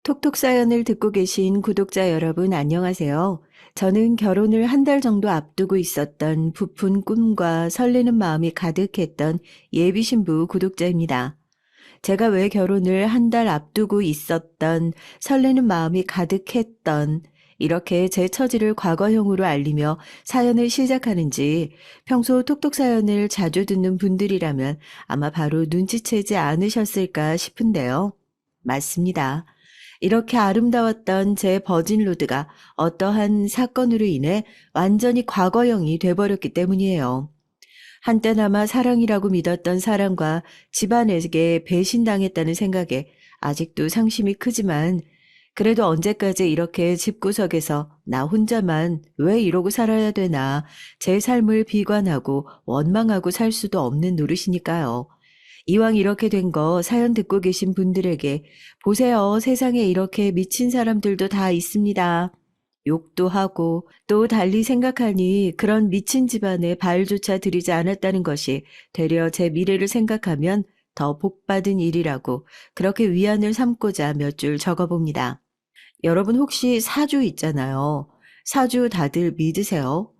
톡톡 사연을 듣고 계신 구독자 여러분 안녕하세요. 저는 결혼을 한 달 정도 앞두고 있었던 부푼 꿈과 설레는 마음이 가득했던 예비 신부 구독자입니다. 제가 왜 결혼을 한 달 앞두고 있었던 설레는 마음이 가득했던 이렇게 제 처지를 과거형으로 알리며 사연을 시작하는지 평소 톡톡 사연을 자주 듣는 분들이라면 아마 바로 눈치채지 않으셨을까 싶은데요. 맞습니다. 이렇게 아름다웠던 제 버진로드가 어떠한 사건으로 인해 완전히 과거형이 돼버렸기 때문이에요. 한때나마 사랑이라고 믿었던 사람과 집안에게 배신당했다는 생각에 아직도 상심이 크지만 그래도 언제까지 이렇게 집구석에서 나 혼자만 왜 이러고 살아야 되나 제 삶을 비관하고 원망하고 살 수도 없는 노릇이니까요. 이왕 이렇게 된 거 사연 듣고 계신 분들에게 보세요. 세상에 이렇게 미친 사람들도 다 있습니다. 욕도 하고 또 달리 생각하니 그런 미친 집안에 발조차 들이지 않았다는 것이 되려 제 미래를 생각하면 더 복받은 일이라고 그렇게 위안을 삼고자 몇 줄 적어봅니다. 여러분 혹시 사주 있잖아요. 사주 다들 믿으세요?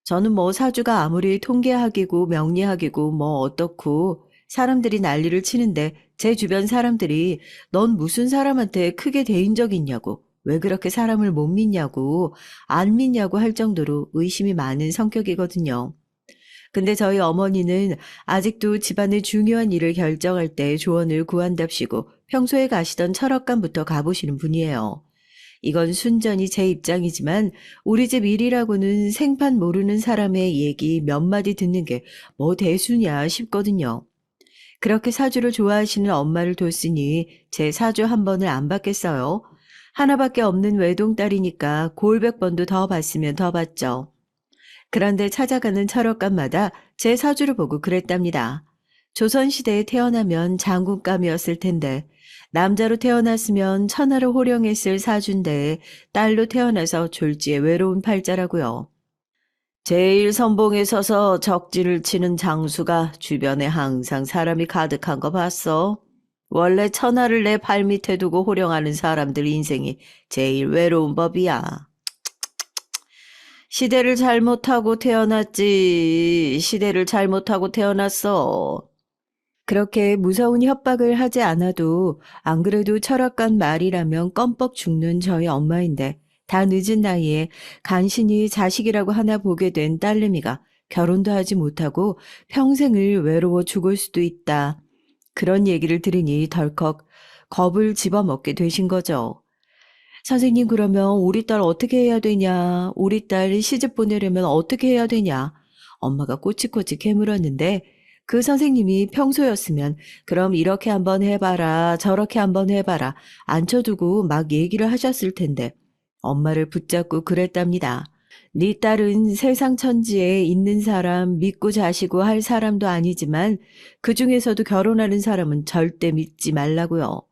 저는 뭐 사주가 아무리 통계학이고 명리학이고 뭐 어떻고 사람들이 난리를 치는데 제 주변 사람들이 넌 무슨 사람한테 크게 대인 적 있냐고 왜 그렇게 사람을 못 믿냐고 안 믿냐고 할 정도로 의심이 많은 성격이거든요. 근데 저희 어머니는 아직도 집안의 중요한 일을 결정할 때 조언을 구한답시고 평소에 가시던 철학관부터 가보시는 분이에요. 이건 순전히 제 입장이지만 우리 집 일이라고는 생판 모르는 사람의 얘기 몇 마디 듣는 게 뭐 대수냐 싶거든요. 그렇게 사주를 좋아하시는 엄마를 뒀으니 제 사주 한 번을 안 받겠어요. 하나밖에 없는 외동딸이니까 골백 번도 더 봤으면 더 봤죠. 그런데 찾아가는 철학관마다 제 사주를 보고 그랬답니다. 조선시대에 태어나면 장군감이었을 텐데 남자로 태어났으면 천하를 호령했을 사주인데 딸로 태어나서 졸지에 외로운 팔자라고요. 제일 선봉에 서서 적진을 치는 장수가 주변에 항상 사람이 가득한 거 봤어. 원래 천하를 내 발밑에 두고 호령하는 사람들 인생이 제일 외로운 법이야. 시대를 잘못하고 태어났지. 시대를 잘못하고 태어났어. 그렇게 무서운 협박을 하지 않아도 안 그래도 철학관 말이라면 껌뻑 죽는 저희 엄마인데 다 늦은 나이에 간신히 자식이라고 하나 보게 된 딸내미가 결혼도 하지 못하고 평생을 외로워 죽을 수도 있다. 그런 얘기를 들으니 덜컥 겁을 집어먹게 되신 거죠. 선생님 그러면 우리 딸 어떻게 해야 되냐? 우리 딸 시집 보내려면 어떻게 해야 되냐? 엄마가 꼬치꼬치 캐물었는데 그 선생님이 평소였으면 그럼 이렇게 한번 해봐라 저렇게 한번 해봐라 앉혀두고 막 얘기를 하셨을 텐데 엄마를 붙잡고 그랬답니다. 네 딸은 세상 천지에 있는 사람 믿고 자시고 할 사람도 아니지만 그중에서도 결혼하는 사람은 절대 믿지 말라고요.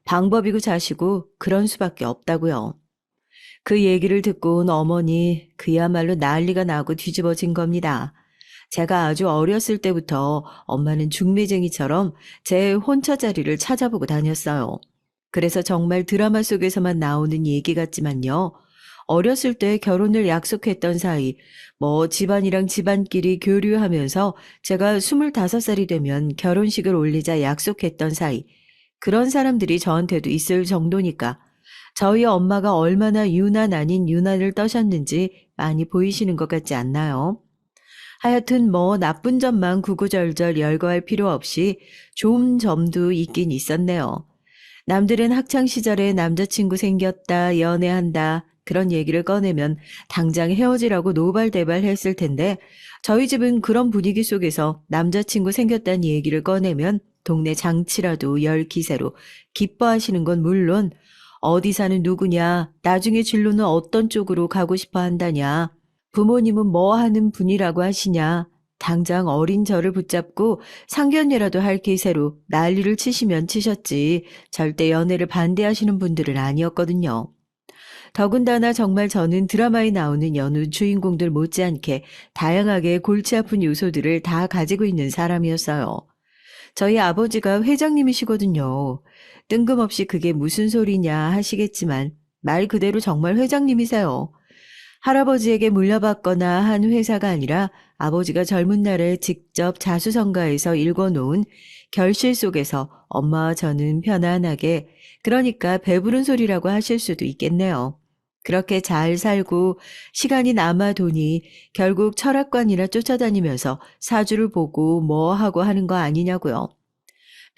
방법이고 자시고 그런 수밖에 없다고요. 그 얘기를 듣고 온 어머니 그야말로 난리가 나고 뒤집어진 겁니다. 제가 아주 어렸을 때부터 엄마는 중매쟁이처럼 제 혼처 자리를 찾아보고 다녔어요. 그래서 정말 드라마 속에서만 나오는 얘기 같지만요. 어렸을 때 결혼을 약속했던 사이, 뭐 집안이랑 집안끼리 교류하면서 제가 25살이 되면 결혼식을 올리자 약속했던 사이, 그런 사람들이 저한테도 있을 정도니까 저희 엄마가 얼마나 유난 아닌 유난을 떠셨는지 많이 보이시는 것 같지 않나요? 하여튼 뭐 나쁜 점만 구구절절 열거할 필요 없이 좋은 점도 있긴 있었네요. 남들은 학창시절에 남자친구 생겼다, 연애한다, 그런 얘기를 꺼내면 당장 헤어지라고 노발대발 했을 텐데 저희 집은 그런 분위기 속에서 남자친구 생겼다는 얘기를 꺼내면 동네 장치라도 열 기세로 기뻐하시는 건 물론 어디 사는 누구냐, 나중에 진로는 어떤 쪽으로 가고 싶어 한다냐, 부모님은 뭐 하는 분이라고 하시냐, 당장 어린 저를 붙잡고 상견례라도 할 기세로 난리를 치시면 치셨지 절대 연애를 반대하시는 분들은 아니었거든요. 더군다나 정말 저는 드라마에 나오는 여느 주인공들 못지않게 다양하게 골치 아픈 요소들을 다 가지고 있는 사람이었어요. 저희 아버지가 회장님이시거든요. 뜬금없이 그게 무슨 소리냐 하시겠지만 말 그대로 정말 회장님이세요. 할아버지에게 물려받거나 한 회사가 아니라 아버지가 젊은 날에 직접 자수성가해서 읽어놓은 결실 속에서 엄마와 저는 편안하게, 그러니까 배부른 소리라고 하실 수도 있겠네요. 그렇게 잘 살고 시간이 남아도니 결국 철학관이나 쫓아다니면서 사주를 보고 뭐 하고 하는 거 아니냐고요.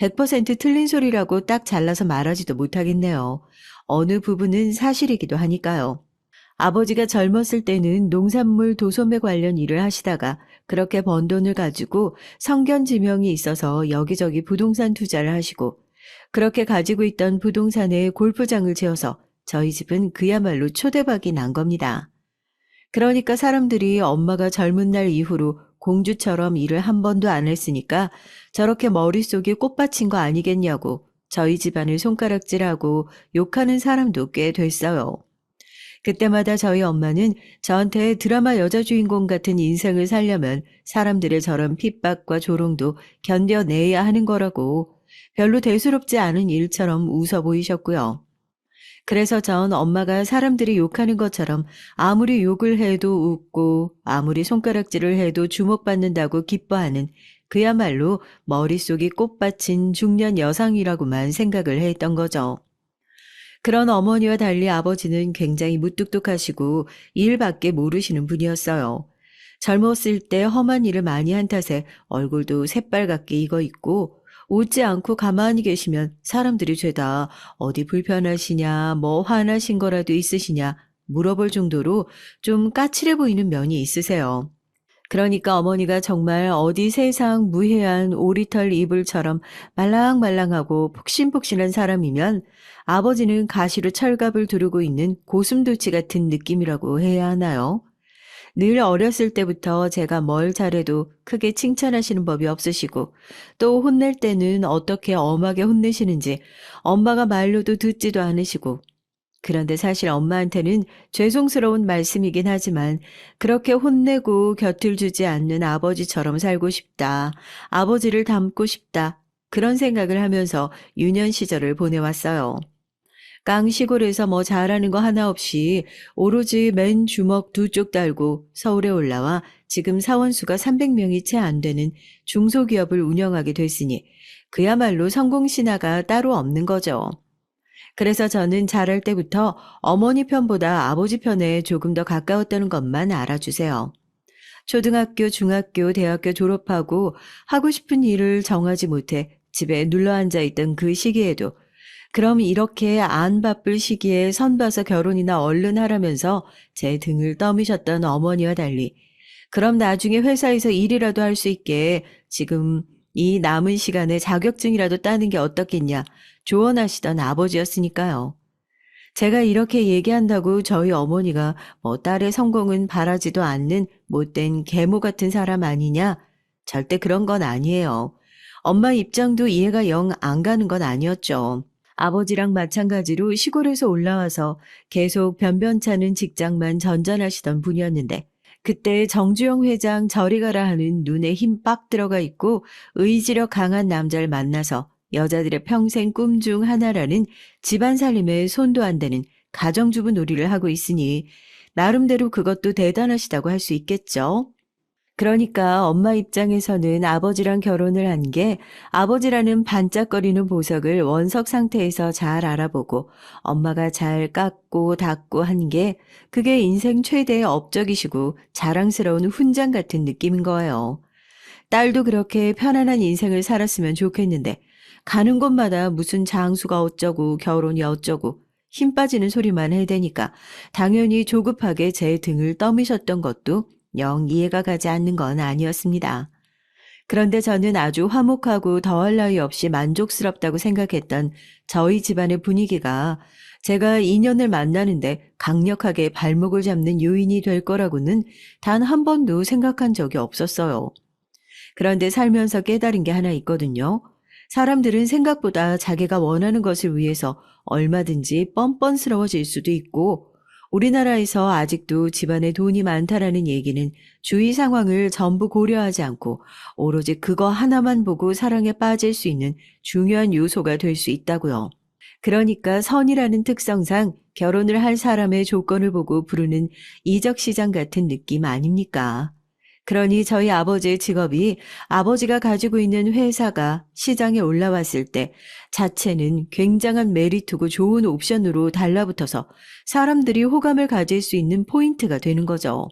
100% 틀린 소리라고 딱 잘라서 말하지도 못하겠네요. 어느 부분은 사실이기도 하니까요. 아버지가 젊었을 때는 농산물 도소매 관련 일을 하시다가 그렇게 번 돈을 가지고 성견 지명이 있어서 여기저기 부동산 투자를 하시고, 그렇게 가지고 있던 부동산에 골프장을 지어서 저희 집은 그야말로 초대박이 난 겁니다. 그러니까 사람들이 엄마가 젊은 날 이후로 공주처럼 일을 한 번도 안 했으니까 저렇게 머릿속이 꽃받친 거 아니겠냐고 저희 집안을 손가락질하고 욕하는 사람도 꽤 됐어요. 그때마다 저희 엄마는 저한테 드라마 여자 주인공 같은 인생을 살려면 사람들의 저런 핍박과 조롱도 견뎌내야 하는 거라고 별로 대수롭지 않은 일처럼 웃어 보이셨고요. 그래서 전 엄마가 사람들이 욕하는 것처럼 아무리 욕을 해도 웃고 아무리 손가락질을 해도 주목받는다고 기뻐하는 그야말로 머릿속이 꽃받친 중년 여성이라고만 생각을 했던 거죠. 그런 어머니와 달리 아버지는 굉장히 무뚝뚝하시고 일밖에 모르시는 분이었어요. 젊었을 때 험한 일을 많이 한 탓에 얼굴도 새빨갛게 익어 있고, 웃지 않고 가만히 계시면 사람들이 죄다 어디 불편하시냐, 뭐 화나신 거라도 있으시냐 물어볼 정도로 좀 까칠해 보이는 면이 있으세요. 그러니까 어머니가 정말 어디 세상 무해한 오리털 이불처럼 말랑말랑하고 푹신푹신한 사람이면 아버지는 가시로 철갑을 두르고 있는 고슴도치 같은 느낌이라고 해야 하나요? 늘 어렸을 때부터 제가 뭘 잘해도 크게 칭찬하시는 법이 없으시고, 또 혼낼 때는 어떻게 엄하게 혼내시는지 엄마가 말로도 듣지도 않으시고, 그런데 사실 엄마한테는 죄송스러운 말씀이긴 하지만 그렇게 혼내고 곁을 주지 않는 아버지처럼 살고 싶다, 아버지를 닮고 싶다, 그런 생각을 하면서 유년 시절을 보내왔어요. 깡 시골에서 뭐 잘하는 거 하나 없이 오로지 맨 주먹 두 쪽 달고 서울에 올라와 지금 사원수가 300명이 채 안 되는 중소기업을 운영하게 됐으니 그야말로 성공 신화가 따로 없는 거죠. 그래서 저는 자랄 때부터 어머니 편보다 아버지 편에 조금 더 가까웠다는 것만 알아주세요. 초등학교, 중학교, 대학교 졸업하고 하고 싶은 일을 정하지 못해 집에 눌러앉아 있던 그 시기에도, 그럼 이렇게 안 바쁠 시기에 선 봐서 결혼이나 얼른 하라면서 제 등을 떠미셨던 어머니와 달리, 그럼 나중에 회사에서 일이라도 할 수 있게 지금 이 남은 시간에 자격증이라도 따는 게 어떻겠냐 조언하시던 아버지였으니까요. 제가 이렇게 얘기한다고 저희 어머니가 뭐 딸의 성공은 바라지도 않는 못된 계모 같은 사람 아니냐? 절대 그런 건 아니에요. 엄마 입장도 이해가 영 안 가는 건 아니었죠. 아버지랑 마찬가지로 시골에서 올라와서 계속 변변찮은 직장만 전전하시던 분이었는데, 그때 정주영 회장 저리 가라 하는 눈에 힘 빡 들어가 있고 의지력 강한 남자를 만나서 여자들의 평생 꿈 중 하나라는 집안 살림에 손도 안 대는 가정주부 놀이를 하고 있으니 나름대로 그것도 대단하시다고 할 수 있겠죠. 그러니까 엄마 입장에서는 아버지랑 결혼을 한 게 아버지라는 반짝거리는 보석을 원석 상태에서 잘 알아보고 엄마가 잘 깎고 닦고 한 게 그게 인생 최대의 업적이시고 자랑스러운 훈장 같은 느낌인 거예요. 딸도 그렇게 편안한 인생을 살았으면 좋겠는데 가는 곳마다 무슨 장수가 어쩌고 결혼이 어쩌고 힘 빠지는 소리만 해대니까 당연히 조급하게 제 등을 떠미셨던 것도 영 이해가 가지 않는 건 아니었습니다. 그런데 저는 아주 화목하고 더할 나위 없이 만족스럽다고 생각했던 저희 집안의 분위기가 제가 인연을 만나는데 강력하게 발목을 잡는 요인이 될 거라고는 단 한 번도 생각한 적이 없었어요. 그런데 살면서 깨달은 게 하나 있거든요. 사람들은 생각보다 자기가 원하는 것을 위해서 얼마든지 뻔뻔스러워질 수도 있고, 우리나라에서 아직도 집안에 돈이 많다라는 얘기는 주위 상황을 전부 고려하지 않고 오로지 그거 하나만 보고 사랑에 빠질 수 있는 중요한 요소가 될 수 있다고요. 그러니까 선이라는 특성상 결혼을 할 사람의 조건을 보고 부르는 이적시장 같은 느낌 아닙니까? 그러니 저희 아버지의 직업이 아버지가 가지고 있는 회사가 시장에 올라왔을 때 자체는 굉장한 메리트고 좋은 옵션으로 달라붙어서 사람들이 호감을 가질 수 있는 포인트가 되는 거죠.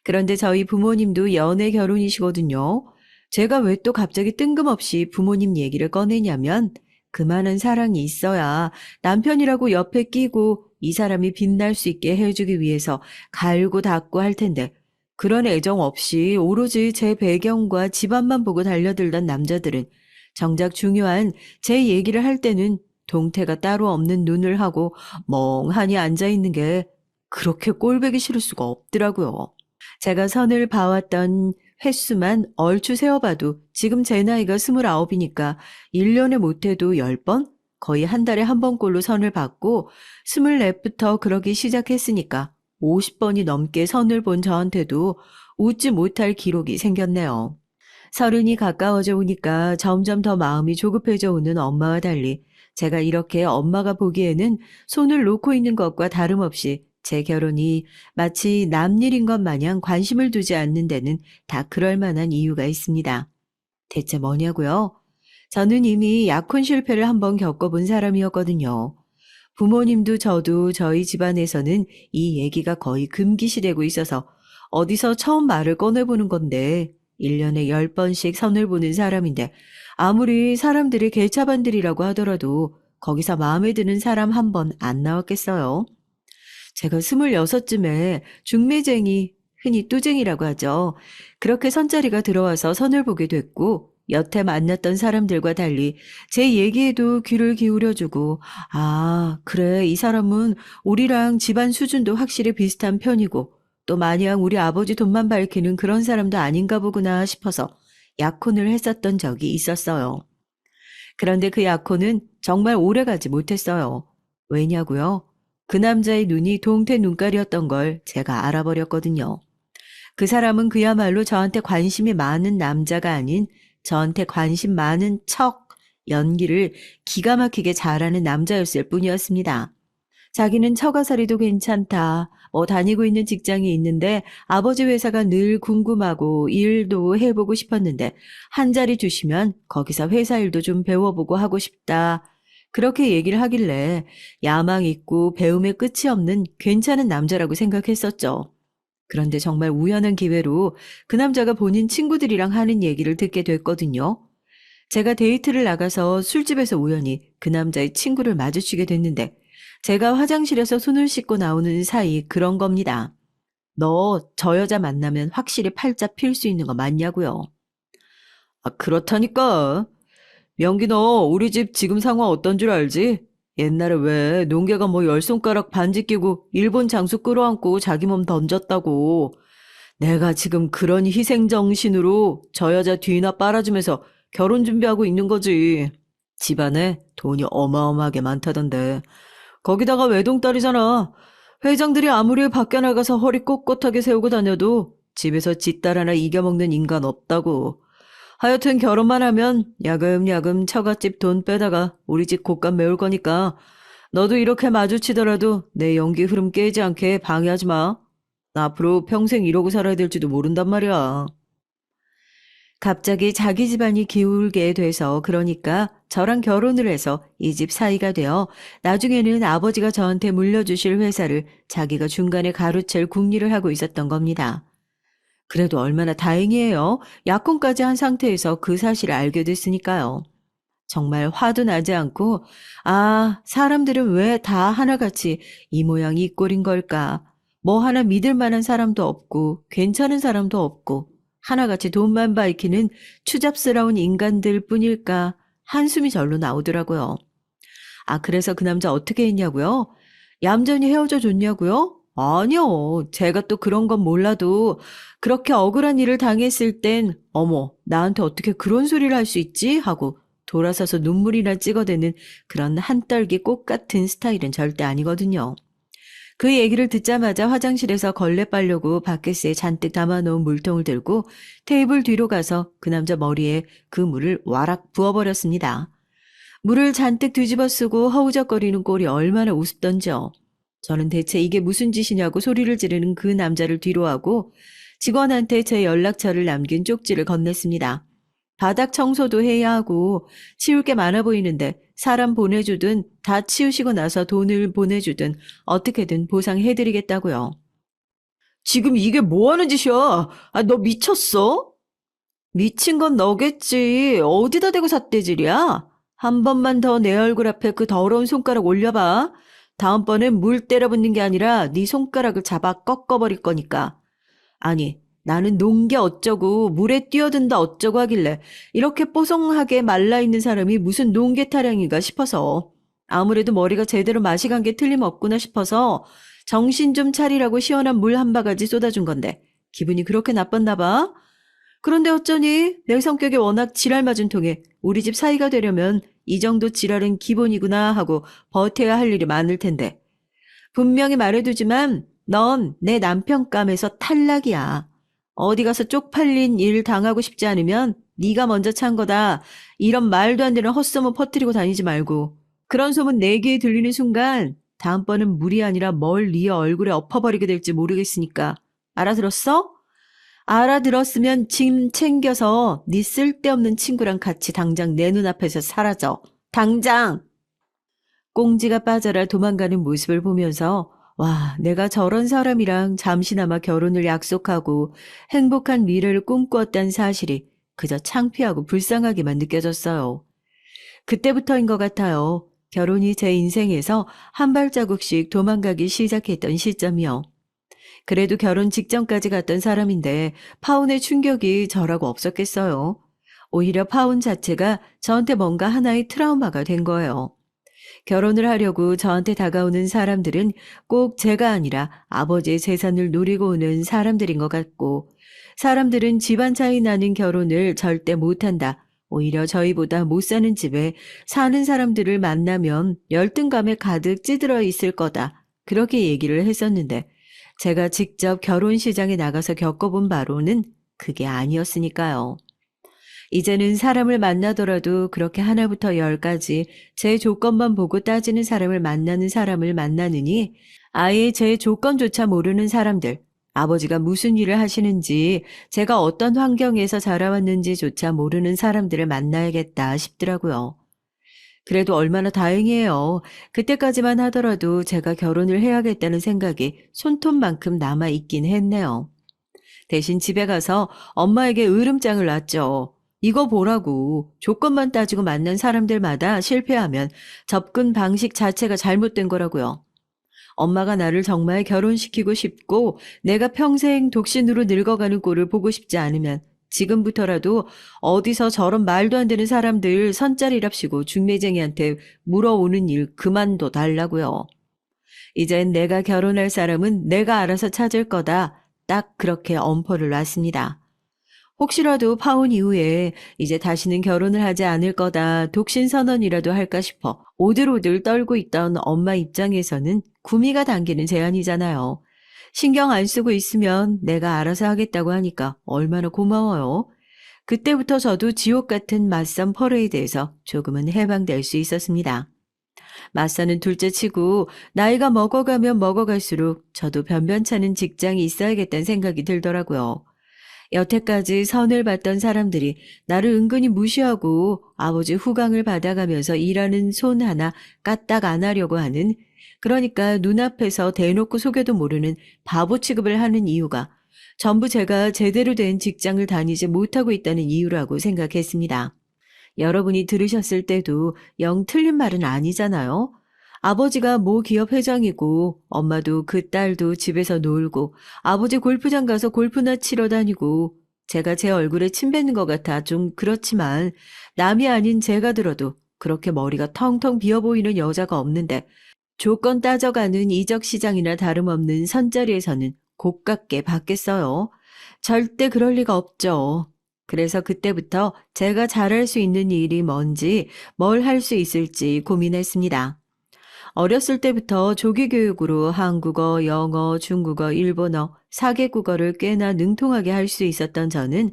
그런데 저희 부모님도 연애 결혼이시거든요. 제가 왜 또 갑자기 뜬금없이 부모님 얘기를 꺼내냐면 그만한 사랑이 있어야 남편이라고 옆에 끼고 이 사람이 빛날 수 있게 해주기 위해서 갈고 닦고 할 텐데 그런 애정 없이 오로지 제 배경과 집안만 보고 달려들던 남자들은 정작 중요한 제 얘기를 할 때는 동태가 따로 없는 눈을 하고 멍하니 앉아있는 게 그렇게 꼴보기 싫을 수가 없더라고요. 제가 선을 봐왔던 횟수만 얼추 세어봐도 지금 제 나이가 29이니까 1년에 못해도 10번? 거의 한 달에 한 번꼴로 선을 봤고 24부터 그러기 시작했으니까 50번이 넘게 선을 본 저한테도 웃지 못할 기록이 생겼네요. 30이 가까워져 오니까 점점 더 마음이 조급해져 오는 엄마와 달리 제가 이렇게 엄마가 보기에는 손을 놓고 있는 것과 다름없이 제 결혼이 마치 남일인 것 마냥 관심을 두지 않는 데는 다 그럴 만한 이유가 있습니다. 대체 뭐냐고요? 저는 이미 약혼 실패를 한번 겪어본 사람이었거든요. 부모님도 저도 저희 집안에서는 이 얘기가 거의 금기시되고 있어서 어디서 처음 말을 꺼내보는 건데 1년에 10번씩 선을 보는 사람인데 아무리 사람들이 개차반들이라고 하더라도 거기서 마음에 드는 사람 한 번 안 나왔겠어요? 제가 26쯤에 중매쟁이, 흔히 뚜쟁이라고 하죠. 그렇게 선자리가 들어와서 선을 보게 됐고 여태 만났던 사람들과 달리 제 얘기에도 귀를 기울여주고 아, 그래, 이 사람은 우리랑 집안 수준도 확실히 비슷한 편이고 또 마냥 우리 아버지 돈만 밝히는 그런 사람도 아닌가 보구나 싶어서 약혼을 했었던 적이 있었어요. 그런데 그 약혼은 정말 오래가지 못했어요. 왜냐고요? 그 남자의 눈이 동태 눈깔이었던 걸 제가 알아버렸거든요. 그 사람은 그야말로 저한테 관심이 많은 남자가 아닌 저한테 관심 많은 척 연기를 기가 막히게 잘하는 남자였을 뿐이었습니다. 자기는 처가살이도 괜찮다. 다니고 있는 직장이 있는데 아버지 회사가 늘 궁금하고 일도 해보고 싶었는데 한 자리 주시면 거기서 회사 일도 좀 배워보고 하고 싶다. 그렇게 얘기를 하길래 야망 있고 배움의 끝이 없는 괜찮은 남자라고 생각했었죠. 그런데 정말 우연한 기회로 그 남자가 본인 친구들이랑 하는 얘기를 듣게 됐거든요. 제가 데이트를 나가서 술집에서 우연히 그 남자의 친구를 마주치게 됐는데 제가 화장실에서 손을 씻고 나오는 사이 그런 겁니다. 너 저 여자 만나면 확실히 팔자 필 수 있는 거 맞냐고요? 아, 그렇다니까. 명기 너 우리 집 지금 상황 어떤 줄 알지? 옛날에 왜 농개가 뭐 10손가락 반지 끼고 일본 장수 끌어안고 자기 몸 던졌다고. 내가 지금 그런 희생정신으로 저 여자 뒤나 빨아주면서 결혼 준비하고 있는 거지. 집안에 돈이 어마어마하게 많다던데. 거기다가 외동딸이잖아. 회장들이 아무리 밖에 나가서 허리 꼿꼿하게 세우고 다녀도 집에서 지 딸 하나 이겨먹는 인간 없다고. 하여튼 결혼만 하면 야금야금 처갓집 돈 빼다가 우리 집 곳간 메울 거니까 너도 이렇게 마주치더라도 내 연기 흐름 깨지 않게 방해하지 마. 나 앞으로 평생 이러고 살아야 될지도 모른단 말이야. 갑자기 자기 집안이 기울게 돼서 그러니까 저랑 결혼을 해서 이 집 사이가 되어 나중에는 아버지가 저한테 물려주실 회사를 자기가 중간에 가로챌 궁리를 하고 있었던 겁니다. 그래도 얼마나 다행이에요. 약혼까지 한 상태에서 그 사실을 알게 됐으니까요. 정말 화도 나지 않고 아, 사람들은 왜 다 하나같이 이 모양 이 꼴인 걸까? 뭐 하나 믿을 만한 사람도 없고 괜찮은 사람도 없고 하나같이 돈만 밝히는 추잡스러운 인간들 뿐일까 한숨이 절로 나오더라고요. 아, 그래서 그 남자 어떻게 했냐고요? 얌전히 헤어져 줬냐고요? 아니요. 제가 또 그런 건 몰라도 그렇게 억울한 일을 당했을 땐 어머, 나한테 어떻게 그런 소리를 할 수 있지? 하고 돌아서서 눈물이나 찍어대는 그런 한떨기 꽃 같은 스타일은 절대 아니거든요. 그 얘기를 듣자마자 화장실에서 걸레 빨려고 바켓에 잔뜩 담아놓은 물통을 들고 테이블 뒤로 가서 그 남자 머리에 그 물을 와락 부어버렸습니다. 물을 잔뜩 뒤집어 쓰고 허우적거리는 꼴이 얼마나 우습던지요. 저는 대체 이게 무슨 짓이냐고 소리를 지르는 그 남자를 뒤로하고 직원한테 제 연락처를 남긴 쪽지를 건넸습니다. 바닥 청소도 해야 하고 치울 게 많아 보이는데 사람 보내주든 다 치우시고 나서 돈을 보내주든 어떻게든 보상해드리겠다고요. 지금 이게 뭐 하는 짓이야? 너 미쳤어? 미친 건 너겠지. 어디다 대고 삿대질이야? 한 번만 더 내 얼굴 앞에 그 더러운 손가락 올려봐. 다음번엔 물 때려붓는 게 아니라 네 손가락을 잡아 꺾어버릴 거니까. 아니, 나는 논 게 어쩌고 물에 뛰어든다 어쩌고 하길래 이렇게 뽀송하게 말라있는 사람이 무슨 논개 타령인가 싶어서 아무래도 머리가 제대로 맛이 간 게 틀림없구나 싶어서 정신 좀 차리라고 시원한 물 한 바가지 쏟아준 건데 기분이 그렇게 나빴나 봐. 그런데 어쩌니 내 성격이 워낙 지랄 맞은 통에 우리 집 사이가 되려면 이 정도 지랄은 기본이구나 하고 버텨야 할 일이 많을 텐데. 분명히 말해두지만 넌 내 남편감에서 탈락이야. 어디 가서 쪽팔린 일 당하고 싶지 않으면 네가 먼저 찬 거다. 이런 말도 안 되는 헛소문 퍼뜨리고 다니지 말고. 그런 소문 내 귀에 들리는 순간 다음번은 물이 아니라 뭘 네 얼굴에 엎어버리게 될지 모르겠으니까. 알아들었어? 알아들었으면 짐 챙겨서 네 쓸데없는 친구랑 같이 당장 내 눈앞에서 사라져. 당장! 꽁지가 빠져라 도망가는 모습을 보면서 와, 내가 저런 사람이랑 잠시나마 결혼을 약속하고 행복한 미래를 꿈꾸었다는 사실이 그저 창피하고 불쌍하게만 느껴졌어요. 그때부터인 것 같아요. 결혼이 제 인생에서 한 발자국씩 도망가기 시작했던 시점이요. 그래도 결혼 직전까지 갔던 사람인데 파혼의 충격이 저라고 없었겠어요. 오히려 파혼 자체가 저한테 뭔가 하나의 트라우마가 된 거예요. 결혼을 하려고 저한테 다가오는 사람들은 꼭 제가 아니라 아버지의 재산을 노리고 오는 사람들인 것 같고, 사람들은 집안 차이 나는 결혼을 절대 못한다. 오히려 저희보다 못 사는 집에 사는 사람들을 만나면 열등감에 가득 찌들어 있을 거다. 그렇게 얘기를 했었는데, 제가 직접 결혼 시장에 나가서 겪어본 바로는 그게 아니었으니까요. 이제는 사람을 만나더라도 그렇게 하나부터 열까지 제 조건만 보고 따지는 사람을 만나는 사람을 만나느니 아예 제 조건조차 모르는 사람들, 아버지가 무슨 일을 하시는지, 제가 어떤 환경에서 자라왔는지조차 모르는 사람들을 만나야겠다 싶더라고요. 그래도 얼마나 다행이에요. 그때까지만 하더라도 제가 결혼을 해야겠다는 생각이 손톱만큼 남아있긴 했네요. 대신 집에 가서 엄마에게 으름장을 놨죠. 이거 보라고. 조건만 따지고 만난 사람들마다 실패하면 접근 방식 자체가 잘못된 거라고요. 엄마가 나를 정말 결혼시키고 싶고 내가 평생 독신으로 늙어가는 꼴을 보고 싶지 않으면 지금부터라도 어디서 저런 말도 안 되는 사람들 선짜리랍시고 중매쟁이한테 물어오는 일 그만둬 달라고요. 이젠 내가 결혼할 사람은 내가 알아서 찾을 거다. 딱 그렇게 엄포를 놨습니다. 혹시라도 파혼 이후에 이제 다시는 결혼을 하지 않을 거다, 독신 선언이라도 할까 싶어 오들오들 떨고 있던 엄마 입장에서는 구미가 당기는 제안이잖아요. 신경 안 쓰고 있으면 내가 알아서 하겠다고 하니까 얼마나 고마워요. 그때부터 저도 지옥 같은 맞선 퍼레이드에서 조금은 해방될 수 있었습니다. 맞선은 둘째 치고 나이가 먹어가면 먹어갈수록 저도 변변찮은 직장이 있어야겠다는 생각이 들더라고요. 여태까지 선을 봤던 사람들이 나를 은근히 무시하고 아버지 후광을 받아가면서 일하는 손 하나 까딱 안 하려고 하는, 그러니까 눈앞에서 대놓고 속여도 모르는 바보 취급을 하는 이유가 전부 제가 제대로 된 직장을 다니지 못하고 있다는 이유라고 생각했습니다. 여러분이 들으셨을 때도 영 틀린 말은 아니잖아요. 아버지가 모 기업 회장이고 엄마도 그 딸도 집에서 놀고 아버지 골프장 가서 골프나 치러 다니고 제가 제 얼굴에 침 뱉는 것 같아 좀 그렇지만 남이 아닌 제가 들어도 그렇게 머리가 텅텅 비어 보이는 여자가 없는데 조건 따져가는 이적 시장이나 다름없는 선자리에서는 고깝게 받겠어요. 절대 그럴 리가 없죠. 그래서 그때부터 제가 잘할 수 있는 일이 뭔지 뭘 할 수 있을지 고민했습니다. 어렸을 때부터 조기 교육으로 한국어, 영어, 중국어, 일본어, 4개국어를 꽤나 능통하게 할 수 있었던 저는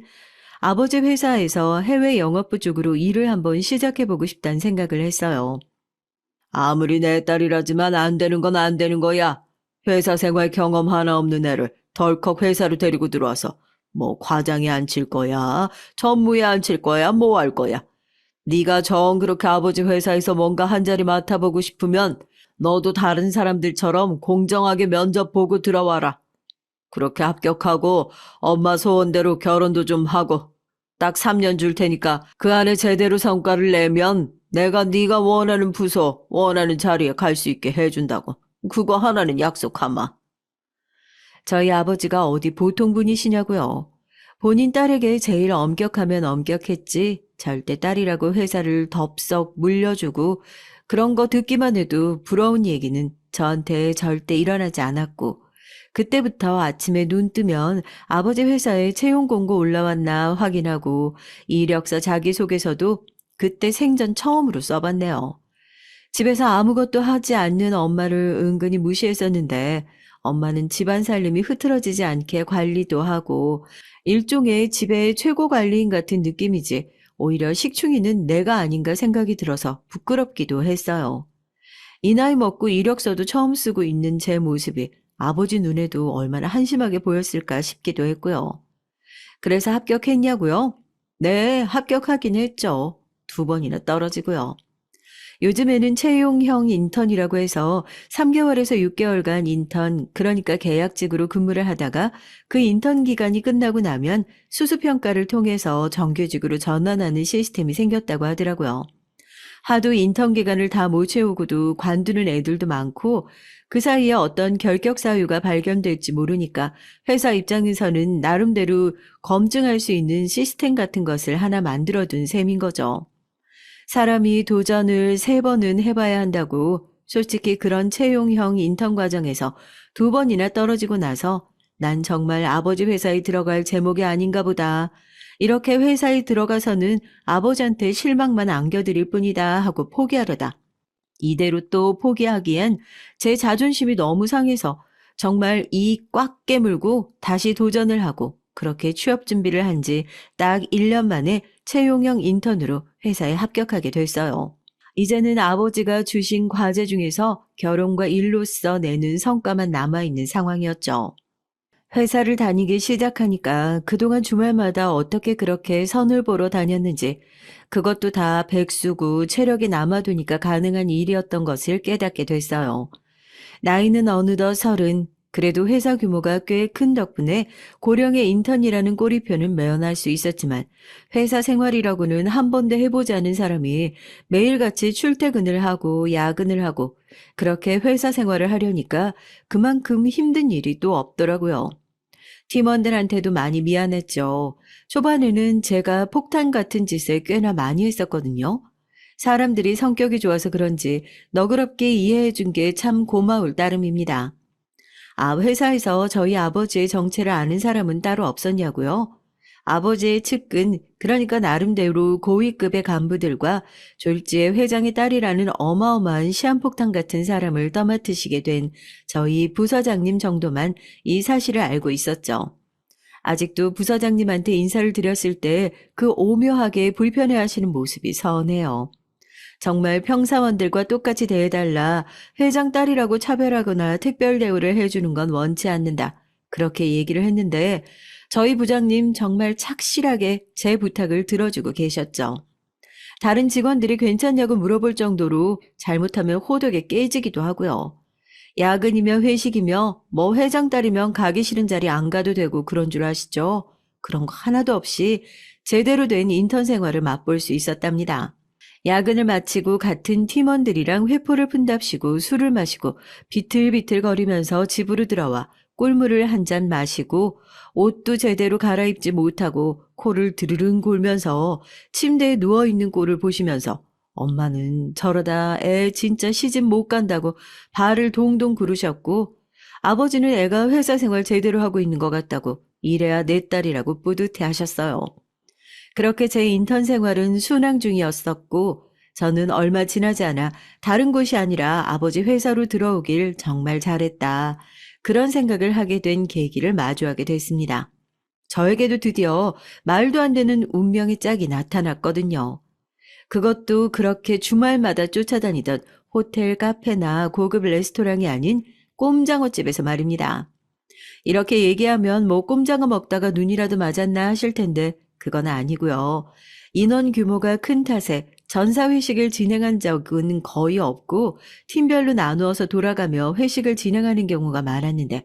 아버지 회사에서 해외 영업부 쪽으로 일을 한번 시작해보고 싶다는 생각을 했어요. 아무리 내 딸이라지만 안 되는 건 안 되는 거야. 회사 생활 경험 하나 없는 애를 덜컥 회사로 데리고 들어와서 뭐 과장에 앉힐 거야, 전무에 앉힐 거야, 뭐 할 거야. 네가 정 그렇게 아버지 회사에서 뭔가 한 자리 맡아보고 싶으면 너도 다른 사람들처럼 공정하게 면접 보고 들어와라. 그렇게 합격하고 엄마 소원대로 결혼도 좀 하고 딱 3년 줄 테니까 그 안에 제대로 성과를 내면 내가 네가 원하는 부서, 원하는 자리에 갈 수 있게 해준다고. 그거 하나는 약속하마. 저희 아버지가 어디 보통 분이시냐고요. 본인 딸에게 제일 엄격하면 엄격했지 절대 딸이라고 회사를 덥석 물려주고 그런 거 듣기만 해도 부러운 얘기는 저한테 절대 일어나지 않았고 그때부터 아침에 눈 뜨면 아버지 회사에 채용 공고 올라왔나 확인하고 이력서 자기소개서도 그때 생전 처음으로 써봤네요. 집에서 아무것도 하지 않는 엄마를 은근히 무시했었는데 엄마는 집안 살림이 흐트러지지 않게 관리도 하고 일종의 집의 최고 관리인 같은 느낌이지 오히려 식충이는 내가 아닌가 생각이 들어서 부끄럽기도 했어요. 이 나이 먹고 이력서도 처음 쓰고 있는 제 모습이 아버지 눈에도 얼마나 한심하게 보였을까 싶기도 했고요. 그래서 합격했냐고요? 네, 합격하긴 했죠. 2번이나 떨어지고요. 요즘에는 채용형 인턴이라고 해서 3개월에서 6개월간 인턴, 그러니까 계약직으로 근무를 하다가 그 인턴 기간이 끝나고 나면 수수평가를 통해서 정규직으로 전환하는 시스템이 생겼다고 하더라고요. 하도 인턴 기간을 다 못 채우고도 관두는 애들도 많고 그 사이에 어떤 결격 사유가 발견될지 모르니까 회사 입장에서는 나름대로 검증할 수 있는 시스템 같은 것을 하나 만들어둔 셈인 거죠. 사람이 도전을 3번은 해봐야 한다고 솔직히 그런 채용형 인턴 과정에서 2번이나 떨어지고 나서 난 정말 아버지 회사에 들어갈 제목이 아닌가 보다. 이렇게 회사에 들어가서는 아버지한테 실망만 안겨드릴 뿐이다 하고 포기하려다. 이대로 또 포기하기엔 제 자존심이 너무 상해서 정말 이 꽉 깨물고 다시 도전을 하고 그렇게 취업 준비를 한 지 딱 1년 만에 채용형 인턴으로 회사에 합격하게 됐어요. 이제는 아버지가 주신 과제 중에서 결혼과 일로서 내는 성과만 남아있는 상황이었죠. 회사를 다니기 시작하니까 그동안 주말마다 어떻게 그렇게 선을 보러 다녔는지 그것도 다 백수고 체력이 남아도니까 가능한 일이었던 것을 깨닫게 됐어요. 나이는 어느덧 30, 그래도 회사 규모가 꽤 큰 덕분에 고령의 인턴이라는 꼬리표는 매연할 수 있었지만 회사 생활이라고는 한 번도 해보지 않은 사람이 매일같이 출퇴근을 하고 야근을 하고 그렇게 회사 생활을 하려니까 그만큼 힘든 일이 또 없더라고요. 팀원들한테도 많이 미안했죠. 초반에는 제가 폭탄 같은 짓을 꽤나 많이 했었거든요. 사람들이 성격이 좋아서 그런지 너그럽게 이해해준 게 참 고마울 따름입니다. 아, 회사에서 저희 아버지의 정체를 아는 사람은 따로 없었냐고요? 아버지의 측근, 그러니까 나름대로 고위급의 간부들과 졸지의 회장의 딸이라는 어마어마한 시한폭탄 같은 사람을 떠맡으시게 된 저희 부서장님 정도만 이 사실을 알고 있었죠. 아직도 부서장님한테 인사를 드렸을 때 그 오묘하게 불편해하시는 모습이 서운해요. 정말 평사원들과 똑같이 대해달라, 회장 딸이라고 차별하거나 특별 대우를 해주는 건 원치 않는다. 그렇게 얘기를 했는데 저희 부장님 정말 착실하게 제 부탁을 들어주고 계셨죠. 다른 직원들이 괜찮냐고 물어볼 정도로 잘못하면 호되게 깨지기도 하고요. 야근이며 회식이며 뭐 회장 딸이면 가기 싫은 자리 안 가도 되고 그런 줄 아시죠? 그런 거 하나도 없이 제대로 된 인턴 생활을 맛볼 수 있었답니다. 야근을 마치고 같은 팀원들이랑 회포를 푼답시고 술을 마시고 비틀비틀거리면서 집으로 들어와 꿀물을 한 잔 마시고 옷도 제대로 갈아입지 못하고 코를 드르릉 골면서 침대에 누워있는 꼴을 보시면서 엄마는 저러다 애 진짜 시집 못 간다고 발을 동동 구르셨고 아버지는 애가 회사 생활 제대로 하고 있는 것 같다고 이래야 내 딸이라고 뿌듯해 하셨어요. 그렇게 제 인턴 생활은 순항 중이었었고 저는 얼마 지나지 않아 다른 곳이 아니라 아버지 회사로 들어오길 정말 잘했다. 그런 생각을 하게 된 계기를 마주하게 됐습니다. 저에게도 드디어 말도 안 되는 운명의 짝이 나타났거든요. 그것도 그렇게 주말마다 쫓아다니던 호텔, 카페나 고급 레스토랑이 아닌 꼼장어집에서 말입니다. 이렇게 얘기하면 뭐 꼼장어 먹다가 눈이라도 맞았나 하실 텐데 그건 아니고요. 인원 규모가 큰 탓에 전사 회식을 진행한 적은 거의 없고 팀별로 나누어서 돌아가며 회식을 진행하는 경우가 많았는데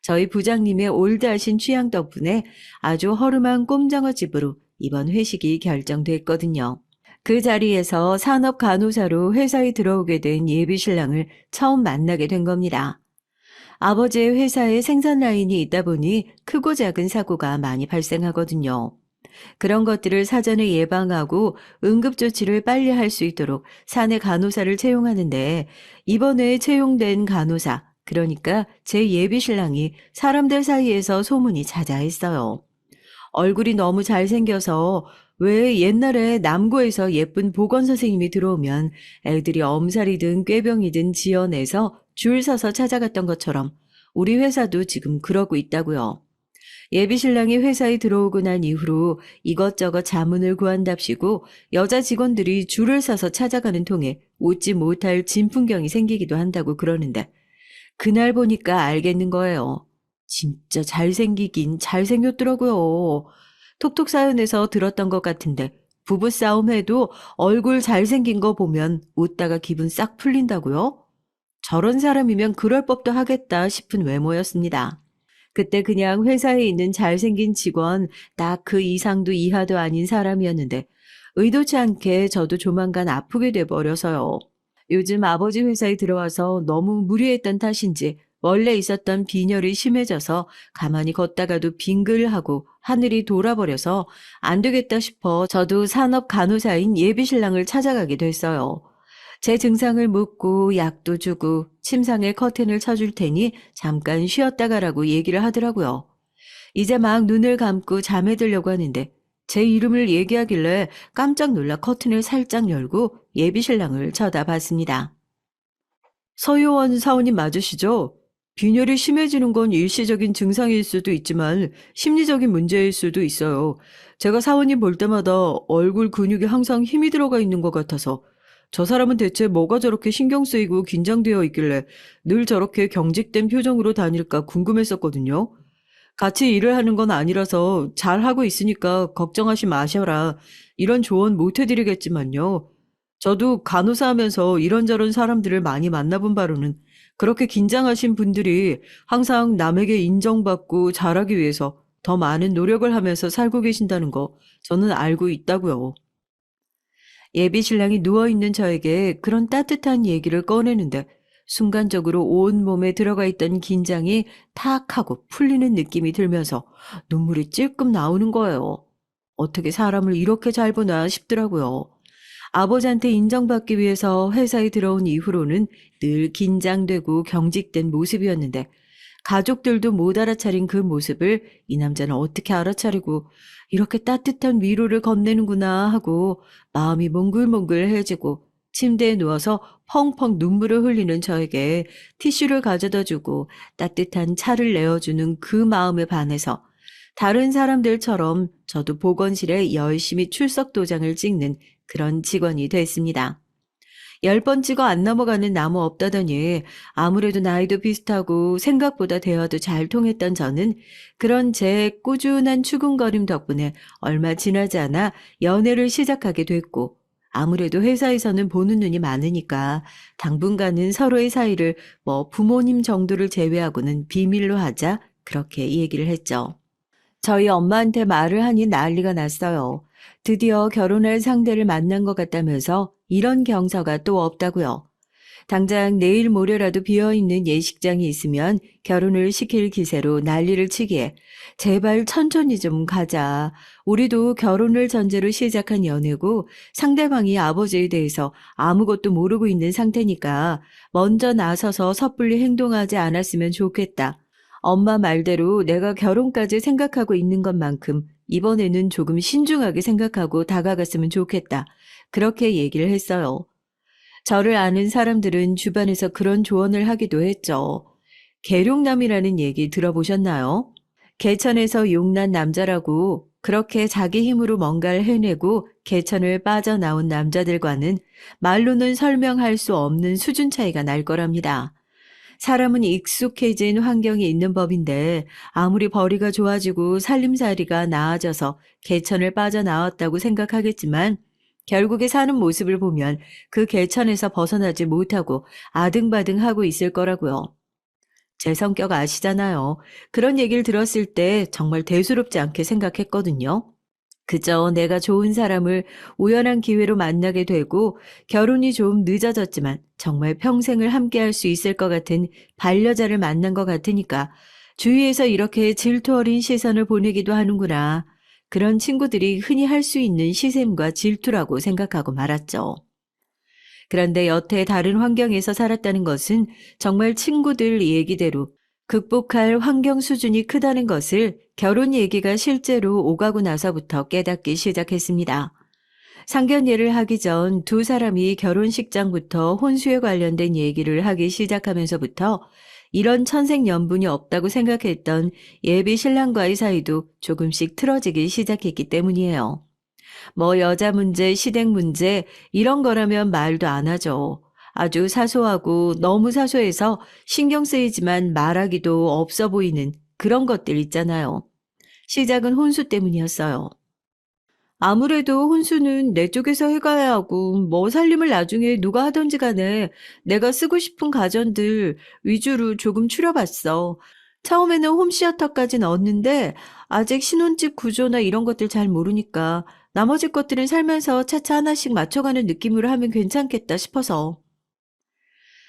저희 부장님의 올드하신 취향 덕분에 아주 허름한 꼼장어 집으로 이번 회식이 결정됐거든요. 그 자리에서 산업 간호사로 회사에 들어오게 된 예비 신랑을 처음 만나게 된 겁니다. 아버지의 회사에 생산 라인이 있다 보니 크고 작은 사고가 많이 발생하거든요. 그런 것들을 사전에 예방하고 응급조치를 빨리 할 수 있도록 사내 간호사를 채용하는데 이번에 채용된 간호사, 그러니까 제 예비 신랑이 사람들 사이에서 소문이 자자했어요. 얼굴이 너무 잘생겨서 왜 옛날에 남고에서 예쁜 보건 선생님이 들어오면 애들이 엄살이든 꾀병이든 지어내서 줄 서서 찾아갔던 것처럼 우리 회사도 지금 그러고 있다고요. 예비 신랑이 회사에 들어오고 난 이후로 이것저것 자문을 구한답시고 여자 직원들이 줄을 서서 찾아가는 통에 웃지 못할 진풍경이 생기기도 한다고 그러는데 그날 보니까 알겠는 거예요. 진짜 잘생기긴 잘생겼더라고요. 톡톡 사연에서 들었던 것 같은데 부부싸움 해도 얼굴 잘생긴 거 보면 웃다가 기분 싹 풀린다고요? 저런 사람이면 그럴 법도 하겠다 싶은 외모였습니다. 그때 그냥 회사에 있는 잘생긴 직원 딱 그 이상도 이하도 아닌 사람이었는데 의도치 않게 저도 조만간 아프게 돼버려서요. 요즘 아버지 회사에 들어와서 너무 무리했던 탓인지 원래 있었던 빈혈이 심해져서 가만히 걷다가도 빙글하고 하늘이 돌아버려서 안 되겠다 싶어 저도 산업 간호사인 예비 신랑을 찾아가게 됐어요. 제 증상을 묻고 약도 주고 침상에 커튼을 쳐줄 테니 잠깐 쉬었다 가라고 얘기를 하더라고요. 이제 막 눈을 감고 잠에 들려고 하는데 제 이름을 얘기하길래 깜짝 놀라 커튼을 살짝 열고 예비 신랑을 쳐다봤습니다. 서효원 사원님 맞으시죠? 빈혈이 심해지는 건 일시적인 증상일 수도 있지만 심리적인 문제일 수도 있어요. 제가 사원님 볼 때마다 얼굴 근육에 항상 힘이 들어가 있는 것 같아서 저 사람은 대체 뭐가 저렇게 신경 쓰이고 긴장되어 있길래 늘 저렇게 경직된 표정으로 다닐까 궁금했었거든요. 같이 일을 하는 건 아니라서 잘하고 있으니까 걱정하지 마셔라. 이런 조언 못 해드리겠지만요. 저도 간호사 하면서 이런저런 사람들을 많이 만나본 바로는 그렇게 긴장하신 분들이 항상 남에게 인정받고 잘하기 위해서 더 많은 노력을 하면서 살고 계신다는 거 저는 알고 있다고요. 예비 신랑이 누워있는 저에게 그런 따뜻한 얘기를 꺼내는데 순간적으로 온 몸에 들어가 있던 긴장이 탁 하고 풀리는 느낌이 들면서 눈물이 찔끔 나오는 거예요. 어떻게 사람을 이렇게 잘 보나 싶더라고요. 아버지한테 인정받기 위해서 회사에 들어온 이후로는 늘 긴장되고 경직된 모습이었는데 가족들도 못 알아차린 그 모습을 이 남자는 어떻게 알아차리고 이렇게 따뜻한 위로를 건네는구나 하고 마음이 몽글몽글해지고 침대에 누워서 펑펑 눈물을 흘리는 저에게 티슈를 가져다 주고 따뜻한 차를 내어주는 그 마음에 반해서 다른 사람들처럼 저도 보건실에 열심히 출석 도장을 찍는 그런 직원이 됐습니다. 10번 찍어 안 넘어가는 나무 없다더니 아무래도 나이도 비슷하고 생각보다 대화도 잘 통했던 저는 그런 제 꾸준한 추궁거림 덕분에 얼마 지나지 않아 연애를 시작하게 됐고 아무래도 회사에서는 보는 눈이 많으니까 당분간은 서로의 사이를 뭐 부모님 정도를 제외하고는 비밀로 하자 그렇게 얘기를 했죠. 저희 엄마한테 말을 하니 난리가 났어요. 드디어 결혼할 상대를 만난 것 같다면서 이런 경사가 또 없다고요. 당장 내일 모레라도 비어있는 예식장이 있으면 결혼을 시킬 기세로 난리를 치기에 제발 천천히 좀 가자. 우리도 결혼을 전제로 시작한 연애고 상대방이 아버지에 대해서 아무것도 모르고 있는 상태니까 먼저 나서서 섣불리 행동하지 않았으면 좋겠다. 엄마 말대로 내가 결혼까지 생각하고 있는 것만큼 이번에는 조금 신중하게 생각하고 다가갔으면 좋겠다. 그렇게 얘기를 했어요. 저를 아는 사람들은 주변에서 그런 조언을 하기도 했죠. 계룡남이라는 얘기 들어보셨나요? 개천에서 용난 남자라고 그렇게 자기 힘으로 뭔가를 해내고 개천을 빠져나온 남자들과는 말로는 설명할 수 없는 수준 차이가 날 거랍니다. 사람은 익숙해진 환경이 있는 법인데 아무리 벌이가 좋아지고 살림살이가 나아져서 개천을 빠져나왔다고 생각하겠지만 결국에 사는 모습을 보면 그 개천에서 벗어나지 못하고 아등바등하고 있을 거라고요. 제 성격 아시잖아요. 그런 얘기를 들었을 때 정말 대수롭지 않게 생각했거든요. 그저 내가 좋은 사람을 우연한 기회로 만나게 되고 결혼이 좀 늦어졌지만 정말 평생을 함께할 수 있을 것 같은 반려자를 만난 것 같으니까 주위에서 이렇게 질투 어린 시선을 보내기도 하는구나. 그런 친구들이 흔히 할 수 있는 시샘과 질투라고 생각하고 말았죠. 그런데 여태 다른 환경에서 살았다는 것은 정말 친구들 얘기대로 극복할 환경 수준이 크다는 것을 결혼 얘기가 실제로 오가고 나서부터 깨닫기 시작했습니다. 상견례를 하기 전 두 사람이 결혼식장부터 혼수에 관련된 얘기를 하기 시작하면서부터 이런 천생연분이 없다고 생각했던 예비 신랑과의 사이도 조금씩 틀어지기 시작했기 때문이에요. 뭐 여자 문제, 시댁 문제 이런 거라면 말도 안 하죠. 아주 사소하고 너무 사소해서 신경 쓰이지만 말하기도 없어 보이는 그런 것들 있잖아요. 시작은 혼수 때문이었어요. 아무래도 혼수는 내 쪽에서 해가야 하고 뭐 살림을 나중에 누가 하든지 간에 내가 쓰고 싶은 가전들 위주로 조금 추려봤어. 처음에는 홈시어터까지 넣었는데 아직 신혼집 구조나 이런 것들 잘 모르니까 나머지 것들은 살면서 차차 하나씩 맞춰가는 느낌으로 하면 괜찮겠다 싶어서.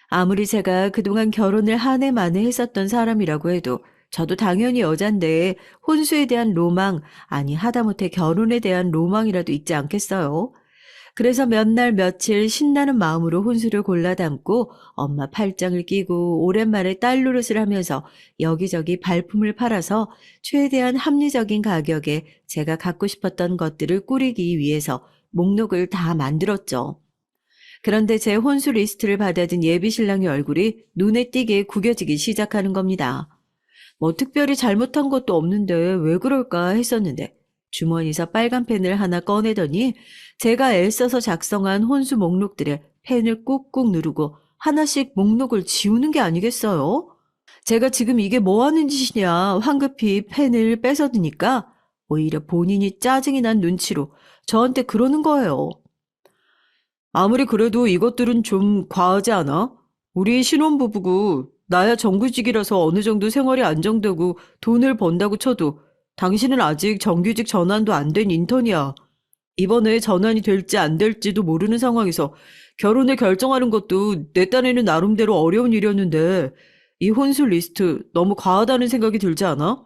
아무리 제가 그동안 결혼을 한 해 만에 했었던 사람이라고 해도 저도 당연히 여잔데 혼수에 대한 로망, 아니 하다못해 결혼에 대한 로망이라도 있지 않겠어요? 그래서 몇 날 며칠 신나는 마음으로 혼수를 골라 담고 엄마 팔짱을 끼고 오랜만에 딸 노릇을 하면서 여기저기 발품을 팔아서 최대한 합리적인 가격에 제가 갖고 싶었던 것들을 꾸리기 위해서 목록을 다 만들었죠. 그런데 제 혼수 리스트를 받아든 예비 신랑의 얼굴이 눈에 띄게 구겨지기 시작하는 겁니다. 뭐 특별히 잘못한 것도 없는데 왜 그럴까 했었는데 주머니에서 빨간 펜을 하나 꺼내더니 제가 애써서 작성한 혼수 목록들에 펜을 꾹꾹 누르고 하나씩 목록을 지우는 게 아니겠어요? 제가 지금 이게 뭐 하는 짓이냐 황급히 펜을 뺏어드니까 오히려 본인이 짜증이 난 눈치로 저한테 그러는 거예요. 아무리 그래도 이것들은 좀 과하지 않아? 우리 신혼부부고 나야 정규직이라서 어느 정도 생활이 안정되고 돈을 번다고 쳐도 당신은 아직 정규직 전환도 안 된 인턴이야. 이번에 전환이 될지 안 될지도 모르는 상황에서 결혼을 결정하는 것도 내 딴에는 나름대로 어려운 일이었는데 이 혼수 리스트 너무 과하다는 생각이 들지 않아?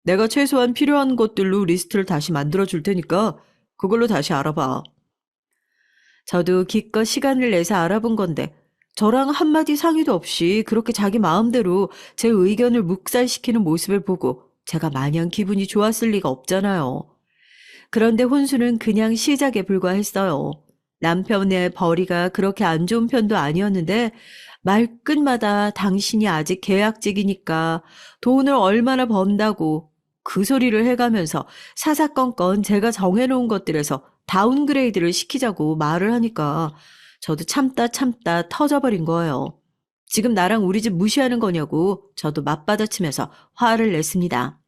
내가 최소한 필요한 것들로 리스트를 다시 만들어 줄 테니까 그걸로 다시 알아봐. 저도 기껏 시간을 내서 알아본 건데 저랑 한마디 상의도 없이 그렇게 자기 마음대로 제 의견을 묵살시키는 모습을 보고 제가 마냥 기분이 좋았을 리가 없잖아요. 그런데 혼수는 그냥 시작에 불과했어요. 남편의 벌이가 그렇게 안 좋은 편도 아니었는데 말끝마다 당신이 아직 계약직이니까 돈을 얼마나 번다고 그 소리를 해가면서 사사건건 제가 정해놓은 것들에서 다운그레이드를 시키자고 말을 하니까 저도 참다 참다 터져버린 거예요. 지금 나랑 우리 집 무시하는 거냐고 저도 맞받아치면서 화를 냈습니다.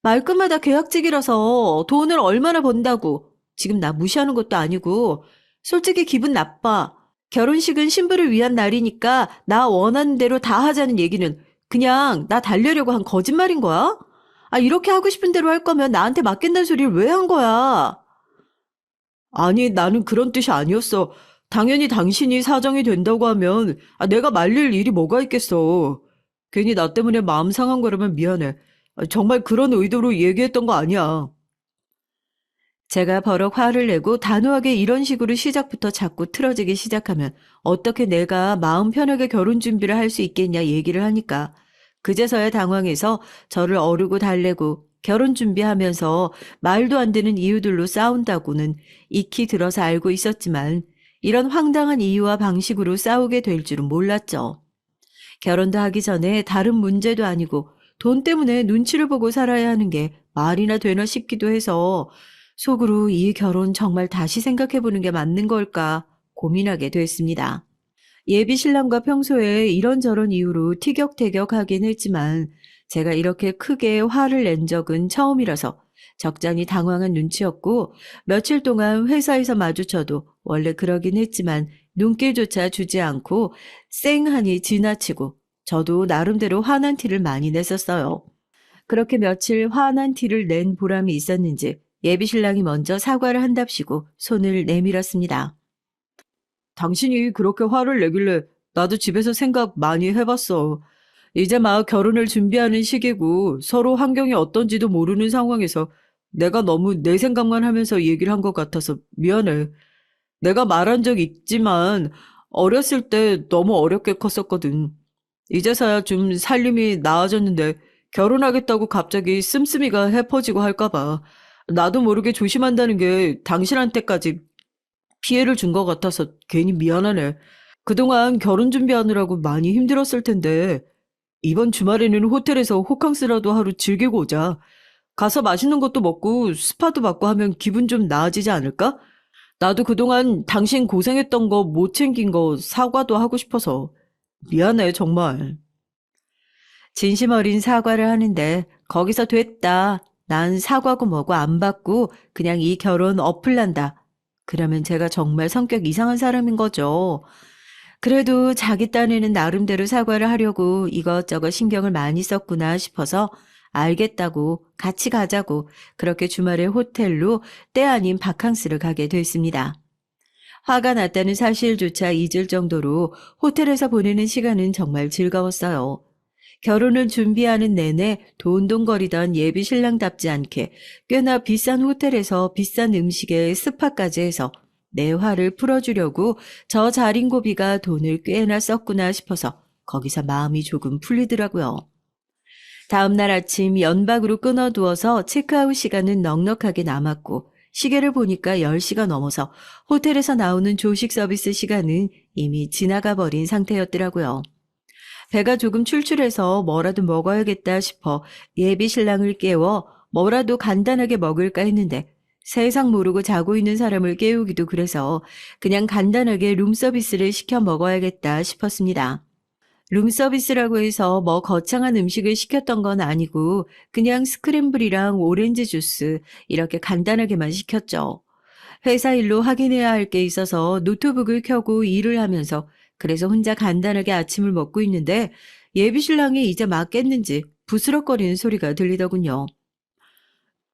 말끝마다 계약직이라서 돈을 얼마나 번다고 지금 나 무시하는 것도 아니고 솔직히 기분 나빠. 결혼식은 신부를 위한 날이니까 나 원하는 대로 다 하자는 얘기는 그냥 나 달래려고 한 거짓말인 거야? 아, 이렇게 하고 싶은 대로 할 거면 나한테 맡긴다는 소리를 왜 한 거야? 아니, 나는 그런 뜻이 아니었어. 당연히 당신이 사정이 된다고 하면 내가 말릴 일이 뭐가 있겠어. 괜히 나 때문에 마음 상한 거라면 미안해. 정말 그런 의도로 얘기했던 거 아니야. 제가 버럭 화를 내고 단호하게 이런 식으로 시작부터 자꾸 틀어지기 시작하면 어떻게 내가 마음 편하게 결혼 준비를 할 수 있겠냐 얘기를 하니까 그제서야 당황해서 저를 어르고 달래고 결혼 준비하면서 말도 안 되는 이유들로 싸운다고는 익히 들어서 알고 있었지만 이런 황당한 이유와 방식으로 싸우게 될 줄은 몰랐죠. 결혼도 하기 전에 다른 문제도 아니고 돈 때문에 눈치를 보고 살아야 하는 게 말이나 되나 싶기도 해서 속으로 이 결혼 정말 다시 생각해보는 게 맞는 걸까 고민하게 됐습니다. 예비 신랑과 평소에 이런저런 이유로 티격태격하긴 했지만 제가 이렇게 크게 화를 낸 적은 처음이라서 적잖이 당황한 눈치였고 며칠 동안 회사에서 마주쳐도 원래 그러긴 했지만 눈길조차 주지 않고 쌩하니 지나치고 저도 나름대로 화난 티를 많이 냈었어요. 그렇게 며칠 화난 티를 낸 보람이 있었는지 예비 신랑이 먼저 사과를 한답시고 손을 내밀었습니다. 당신이 그렇게 화를 내길래 나도 집에서 생각 많이 해봤어. 이제 막 결혼을 준비하는 시기고 서로 환경이 어떤지도 모르는 상황에서 내가 너무 내 생각만 하면서 얘기를 한 것 같아서 미안해. 내가 말한 적 있지만 어렸을 때 너무 어렵게 컸었거든. 이제서야 좀 살림이 나아졌는데 결혼하겠다고 갑자기 씀씀이가 해퍼지고 할까봐 나도 모르게 조심한다는 게 당신한테까지 피해를 준 것 같아서 괜히 미안하네. 그동안 결혼 준비하느라고 많이 힘들었을 텐데 이번 주말에는 호텔에서 호캉스라도 하루 즐기고 오자. 가서 맛있는 것도 먹고 스파도 받고 하면 기분 좀 나아지지 않을까? 나도 그동안 당신 고생했던 거 못 챙긴 거 사과도 하고 싶어서. 미안해, 정말. 진심 어린 사과를 하는데 거기서 됐다. 난 사과고 뭐고 안 받고 그냥 이 결혼 엎을란다. 그러면 제가 정말 성격 이상한 사람인 거죠. 그래도 자기 딴에는 나름대로 사과를 하려고 이것저것 신경을 많이 썼구나 싶어서 알겠다고 같이 가자고 그렇게 주말에 호텔로 때 아닌 바캉스를 가게 됐습니다. 화가 났다는 사실조차 잊을 정도로 호텔에서 보내는 시간은 정말 즐거웠어요. 결혼을 준비하는 내내 돈돈거리던 예비 신랑답지 않게 꽤나 비싼 호텔에서 비싼 음식에 스파까지 해서 내 화를 풀어주려고 저 자린고비가 돈을 꽤나 썼구나 싶어서 거기서 마음이 조금 풀리더라고요. 다음날 아침 연박으로 끊어두어서 체크아웃 시간은 넉넉하게 남았고 시계를 보니까 10시가 넘어서 호텔에서 나오는 조식 서비스 시간은 이미 지나가 버린 상태였더라고요. 배가 조금 출출해서 뭐라도 먹어야겠다 싶어 예비 신랑을 깨워 뭐라도 간단하게 먹을까 했는데 세상 모르고 자고 있는 사람을 깨우기도 그래서 그냥 간단하게 룸서비스를 시켜 먹어야겠다 싶었습니다. 룸서비스라고 해서 뭐 거창한 음식을 시켰던 건 아니고 그냥 스크램블이랑 오렌지 주스 이렇게 간단하게만 시켰죠. 회사 일로 확인해야 할 게 있어서 노트북을 켜고 일을 하면서 그래서 혼자 간단하게 아침을 먹고 있는데 예비 신랑이 이제 막 깼는지 부스럭거리는 소리가 들리더군요.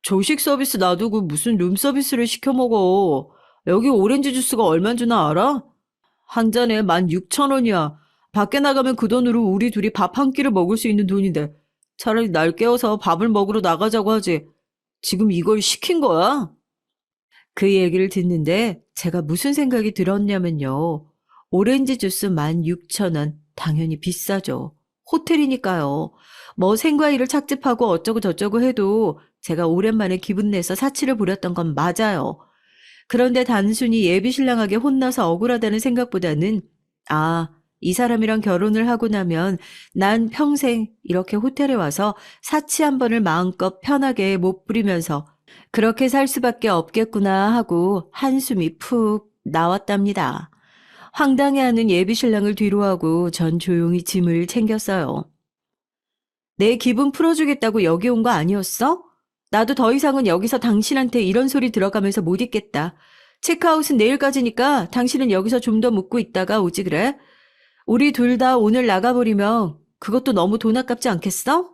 조식 서비스 놔두고 무슨 룸 서비스를 시켜 먹어. 여기 오렌지 주스가 얼만 주나 알아? 한 잔에 16,000원이야. 밖에 나가면 그 돈으로 우리 둘이 밥 한 끼를 먹을 수 있는 돈인데 차라리 날 깨워서 밥을 먹으러 나가자고 하지. 지금 이걸 시킨 거야? 그 얘기를 듣는데 제가 무슨 생각이 들었냐면요. 오렌지 주스 16,000원. 당연히 비싸죠. 호텔이니까요. 뭐 생과일을 착즙하고 어쩌고 저쩌고 해도 제가 오랜만에 기분 내서 사치를 부렸던 건 맞아요. 그런데 단순히 예비 신랑에게 혼나서 억울하다는 생각보다는 이 사람이랑 결혼을 하고 나면 난 평생 이렇게 호텔에 와서 사치 한 번을 마음껏 편하게 못 부리면서 그렇게 살 수밖에 없겠구나 하고 한숨이 푹 나왔답니다. 황당해하는 예비 신랑을 뒤로하고 전 조용히 짐을 챙겼어요. 내 기분 풀어주겠다고 여기 온 거 아니었어? 나도 더 이상은 여기서 당신한테 이런 소리 들어가면서 못 있겠다. 체크아웃은 내일까지니까 당신은 여기서 좀 더 묵고 있다가 오지 그래? 우리 둘 다 오늘 나가버리면 그것도 너무 돈 아깝지 않겠어?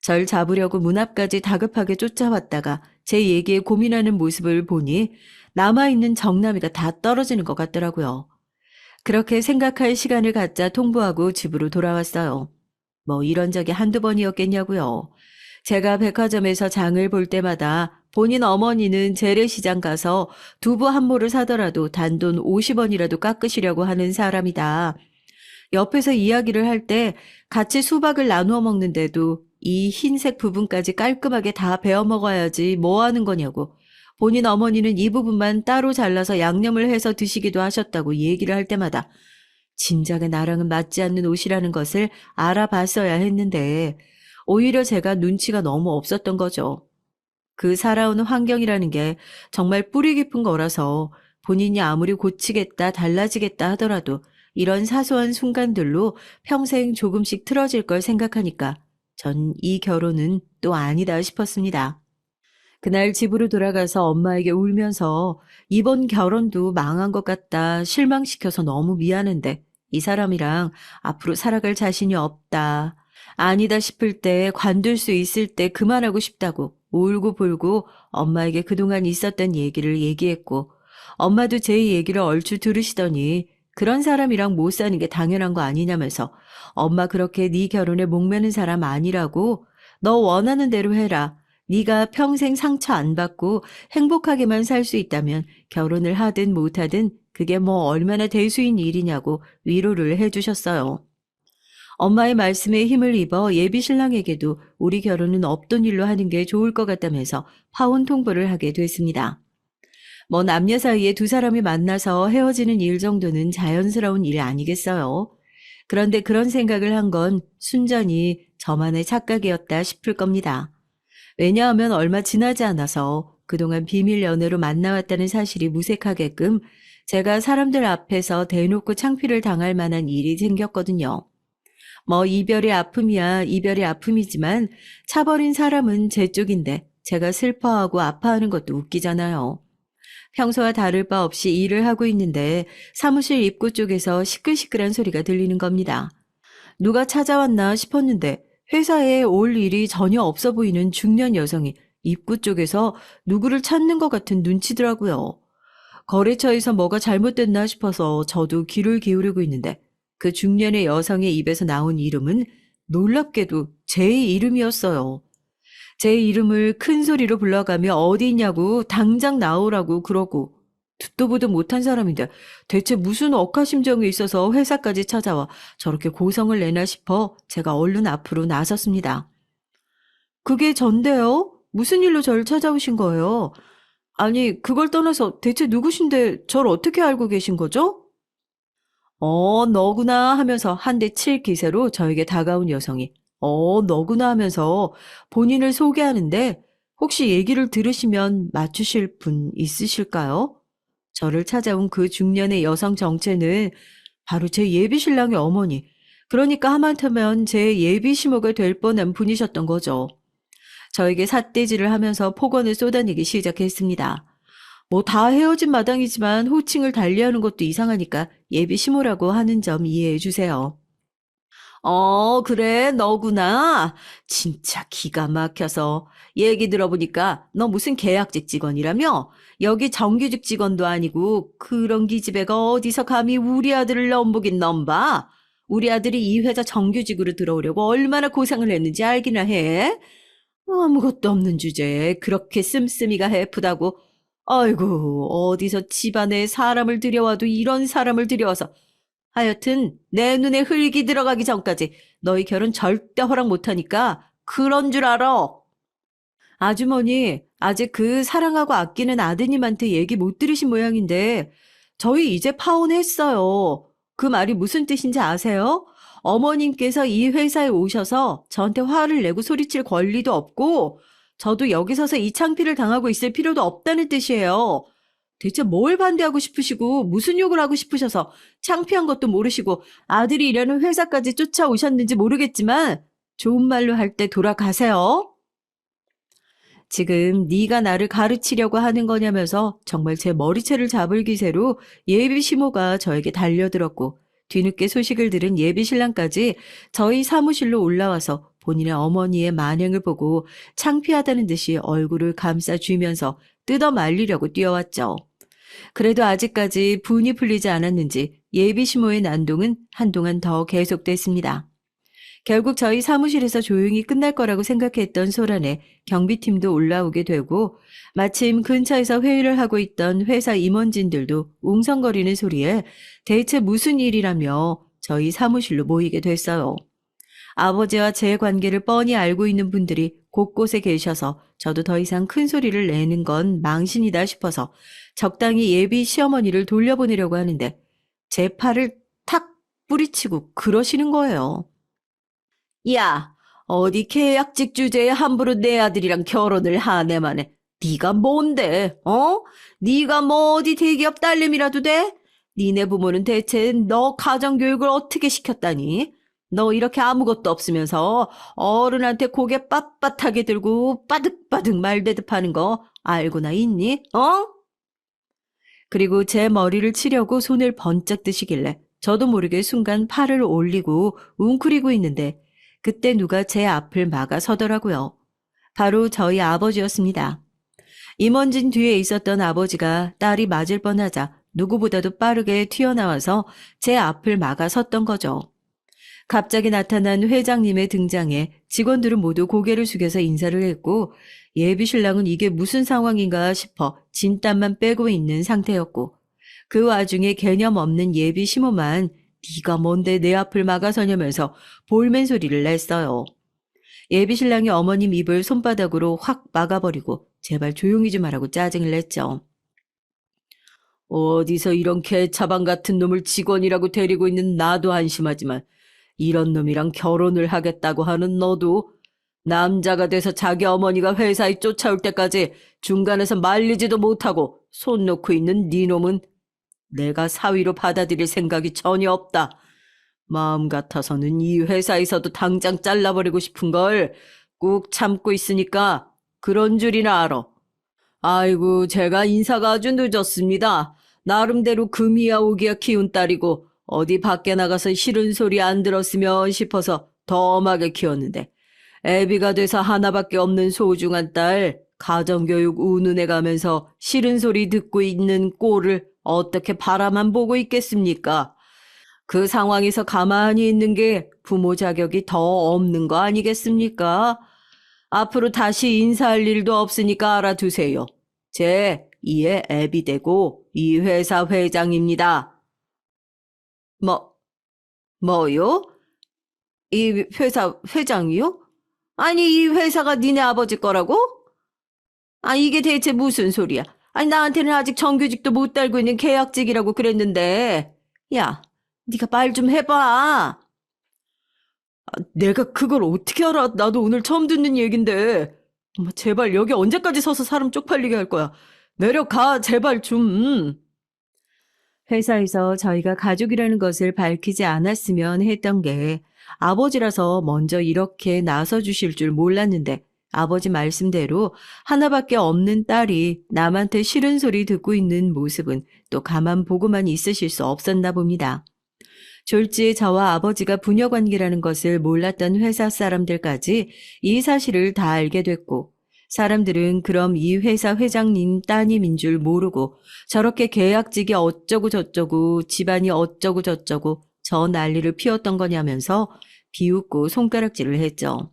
절 잡으려고 문 앞까지 다급하게 쫓아왔다가 제 얘기에 고민하는 모습을 보니 남아있는 정남이가 다 떨어지는 것 같더라고요. 그렇게 생각할 시간을 갖자 통보하고 집으로 돌아왔어요. 뭐 이런 적이 한두 번이었겠냐고요. 제가 백화점에서 장을 볼 때마다 본인 어머니는 재래시장 가서 두부 한 모를 사더라도 단돈 50원이라도 깎으시려고 하는 사람이다. 옆에서 이야기를 할 때 같이 수박을 나누어 먹는데도 이 흰색 부분까지 깔끔하게 다 베어 먹어야지 뭐 하는 거냐고. 본인 어머니는 이 부분만 따로 잘라서 양념을 해서 드시기도 하셨다고 얘기를 할 때마다 진작에 나랑은 맞지 않는 옷이라는 것을 알아봤어야 했는데 오히려 제가 눈치가 너무 없었던 거죠. 그 살아오는 환경이라는 게 정말 뿌리 깊은 거라서 본인이 아무리 고치겠다, 달라지겠다 하더라도 이런 사소한 순간들로 평생 조금씩 틀어질 걸 생각하니까 전 이 결혼은 또 아니다 싶었습니다. 그날 집으로 돌아가서 엄마에게 울면서 이번 결혼도 망한 것 같다, 실망시켜서 너무 미안한데 이 사람이랑 앞으로 살아갈 자신이 없다. 아니다 싶을 때 관둘 수 있을 때 그만하고 싶다고 울고불고 엄마에게 그동안 있었던 얘기를 얘기했고 엄마도 제 얘기를 얼추 들으시더니 그런 사람이랑 못 사는 게 당연한 거 아니냐면서 엄마 그렇게 네 결혼에 목매는 사람 아니라고 너 원하는 대로 해라. 네가 평생 상처 안 받고 행복하게만 살 수 있다면 결혼을 하든 못하든 그게 뭐 얼마나 대수인 일이냐고 위로를 해주셨어요. 엄마의 말씀에 힘을 입어 예비 신랑에게도 우리 결혼은 없던 일로 하는 게 좋을 것 같다면서 파혼 통보를 하게 됐습니다. 뭐 남녀 사이에 두 사람이 만나서 헤어지는 일 정도는 자연스러운 일 아니겠어요? 그런데 그런 생각을 한 건 순전히 저만의 착각이었다 싶을 겁니다. 왜냐하면 얼마 지나지 않아서 그동안 비밀 연애로 만나왔다는 사실이 무색하게끔 제가 사람들 앞에서 대놓고 창피를 당할 만한 일이 생겼거든요. 뭐 이별의 아픔이야 이별의 아픔이지만 차버린 사람은 제 쪽인데 제가 슬퍼하고 아파하는 것도 웃기잖아요. 평소와 다를 바 없이 일을 하고 있는데 사무실 입구 쪽에서 시끌시끌한 소리가 들리는 겁니다. 누가 찾아왔나 싶었는데 회사에 올 일이 전혀 없어 보이는 중년 여성이 입구 쪽에서 누구를 찾는 것 같은 눈치더라고요. 거래처에서 뭐가 잘못됐나 싶어서 저도 귀를 기울이고 있는데 그 중년의 여성의 입에서 나온 이름은 놀랍게도 제 이름이었어요. 제 이름을 큰 소리로 불러가며 어디 있냐고 당장 나오라고 그러고 듣도 보도 못한 사람인데 대체 무슨 억하심정이 있어서 회사까지 찾아와 저렇게 고성을 내나 싶어 제가 얼른 앞으로 나섰습니다. 그게 전데요? 무슨 일로 저를 찾아오신 거예요? 아니, 그걸 떠나서 대체 누구신데 절 어떻게 알고 계신 거죠? 너구나 하면서 한 대 칠 기세로 저에게 다가온 여성이 너구나 하면서 본인을 소개하는데 혹시 얘기를 들으시면 맞추실 분 있으실까요? 저를 찾아온 그 중년의 여성 정체는 바로 제 예비 신랑의 어머니, 그러니까 하마터면 제 예비 시모가 될 뻔한 분이셨던 거죠. 저에게 삿대질을 하면서 폭언을 쏟아내기 시작했습니다. 뭐 다 헤어진 마당이지만 호칭을 달리하는 것도 이상하니까 예비 시모라고 하는 점 이해해 주세요. 그래, 너구나. 진짜 기가 막혀서. 얘기 들어보니까 너 무슨 계약직 직원이라며? 여기 정규직 직원도 아니고 그런 기집애가 어디서 감히 우리 아들을 넘보긴 넘봐? 우리 아들이 이 회사 정규직으로 들어오려고 얼마나 고생을 했는지 알기나 해? 아무것도 없는 주제에 그렇게 씀씀이가 해프다고. 아이고, 어디서 집안에 사람을 들여와도 이런 사람을 들여와서 하여튼 내 눈에 흙이 들어가기 전까지 너희 결혼 절대 허락 못하니까 그런 줄 알아. 아주머니, 아직 그 사랑하고 아끼는 아드님한테 얘기 못 들으신 모양인데 저희 이제 파혼했어요. 그 말이 무슨 뜻인지 아세요? 어머님께서 이 회사에 오셔서 저한테 화를 내고 소리칠 권리도 없고 저도 여기 서서 이 창피를 당하고 있을 필요도 없다는 뜻이에요. 대체 뭘 반대하고 싶으시고 무슨 욕을 하고 싶으셔서 창피한 것도 모르시고 아들이 일하는 회사까지 쫓아오셨는지 모르겠지만 좋은 말로 할 때 돌아가세요. 지금 네가 나를 가르치려고 하는 거냐면서 정말 제 머리채를 잡을 기세로 예비 시모가 저에게 달려들었고 뒤늦게 소식을 들은 예비 신랑까지 저희 사무실로 올라와서 본인의 어머니의 만행을 보고 창피하다는 듯이 얼굴을 감싸쥐면서 뜯어 말리려고 뛰어왔죠. 그래도 아직까지 분이 풀리지 않았는지 예비 시모의 난동은 한동안 더 계속됐습니다. 결국 저희 사무실에서 조용히 끝날 거라고 생각했던 소란에 경비팀도 올라오게 되고 마침 근처에서 회의를 하고 있던 회사 임원진들도 웅성거리는 소리에 대체 무슨 일이라며 저희 사무실로 모이게 됐어요. 아버지와 제 관계를 뻔히 알고 있는 분들이 곳곳에 계셔서 저도 더 이상 큰 소리를 내는 건 망신이다 싶어서 적당히 예비 시어머니를 돌려보내려고 하는데 제 팔을 탁 뿌리치고 그러시는 거예요. 야, 어디 계약직 주제에 함부로 내 아들이랑 결혼을 하네만 해. 네가 뭔데, 어? 네가 뭐 어디 대기업 딸내미라도 돼? 니네 부모는 대체 너 가정교육을 어떻게 시켰다니? 너 이렇게 아무것도 없으면서 어른한테 고개 빳빳하게 들고 빠득빠득 말대답 하는 거 알고나 있니? 어? 그리고 제 머리를 치려고 손을 번쩍 드시길래 저도 모르게 순간 팔을 올리고 웅크리고 있는데 그때 누가 제 앞을 막아 서더라고요. 바로 저희 아버지였습니다. 임원진 뒤에 있었던 아버지가 딸이 맞을 뻔하자 누구보다도 빠르게 튀어나와서 제 앞을 막아 섰던 거죠. 갑자기 나타난 회장님의 등장에 직원들은 모두 고개를 숙여서 인사를 했고 예비 신랑은 이게 무슨 상황인가 싶어 진땀만 빼고 있는 상태였고 그 와중에 개념 없는 예비 시모만 네가 뭔데 내 앞을 막아서냐면서 볼멘 소리를 냈어요. 예비 신랑이 어머님 입을 손바닥으로 확 막아버리고 제발 조용히 좀 하라고 짜증을 냈죠. 어디서 이런 개차방 같은 놈을 직원이라고 데리고 있는 나도 한심하지만 이런 놈이랑 결혼을 하겠다고 하는 너도 남자가 돼서 자기 어머니가 회사에 쫓아올 때까지 중간에서 말리지도 못하고 손 놓고 있는 네 놈은 내가 사위로 받아들일 생각이 전혀 없다. 마음 같아서는 이 회사에서도 당장 잘라버리고 싶은 걸 꾹 참고 있으니까 그런 줄이나 알아. 아이고, 제가 인사가 아주 늦었습니다. 나름대로 금이야 오기야 키운 딸이고 어디 밖에 나가서 싫은 소리 안 들었으면 싶어서 더 엄하게 키웠는데 애비가 돼서 하나밖에 없는 소중한 딸 가정교육 운운해 가면서 싫은 소리 듣고 있는 꼴을 어떻게 바라만 보고 있겠습니까? 그 상황에서 가만히 있는 게 부모 자격이 더 없는 거 아니겠습니까? 앞으로 다시 인사할 일도 없으니까 알아두세요. 제 이에 앱이 되고 이 회사 회장입니다. 뭐, 뭐요? 이 회사 회장이요? 아니, 이 회사가 니네 아버지 거라고? 아, 이게 대체 무슨 소리야? 아니, 나한테는 아직 정규직도 못 달고 있는 계약직이라고 그랬는데. 야, 네가 말 좀 해봐. 내가 그걸 어떻게 알아? 나도 오늘 처음 듣는 얘긴데. 엄마, 제발 여기 언제까지 서서 사람 쪽팔리게 할 거야. 내려가, 제발 좀. 회사에서 저희가 가족이라는 것을 밝히지 않았으면 했던 게 아버지라서 먼저 이렇게 나서주실 줄 몰랐는데 아버지 말씀대로 하나밖에 없는 딸이 남한테 싫은 소리 듣고 있는 모습은 또 가만 보고만 있으실 수 없었나 봅니다. 졸지에 저와 아버지가 부녀 관계라는 것을 몰랐던 회사 사람들까지 이 사실을 다 알게 됐고 사람들은 그럼 이 회사 회장님 따님인 줄 모르고 저렇게 계약직이 어쩌고 저쩌고 집안이 어쩌고 저쩌고 저 난리를 피웠던 거냐면서 비웃고 손가락질을 했죠.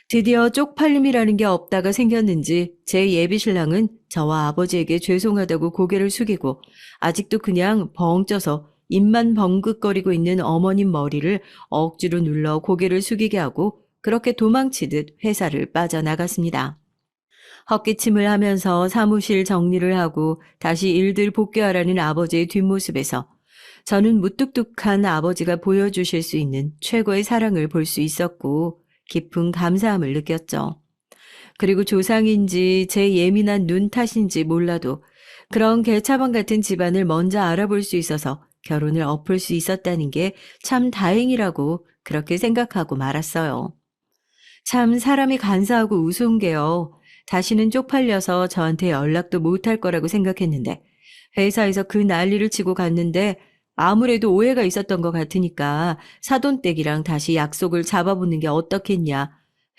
드디어 쪽팔림이라는 게 없다가 생겼는지 제 예비 신랑은 저와 아버지에게 죄송하다고 고개를 숙이고 아직도 그냥 벙 쪄서 입만 벙긋거리고 있는 어머님 머리를 억지로 눌러 고개를 숙이게 하고 그렇게 도망치듯 회사를 빠져나갔습니다. 헛기침을 하면서 사무실 정리를 하고 다시 일들 복귀하라는 아버지의 뒷모습에서 저는 무뚝뚝한 아버지가 보여주실 수 있는 최고의 사랑을 볼 수 있었고 깊은 감사함을 느꼈죠. 그리고 조상인지 제 예민한 눈 탓인지 몰라도 그런 개차반 같은 집안을 먼저 알아볼 수 있어서 결혼을 엎을 수 있었다는 게 참 다행이라고 그렇게 생각하고 말았어요. 참 사람이 간사하고 우스운 게요. 다시는 쪽팔려서 저한테 연락도 못할 거라고 생각했는데 회사에서 그 난리를 치고 갔는데 아무래도 오해가 있었던 것 같으니까 사돈댁이랑 다시 약속을 잡아보는 게 어떻겠냐.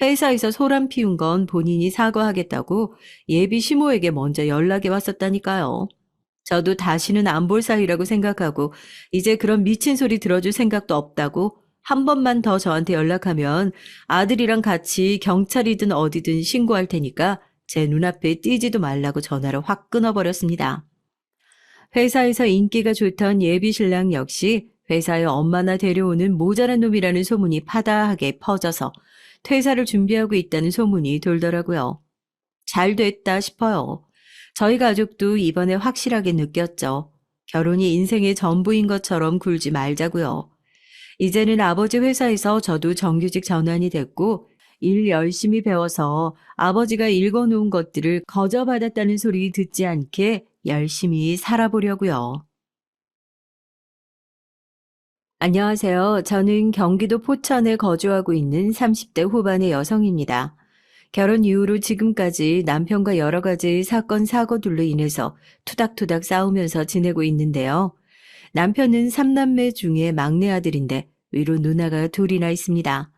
회사에서 소란 피운 건 본인이 사과하겠다고 예비 시모에게 먼저 연락이 왔었다니까요. 저도 다시는 안 볼 사이라고 생각하고 이제 그런 미친 소리 들어줄 생각도 없다고 한 번만 더 저한테 연락하면 아들이랑 같이 경찰이든 어디든 신고할 테니까 제 눈앞에 띄지도 말라고 전화를 확 끊어버렸습니다. 회사에서 인기가 좋던 예비 신랑 역시 회사에 엄마나 데려오는 모자란 놈이라는 소문이 파다하게 퍼져서 퇴사를 준비하고 있다는 소문이 돌더라고요. 잘 됐다 싶어요. 저희 가족도 이번에 확실하게 느꼈죠. 결혼이 인생의 전부인 것처럼 굴지 말자고요. 이제는 아버지 회사에서 저도 정규직 전환이 됐고 일 열심히 배워서 아버지가 읽어놓은 것들을 거저받았다는 소리 듣지 않게 열심히 살아보려고요. 안녕하세요. 저는 경기도 포천에 거주하고 있는 30대 후반의 여성입니다. 결혼 이후로 지금까지 남편과 여러 가지 사건, 사고들로 인해서 투닥투닥 싸우면서 지내고 있는데요. 남편은 3남매 중에 막내 아들인데 위로 누나가 둘이나 있습니다.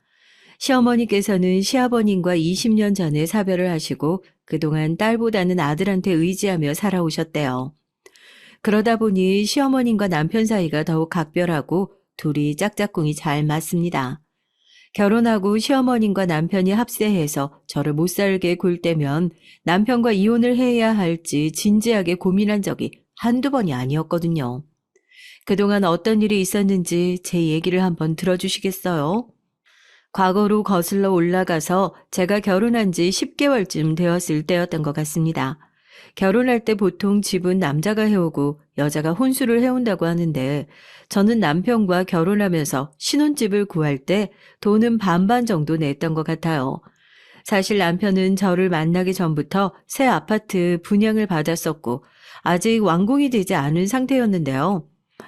시어머니께서는 시아버님과 20년 전에 사별을 하시고 그동안 딸보다는 아들한테 의지하며 살아오셨대요. 그러다 보니 시어머님과 남편 사이가 더욱 각별하고 둘이 짝짝꿍이 잘 맞습니다. 결혼하고 시어머님과 남편이 합세해서 저를 못 살게 굴 때면 남편과 이혼을 해야 할지 진지하게 고민한 적이 한두 번이 아니었거든요. 그동안 어떤 일이 있었는지 제 얘기를 한번 들어주시겠어요? 과거로 거슬러 올라가서 제가 결혼한 지 10개월쯤 되었을 때였던 것 같습니다. 결혼할 때 보통 집은 남자가 해오고 여자가 혼수를 해온다고 하는데 저는 남편과 결혼하면서 신혼집을 구할 때 돈은 반반 정도 냈던 것 같아요. 사실 남편은 저를 만나기 전부터 새 아파트 분양을 받았었고 아직 완공이 되지 않은 상태였는데요.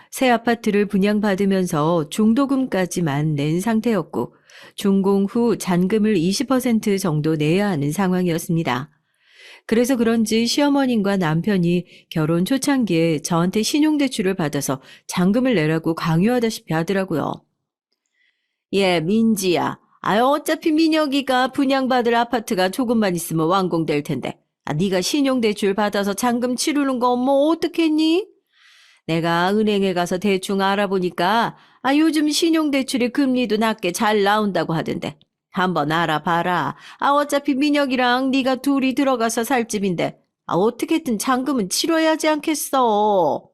새 아파트를 분양받으면서 중도금까지만 낸 상태였고 준공 후 잔금을 20% 정도 내야 하는 상황이었습니다. 그래서 그런지 시어머님과 남편이 결혼 초창기에 저한테 신용대출을 받아서 잔금을 내라고 강요하다시피 하더라고요. 예, 민지야. 어차피 민혁이가 분양받을 아파트가 조금만 있으면 완공될 텐데. 네가 신용대출 받아서 잔금 치르는 거 뭐 어떻겠니? 내가 은행에 가서 대충 알아보니까 요즘 신용대출의 금리도 낮게 잘 나온다고 하던데. 한번 알아봐라. 어차피 민혁이랑 네가 둘이 들어가서 살 집인데 어떻게든 잔금은 치러야 하지 않겠어.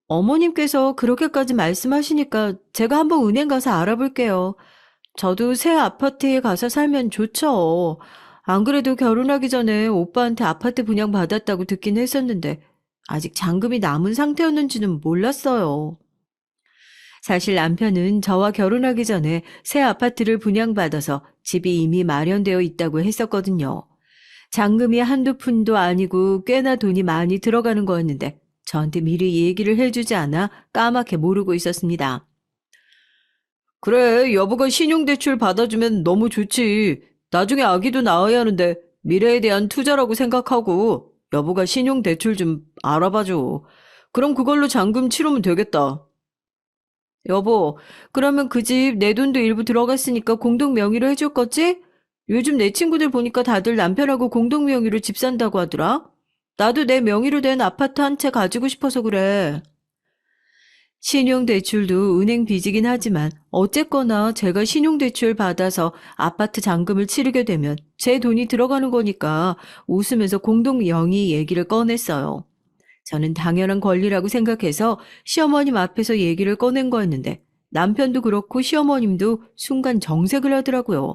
어머님께서 그렇게까지 말씀하시니까 제가 한번 은행 가서 알아볼게요. 저도 새 아파트에 가서 살면 좋죠. 안 그래도 결혼하기 전에 오빠한테 아파트 분양받았다고 듣긴 했었는데 아직 잔금이 남은 상태였는지는 몰랐어요. 사실 남편은 저와 결혼하기 전에 새 아파트를 분양받아서 집이 이미 마련되어 있다고 했었거든요. 잔금이 한두 푼도 아니고 꽤나 돈이 많이 들어가는 거였는데 저한테 미리 얘기를 해주지 않아 까맣게 모르고 있었습니다. 그래, 여보가 신용대출 받아주면 너무 좋지. 나중에 아기도 낳아야 하는데 미래에 대한 투자라고 생각하고 여보가 신용대출 좀 알아봐줘. 그럼 그걸로 잔금 치르면 되겠다. 여보, 그러면 그 집 내 돈도 일부 들어갔으니까 공동 명의로 해줄 거지? 요즘 내 친구들 보니까 다들 남편하고 공동 명의로 집 산다고 하더라. 나도 내 명의로 된 아파트 한 채 가지고 싶어서 그래. 신용대출도 은행 빚이긴 하지만 어쨌거나 제가 신용대출 받아서 아파트 잔금을 치르게 되면 제 돈이 들어가는 거니까 웃으면서 공동 명의 얘기를 꺼냈어요. 저는 당연한 권리라고 생각해서 시어머님 앞에서 얘기를 꺼낸 거였는데 남편도 그렇고 시어머님도 순간 정색을 하더라고요.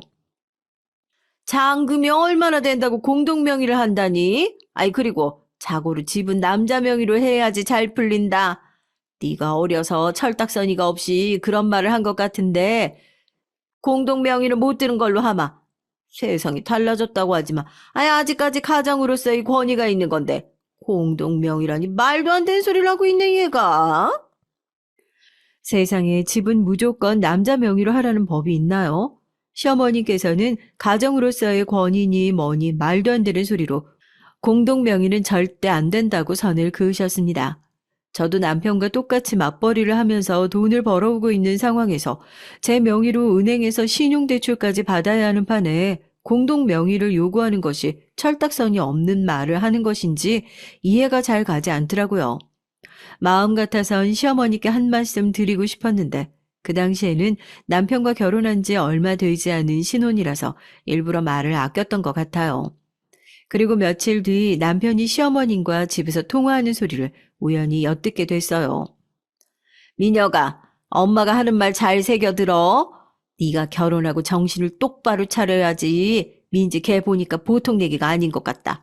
잔금이 얼마나 된다고 공동 명의를 한다니? 그리고 자고로 집은 남자 명의로 해야지 잘 풀린다. 네가 어려서 철딱서니가 없이 그런 말을 한 것 같은데 공동 명의를 못 드는 걸로 하마. 세상이 달라졌다고 하지만 아직까지 가장으로서의 권위가 있는 건데 공동 명의라니 말도 안 되는 소리를 하고 있네 얘가. 세상에 집은 무조건 남자 명의로 하라는 법이 있나요? 시어머니께서는 가정으로서의 권위니 뭐니 말도 안 되는 소리로 공동 명의는 절대 안 된다고 선을 그으셨습니다. 저도 남편과 똑같이 맞벌이를 하면서 돈을 벌어오고 있는 상황에서 제 명의로 은행에서 신용대출까지 받아야 하는 판에 공동 명의를 요구하는 것이 철딱선이 없는 말을 하는 것인지 이해가 잘 가지 않더라고요. 마음 같아선 시어머니께 한 말씀 드리고 싶었는데 그 당시에는 남편과 결혼한 지 얼마 되지 않은 신혼이라서 일부러 말을 아꼈던 것 같아요. 그리고 며칠 뒤 남편이 시어머님과 집에서 통화하는 소리를 우연히 엿듣게 됐어요. 민혁아, 엄마가 하는 말 잘 새겨 들어. 네가 결혼하고 정신을 똑바로 차려야지. 민지 걔 보니까 보통 얘기가 아닌 것 같다.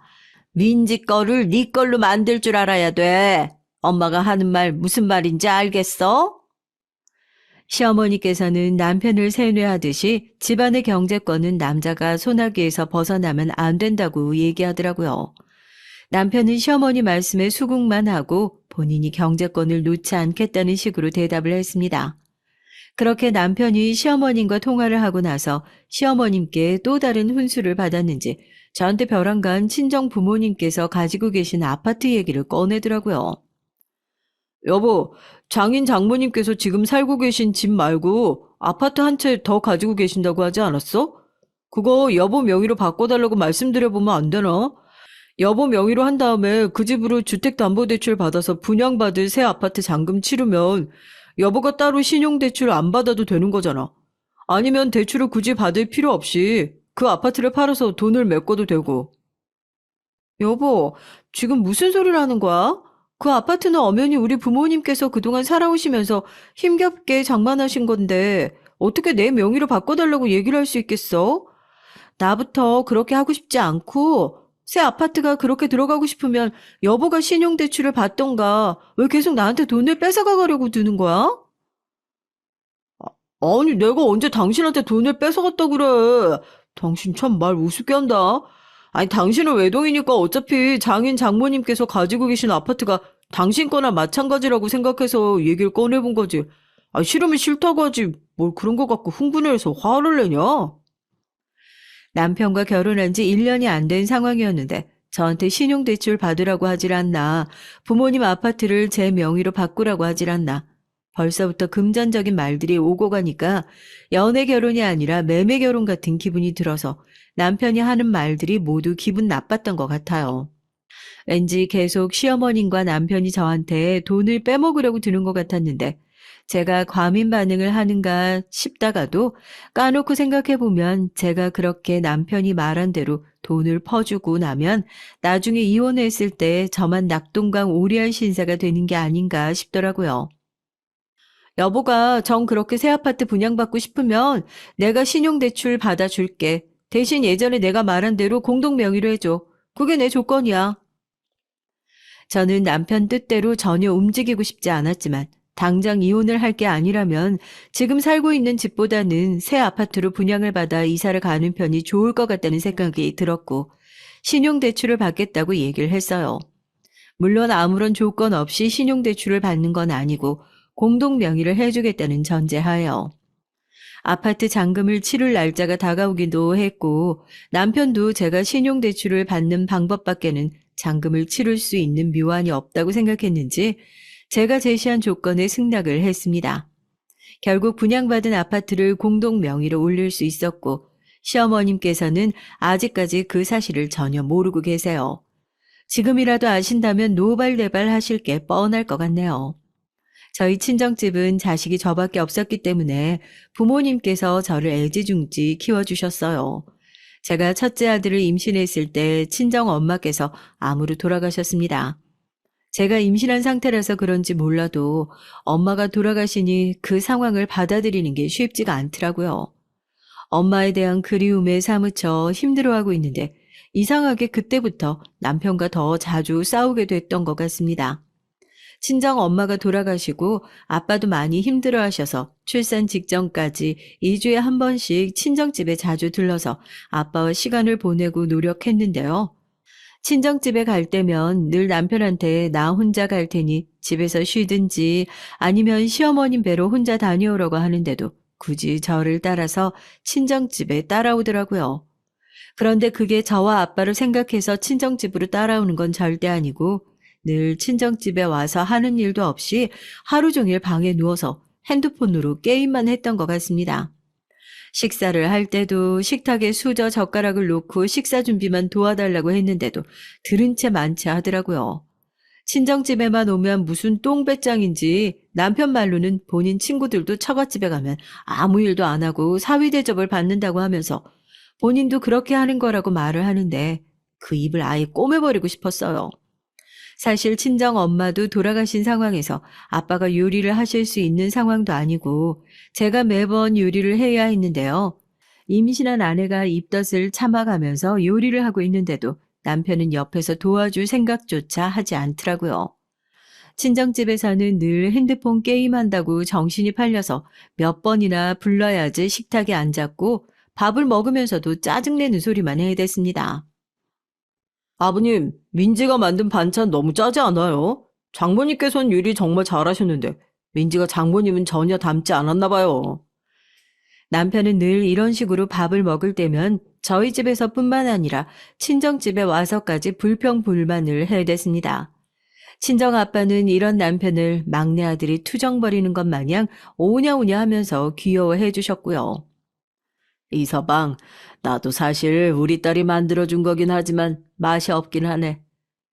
민지 거를 네 걸로 만들 줄 알아야 돼. 엄마가 하는 말 무슨 말인지 알겠어? 시어머니께서는 남편을 세뇌하듯이 집안의 경제권은 남자가 손아귀에서 벗어나면 안 된다고 얘기하더라고요. 남편은 시어머니 말씀에 수긍만 하고 본인이 경제권을 놓지 않겠다는 식으로 대답을 했습니다. 그렇게 남편이 시어머님과 통화를 하고 나서 시어머님께 또 다른 훈수를 받았는지 저한테 벼랑간 친정 부모님께서 가지고 계신 아파트 얘기를 꺼내더라고요. 여보, 장인 장모님께서 지금 살고 계신 집 말고 아파트 한 채 더 가지고 계신다고 하지 않았어? 그거 여보 명의로 바꿔달라고 말씀드려보면 안 되나? 여보 명의로 한 다음에 그 집으로 주택담보대출 받아서 분양받을 새 아파트 잔금 치르면 여보가 따로 신용대출 안 받아도 되는 거잖아. 아니면 대출을 굳이 받을 필요 없이 그 아파트를 팔아서 돈을 메꿔도 되고. 여보, 지금 무슨 소리를 하는 거야? 그 아파트는 엄연히 우리 부모님께서 그동안 살아오시면서 힘겹게 장만하신 건데 어떻게 내 명의로 바꿔달라고 얘기를 할 수 있겠어? 나부터 그렇게 하고 싶지 않고 새 아파트가 그렇게 들어가고 싶으면 여보가 신용대출을 받던가 왜 계속 나한테 돈을 뺏어가려고 드는 거야? 아니 내가 언제 당신한테 돈을 뺏어갔다 그래. 당신 참 말 우습게 한다. 아니 당신은 외동이니까 어차피 장인 장모님께서 가지고 계신 아파트가 당신 거나 마찬가지라고 생각해서 얘기를 꺼내본 거지. 아 싫으면 싫다고 하지 뭘 그런 거 갖고 흥분해서 화를 내냐? 남편과 결혼한 지 1년이 안 된 상황이었는데 저한테 신용대출 받으라고 하질 않나, 부모님 아파트를 제 명의로 바꾸라고 하질 않나. 벌써부터 금전적인 말들이 오고 가니까 연애 결혼이 아니라 매매 결혼 같은 기분이 들어서 남편이 하는 말들이 모두 기분 나빴던 것 같아요. 왠지 계속 시어머님과 남편이 저한테 돈을 빼먹으려고 드는 것 같았는데 제가 과민 반응을 하는가 싶다가도 까놓고 생각해보면 제가 그렇게 남편이 말한 대로 돈을 퍼주고 나면 나중에 이혼했을 때 저만 낙동강 오리알 신사가 되는 게 아닌가 싶더라고요. 여보가 정 그렇게 새 아파트 분양받고 싶으면 내가 신용대출 받아줄게. 대신 예전에 내가 말한 대로 공동 명의로 해줘. 그게 내 조건이야. 저는 남편 뜻대로 전혀 움직이고 싶지 않았지만 당장 이혼을 할 게 아니라면 지금 살고 있는 집보다는 새 아파트로 분양을 받아 이사를 가는 편이 좋을 것 같다는 생각이 들었고 신용대출을 받겠다고 얘기를 했어요. 물론 아무런 조건 없이 신용대출을 받는 건 아니고 공동 명의를 해주겠다는 전제하에요. 아파트 잔금을 치를 날짜가 다가오기도 했고 남편도 제가 신용대출을 받는 방법밖에는 잔금을 치를 수 있는 묘안이 없다고 생각했는지 제가 제시한 조건에 승낙을 했습니다. 결국 분양받은 아파트를 공동 명의로 올릴 수 있었고 시어머님께서는 아직까지 그 사실을 전혀 모르고 계세요. 지금이라도 아신다면 노발대발 하실 게 뻔할 것 같네요. 저희 친정집은 자식이 저밖에 없었기 때문에 부모님께서 저를 애지중지 키워주셨어요. 제가 첫째 아들을 임신했을 때 친정 엄마께서 암으로 돌아가셨습니다. 제가 임신한 상태라서 그런지 몰라도 엄마가 돌아가시니 그 상황을 받아들이는 게 쉽지가 않더라고요. 엄마에 대한 그리움에 사무쳐 힘들어하고 있는데 이상하게 그때부터 남편과 더 자주 싸우게 됐던 것 같습니다. 친정 엄마가 돌아가시고 아빠도 많이 힘들어하셔서 출산 직전까지 2주에 한 번씩 친정집에 자주 들러서 아빠와 시간을 보내고 노력했는데요. 친정집에 갈 때면 늘 남편한테 나 혼자 갈 테니 집에서 쉬든지 아니면 시어머님 뵈러 혼자 다녀오라고 하는데도 굳이 저를 따라서 친정집에 따라오더라고요. 그런데 그게 저와 아빠를 생각해서 친정집으로 따라오는 건 절대 아니고 늘 친정집에 와서 하는 일도 없이 하루 종일 방에 누워서 핸드폰으로 게임만 했던 것 같습니다. 식사를 할 때도 식탁에 수저 젓가락을 놓고 식사 준비만 도와달라고 했는데도 들은 채 많지 하더라고요. 친정집에만 오면 무슨 똥배짱인지 남편 말로는 본인 친구들도 처갓집에 가면 아무 일도 안 하고 사위 대접을 받는다고 하면서 본인도 그렇게 하는 거라고 말을 하는데 그 입을 아예 꼬매버리고 싶었어요. 사실 친정 엄마도 돌아가신 상황에서 아빠가 요리를 하실 수 있는 상황도 아니고 제가 매번 요리를 해야 했는데요. 임신한 아내가 입덧을 참아가면서 요리를 하고 있는데도 남편은 옆에서 도와줄 생각조차 하지 않더라고요. 친정집에서는 늘 핸드폰 게임한다고 정신이 팔려서 몇 번이나 불러야지 식탁에 앉았고 밥을 먹으면서도 짜증내는 소리만 해댔습니다. 아버님, 민지가 만든 반찬 너무 짜지 않아요? 장모님께서는 요리 정말 잘하셨는데 민지가 장모님은 전혀 닮지 않았나 봐요. 남편은 늘 이런 식으로 밥을 먹을 때면 저희 집에서뿐만 아니라 친정집에 와서까지 불평불만을 해댔습니다. 친정 아빠는 이런 남편을 막내 아들이 투정 벌이는 것 마냥 오냐오냐 하면서 귀여워해 주셨고요. 이서방, 나도 사실 우리 딸이 만들어준 거긴 하지만 맛이 없긴 하네.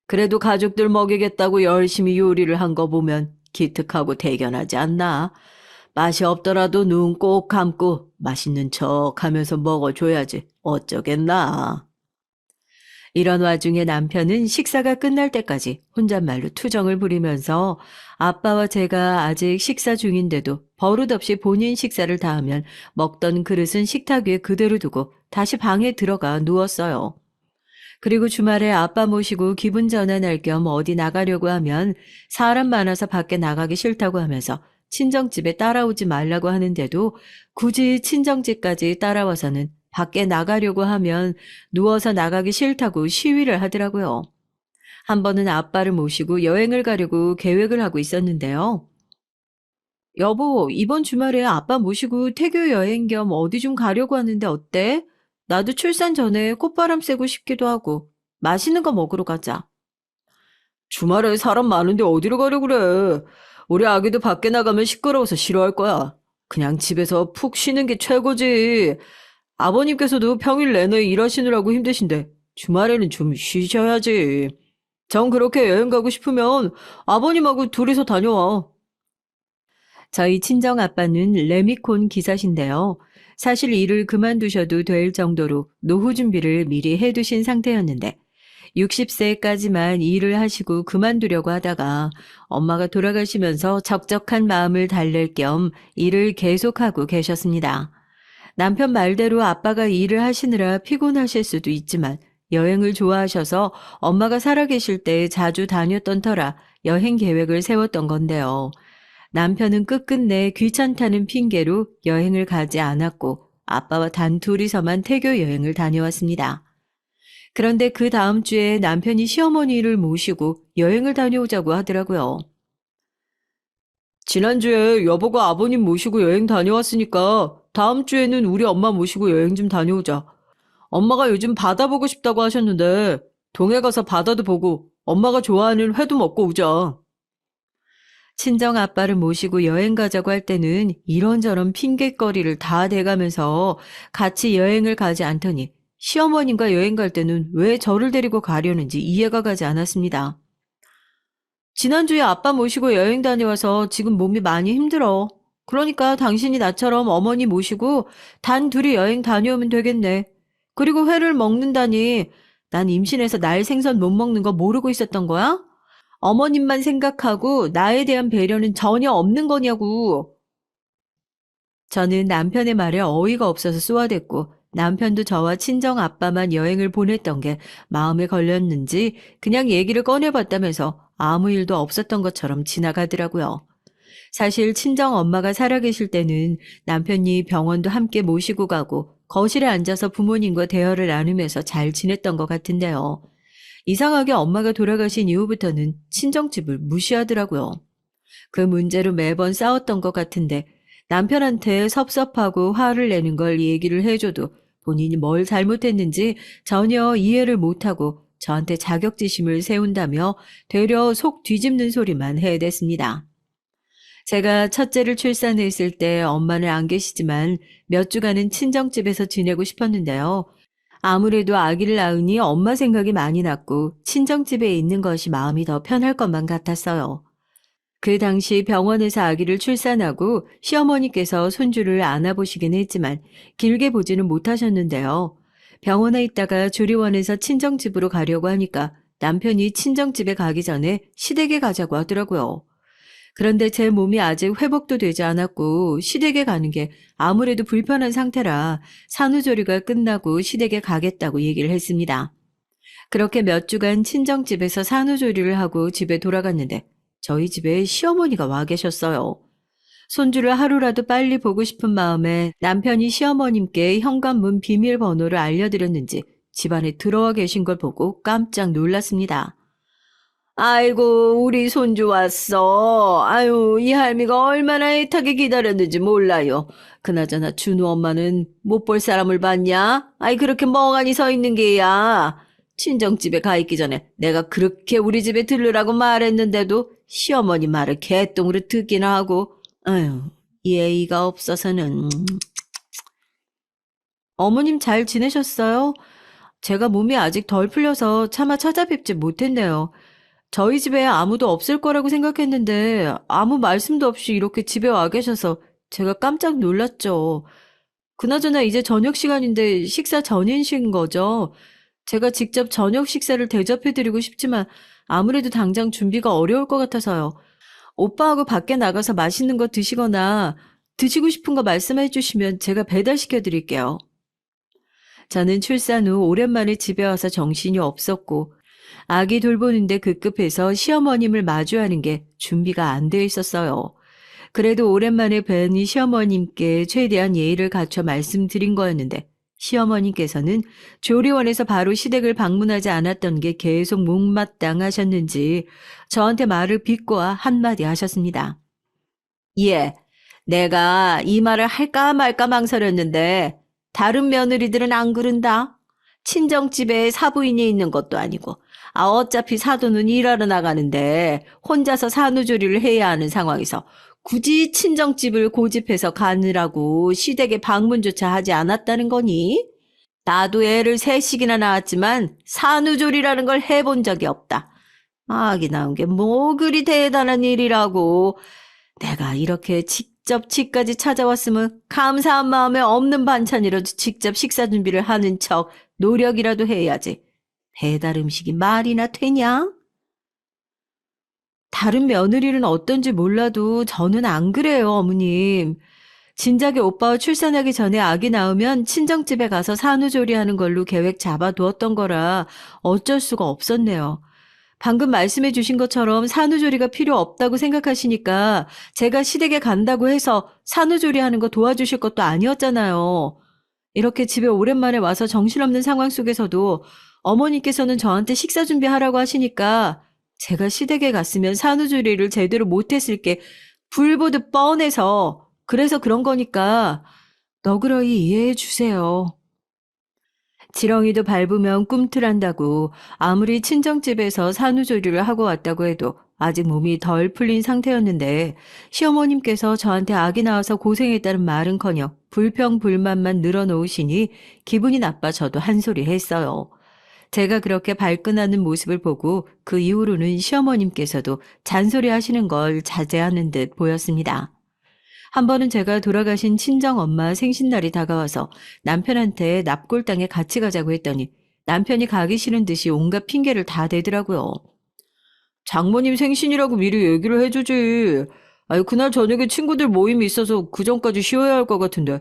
그래도 가족들 먹이겠다고 열심히 요리를 한 거 보면 기특하고 대견하지 않나? 맛이 없더라도 눈 꼭 감고 맛있는 척 하면서 먹어줘야지. 어쩌겠나? 이런 와중에 남편은 식사가 끝날 때까지 혼잣말로 투정을 부리면서 아빠와 제가 아직 식사 중인데도 버릇없이 본인 식사를 다 하면 먹던 그릇은 식탁 위에 그대로 두고 다시 방에 들어가 누웠어요. 그리고 주말에 아빠 모시고 기분 전환할 겸 어디 나가려고 하면 사람 많아서 밖에 나가기 싫다고 하면서 친정집에 따라오지 말라고 하는데도 굳이 친정집까지 따라와서는 밖에 나가려고 하면 누워서 나가기 싫다고 시위를 하더라고요. 한 번은 아빠를 모시고 여행을 가려고 계획을 하고 있었는데요. 여보, 이번 주말에 아빠 모시고 태교 여행 겸 어디 좀 가려고 하는데 어때? 나도 출산 전에 콧바람 쐬고 싶기도 하고 맛있는 거 먹으러 가자. 주말에 사람 많은데 어디로 가려고 그래? 우리 아기도 밖에 나가면 시끄러워서 싫어할 거야. 그냥 집에서 푹 쉬는 게 최고지. 아버님께서도 평일 내내 일하시느라고 힘드신데 주말에는 좀 쉬셔야지. 전 그렇게 여행 가고 싶으면 아버님하고 둘이서 다녀와. 저희 친정 아빠는 레미콘 기사신데요. 사실 일을 그만두셔도 될 정도로 노후 준비를 미리 해두신 상태였는데 60세까지만 일을 하시고 그만두려고 하다가 엄마가 돌아가시면서 적적한 마음을 달랠 겸 일을 계속하고 계셨습니다. 남편 말대로 아빠가 일을 하시느라 피곤하실 수도 있지만 여행을 좋아하셔서 엄마가 살아계실 때 자주 다녔던 터라 여행 계획을 세웠던 건데요. 남편은 끝끝내 귀찮다는 핑계로 여행을 가지 않았고 아빠와 단둘이서만 태교 여행을 다녀왔습니다. 그런데 그 다음 주에 남편이 시어머니를 모시고 여행을 다녀오자고 하더라고요. 지난주에 여보가 아버님 모시고 여행 다녀왔으니까 다음 주에는 우리 엄마 모시고 여행 좀 다녀오자. 엄마가 요즘 바다 보고 싶다고 하셨는데 동해 가서 바다도 보고 엄마가 좋아하는 회도 먹고 오자. 친정 아빠를 모시고 여행 가자고 할 때는 이런저런 핑곗거리를 다 대가면서 같이 여행을 가지 않더니 시어머님과 여행 갈 때는 왜 저를 데리고 가려는지 이해가 가지 않았습니다. 지난주에 아빠 모시고 여행 다녀와서 지금 몸이 많이 힘들어. 그러니까 당신이 나처럼 어머니 모시고 단 둘이 여행 다녀오면 되겠네. 그리고 회를 먹는다니 난 임신해서 날 생선 못 먹는 거 모르고 있었던 거야? 어머님만 생각하고 나에 대한 배려는 전혀 없는 거냐고. 저는 남편의 말에 어이가 없어서 쏘아댔고 남편도 저와 친정 아빠만 여행을 보냈던 게 마음에 걸렸는지 그냥 얘기를 꺼내봤다면서 아무 일도 없었던 것처럼 지나가더라고요. 사실 친정 엄마가 살아계실 때는 남편이 병원도 함께 모시고 가고 거실에 앉아서 부모님과 대화를 나누면서 잘 지냈던 것 같은데요. 이상하게 엄마가 돌아가신 이후부터는 친정집을 무시하더라고요. 그 문제로 매번 싸웠던 것 같은데 남편한테 섭섭하고 화를 내는 걸 얘기를 해줘도 본인이 뭘 잘못했는지 전혀 이해를 못하고 저한테 자격지심을 세운다며 되려 속 뒤집는 소리만 해댔습니다. 제가 첫째를 출산했을 때 엄마는 안 계시지만 몇 주간은 친정집에서 지내고 싶었는데요. 아무래도 아기를 낳으니 엄마 생각이 많이 났고 친정집에 있는 것이 마음이 더 편할 것만 같았어요. 그 당시 병원에서 아기를 출산하고 시어머니께서 손주를 안아보시긴 했지만 길게 보지는 못하셨는데요. 병원에 있다가 조리원에서 친정집으로 가려고 하니까 남편이 친정집에 가기 전에 시댁에 가자고 하더라고요. 그런데 제 몸이 아직 회복도 되지 않았고 시댁에 가는 게 아무래도 불편한 상태라 산후조리가 끝나고 시댁에 가겠다고 얘기를 했습니다. 그렇게 몇 주간 친정집에서 산후조리를 하고 집에 돌아갔는데 저희 집에 시어머니가 와 계셨어요. 손주를 하루라도 빨리 보고 싶은 마음에 남편이 시어머님께 현관문 비밀번호를 알려드렸는지 집안에 들어와 계신 걸 보고 깜짝 놀랐습니다. 아이고, 우리 손주 왔어. 아유, 이 할미가 얼마나 애타게 기다렸는지 몰라요. 그나저나 준우 엄마는 못 볼 사람을 봤냐? 아이, 그렇게 멍하니 서 있는 게야. 친정집에 가 있기 전에 내가 그렇게 우리 집에 들르라고 말했는데도 시어머니 말을 개똥으로 듣기나 하고, 아유, 예의가 없어서는. 어머님 잘 지내셨어요? 제가 몸이 아직 덜 풀려서 차마 찾아뵙지 못했네요. 저희 집에 아무도 없을 거라고 생각했는데 아무 말씀도 없이 이렇게 집에 와 계셔서 제가 깜짝 놀랐죠. 그나저나 이제 저녁 시간인데 식사 전이신 거죠? 제가 직접 저녁 식사를 대접해드리고 싶지만 아무래도 당장 준비가 어려울 것 같아서요. 오빠하고 밖에 나가서 맛있는 거 드시거나 드시고 싶은 거 말씀해 주시면 제가 배달시켜 드릴게요. 저는 출산 후 오랜만에 집에 와서 정신이 없었고 아기 돌보는데 급급해서 시어머님을 마주하는 게 준비가 안 되어 있었어요. 그래도 오랜만에 뵌 시어머님께 최대한 예의를 갖춰 말씀드린 거였는데 시어머님께서는 조리원에서 바로 시댁을 방문하지 않았던 게 계속 못마땅하셨는지 저한테 말을 비꼬아 한마디 하셨습니다. 예, 내가 이 말을 할까 말까 망설였는데 다른 며느리들은 안 그런다. 친정집에 사부인이 있는 것도 아니고 어차피 사돈은 일하러 나가는데 혼자서 산후조리를 해야 하는 상황에서 굳이 친정집을 고집해서 가느라고 시댁에 방문조차 하지 않았다는 거니? 나도 애를 셋씩이나 낳았지만 산후조리라는 걸 해본 적이 없다. 아기 낳은 게 뭐 그리 대단한 일이라고. 내가 이렇게 직접 집까지 찾아왔으면 감사한 마음에 없는 반찬이라도 직접 식사 준비를 하는 척 노력이라도 해야지. 배달 음식이 말이나 되냐? 다른 며느리는 어떤지 몰라도 저는 안 그래요, 어머님. 진작에 오빠와 출산하기 전에 아기 낳으면 친정집에 가서 산후조리하는 걸로 계획 잡아두었던 거라 어쩔 수가 없었네요. 방금 말씀해 주신 것처럼 산후조리가 필요 없다고 생각하시니까 제가 시댁에 간다고 해서 산후조리하는 거 도와주실 것도 아니었잖아요. 이렇게 집에 오랜만에 와서 정신없는 상황 속에서도 어머니께서는 저한테 식사 준비하라고 하시니까 제가 시댁에 갔으면 산후조리를 제대로 못했을 게 불보듯 뻔해서 그래서 그런 거니까 너그러이 이해해 주세요. 지렁이도 밟으면 꿈틀한다고 아무리 친정집에서 산후조리를 하고 왔다고 해도 아직 몸이 덜 풀린 상태였는데 시어머님께서 저한테 아기 낳아서 고생했다는 말은커녕 불평불만만 늘어놓으시니 기분이 나빠 저도 한 소리 했어요. 제가 그렇게 발끈하는 모습을 보고 그 이후로는 시어머님께서도 잔소리 하시는 걸 자제하는 듯 보였습니다. 한 번은 제가 돌아가신 친정엄마 생신날이 다가와서 남편한테 납골당에 같이 가자고 했더니 남편이 가기 싫은 듯이 온갖 핑계를 다 대더라고요. 장모님 생신이라고 미리 얘기를 해주지. 아유, 그날 저녁에 친구들 모임이 있어서 그 전까지 쉬어야 할 것 같은데.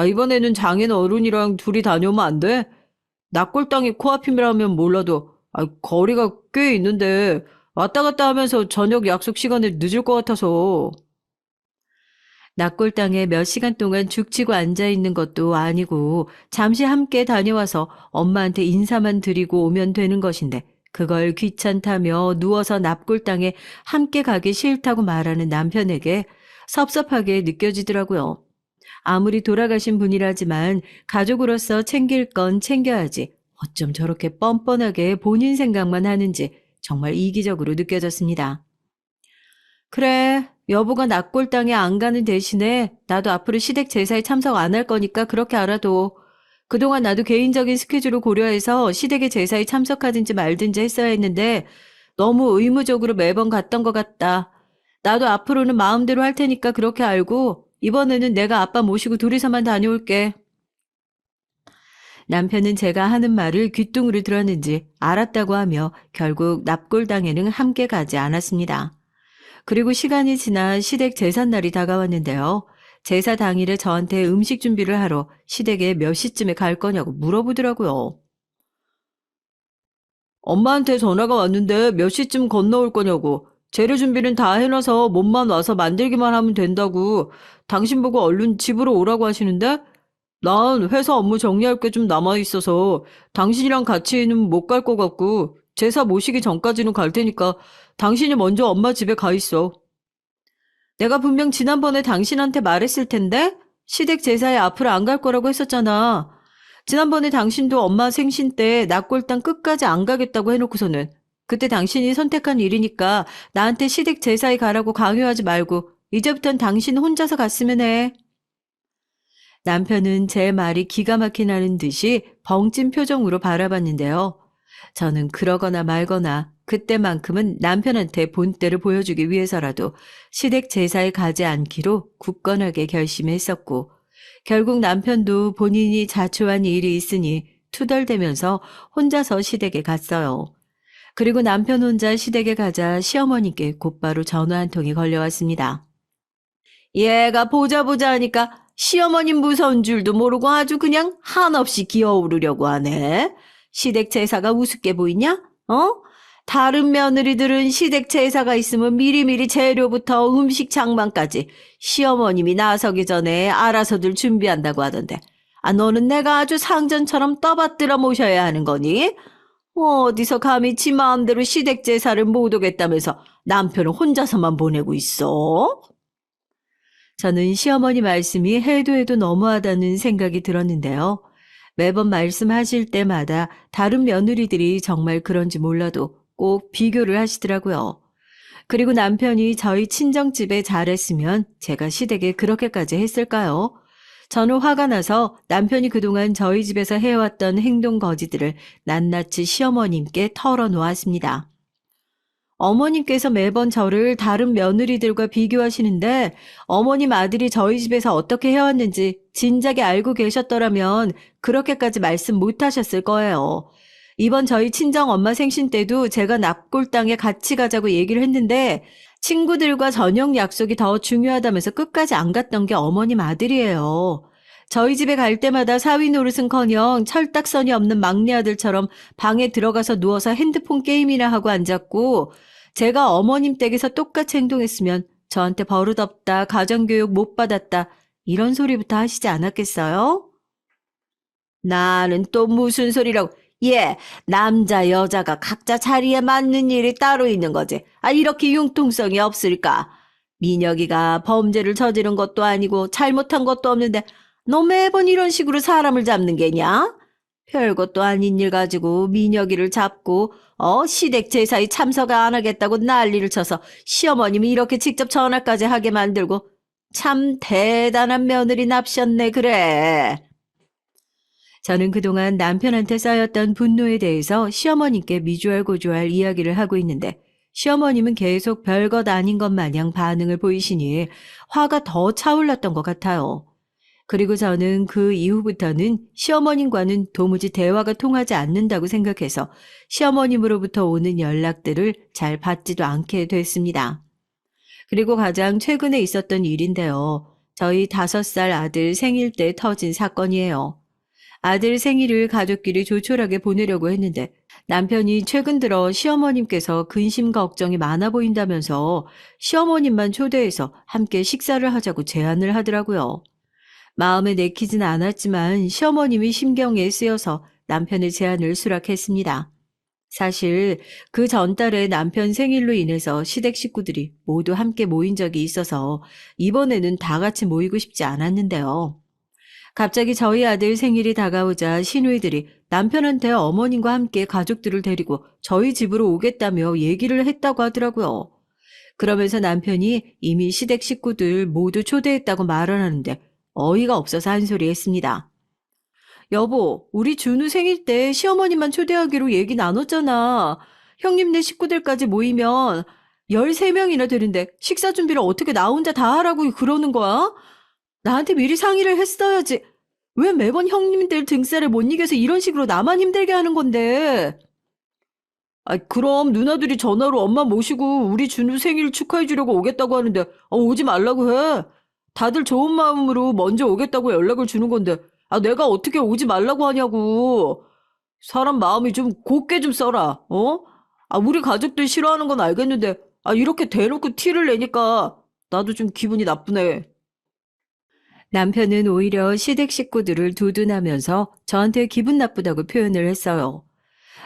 이번에는 장인 어른이랑 둘이 다녀오면 안 돼? 납골당이 코앞이라면 몰라도 거리가 꽤 있는데 왔다 갔다 하면서 저녁 약속 시간에 늦을 것 같아서. 납골당에 몇 시간 동안 죽치고 앉아있는 것도 아니고 잠시 함께 다녀와서 엄마한테 인사만 드리고 오면 되는 것인데 그걸 귀찮다며 누워서 납골당에 함께 가기 싫다고 말하는 남편에게 섭섭하게 느껴지더라고요. 아무리 돌아가신 분이라지만 가족으로서 챙길 건 챙겨야지 어쩜 저렇게 뻔뻔하게 본인 생각만 하는지 정말 이기적으로 느껴졌습니다. 그래, 여보가 납골당에 안 가는 대신에 나도 앞으로 시댁 제사에 참석 안 할 거니까 그렇게 알아도. 그동안 나도 개인적인 스케줄을 고려해서 시댁의 제사에 참석하든지 말든지 했어야 했는데 너무 의무적으로 매번 갔던 것 같다. 나도 앞으로는 마음대로 할 테니까 그렇게 알고 이번에는 내가 아빠 모시고 둘이서만 다녀올게. 남편은 제가 하는 말을 귓등으로 들었는지 알았다고 하며 결국 납골당에는 함께 가지 않았습니다. 그리고 시간이 지나 시댁 제삿날이 다가왔는데요. 제사 당일에 저한테 음식 준비를 하러 시댁에 몇 시쯤에 갈 거냐고 물어보더라고요. 엄마한테 전화가 왔는데 몇 시쯤 건너올 거냐고. 재료 준비는 다 해놔서 몸만 와서 만들기만 하면 된다고. 당신 보고 얼른 집으로 오라고 하시는데? 난 회사 업무 정리할 게 좀 남아있어서 당신이랑 같이는 못 갈 것 같고 제사 모시기 전까지는 갈 테니까 당신이 먼저 엄마 집에 가 있어. 내가 분명 지난번에 당신한테 말했을 텐데? 시댁 제사에 앞으로 안 갈 거라고 했었잖아. 지난번에 당신도 엄마 생신 때 낙골당 끝까지 안 가겠다고 해놓고서는 그때 당신이 선택한 일이니까 나한테 시댁 제사에 가라고 강요하지 말고 이제부턴 당신 혼자서 갔으면 해. 남편은 제 말이 기가 막히나는 듯이 벙찐 표정으로 바라봤는데요. 저는 그러거나 말거나 그때만큼은 남편한테 본때를 보여주기 위해서라도 시댁 제사에 가지 않기로 굳건하게 결심했었고 결국 남편도 본인이 자초한 일이 있으니 투덜대면서 혼자서 시댁에 갔어요. 그리고 남편 혼자 시댁에 가자 시어머니께 곧바로 전화 한 통이 걸려왔습니다. 얘가 보자 보자 하니까 시어머님 무서운 줄도 모르고 아주 그냥 한없이 기어오르려고 하네. 시댁 제사가 우습게 보이냐? 어? 다른 며느리들은 시댁 제사가 있으면 미리미리 재료부터 음식 장만까지 시어머님이 나서기 전에 알아서들 준비한다고 하던데. 아, 너는 내가 아주 상전처럼 떠받들어 모셔야 하는 거니? 어디서 감히 지 마음대로 시댁 제사를 못 오겠다면서 남편을 혼자서만 보내고 있어? 저는 시어머니 말씀이 해도 해도 너무하다는 생각이 들었는데요. 매번 말씀하실 때마다 다른 며느리들이 정말 그런지 몰라도 꼭 비교를 하시더라고요. 그리고 남편이 저희 친정집에 잘했으면 제가 시댁에 그렇게까지 했을까요? 저는 화가 나서 남편이 그동안 저희 집에서 해왔던 행동 거지들을 낱낱이 시어머님께 털어놓았습니다. 어머님께서 매번 저를 다른 며느리들과 비교하시는데 어머님 아들이 저희 집에서 어떻게 해왔는지 진작에 알고 계셨더라면 그렇게까지 말씀 못 하셨을 거예요. 이번 저희 친정 엄마 생신 때도 제가 납골당에 같이 가자고 얘기를 했는데 친구들과 저녁 약속이 더 중요하다면서 끝까지 안 갔던 게 어머님 아들이에요. 저희 집에 갈 때마다 사위 노릇은커녕 철딱선이 없는 막내 아들처럼 방에 들어가서 누워서 핸드폰 게임이나 하고 앉았고 제가 어머님 댁에서 똑같이 행동했으면 저한테 버릇없다, 가정교육 못 받았다 이런 소리부터 하시지 않았겠어요? 나는 또 무슨 소리라고. 예, 남자 여자가 각자 자리에 맞는 일이 따로 있는 거지. 아, 이렇게 융통성이 없을까? 민혁이가 범죄를 저지른 것도 아니고 잘못한 것도 없는데 너 매번 이런 식으로 사람을 잡는 게냐? 별것도 아닌 일 가지고 민혁이를 잡고 시댁 제사에 참석 안 하겠다고 난리를 쳐서 시어머님이 이렇게 직접 전화까지 하게 만들고 참 대단한 며느리 납셨네 그래. 저는 그동안 남편한테 쌓였던 분노에 대해서 시어머님께 미주알고주알 이야기를 하고 있는데 시어머님은 계속 별것 아닌 것 마냥 반응을 보이시니 화가 더 차올랐던 것 같아요. 그리고 저는 그 이후부터는 시어머님과는 도무지 대화가 통하지 않는다고 생각해서 시어머님으로부터 오는 연락들을 잘 받지도 않게 됐습니다. 그리고 가장 최근에 있었던 일인데요. 저희 5살 아들 생일 때 터진 사건이에요. 아들 생일을 가족끼리 조촐하게 보내려고 했는데 남편이 최근 들어 시어머님께서 근심 걱정이 많아 보인다면서 시어머님만 초대해서 함께 식사를 하자고 제안을 하더라고요. 마음에 내키진 않았지만 시어머님이 심경에 쓰여서 남편의 제안을 수락했습니다. 사실 그 전달에 남편 생일로 인해서 시댁 식구들이 모두 함께 모인 적이 있어서 이번에는 다 같이 모이고 싶지 않았는데요. 갑자기 저희 아들 생일이 다가오자 시누이들이 남편한테 어머님과 함께 가족들을 데리고 저희 집으로 오겠다며 얘기를 했다고 하더라고요. 그러면서 남편이 이미 시댁 식구들 모두 초대했다고 말을 하는데 어이가 없어서 한 소리 했습니다. 여보, 우리 준우 생일 때 시어머님만 초대하기로 얘기 나눴잖아. 형님네 식구들까지 모이면 13명이나 되는데 식사 준비를 어떻게 나 혼자 다 하라고 그러는 거야? 나한테 미리 상의를 했어야지. 왜 매번 형님들 등살에 못 이겨서 이런 식으로 나만 힘들게 하는 건데? 아, 그럼 누나들이 전화로 엄마 모시고 우리 준우 생일 축하해 주려고 오겠다고 하는데 오지 말라고 해. 다들 좋은 마음으로 먼저 오겠다고 연락을 주는 건데 내가 어떻게 오지 말라고 하냐고. 사람 마음이 좀 곱게 좀 써라. 어? 우리 가족들 싫어하는 건 알겠는데 이렇게 대놓고 티를 내니까 나도 좀 기분이 나쁘네. 남편은 오히려 시댁 식구들을 두둔하면서 저한테 기분 나쁘다고 표현을 했어요.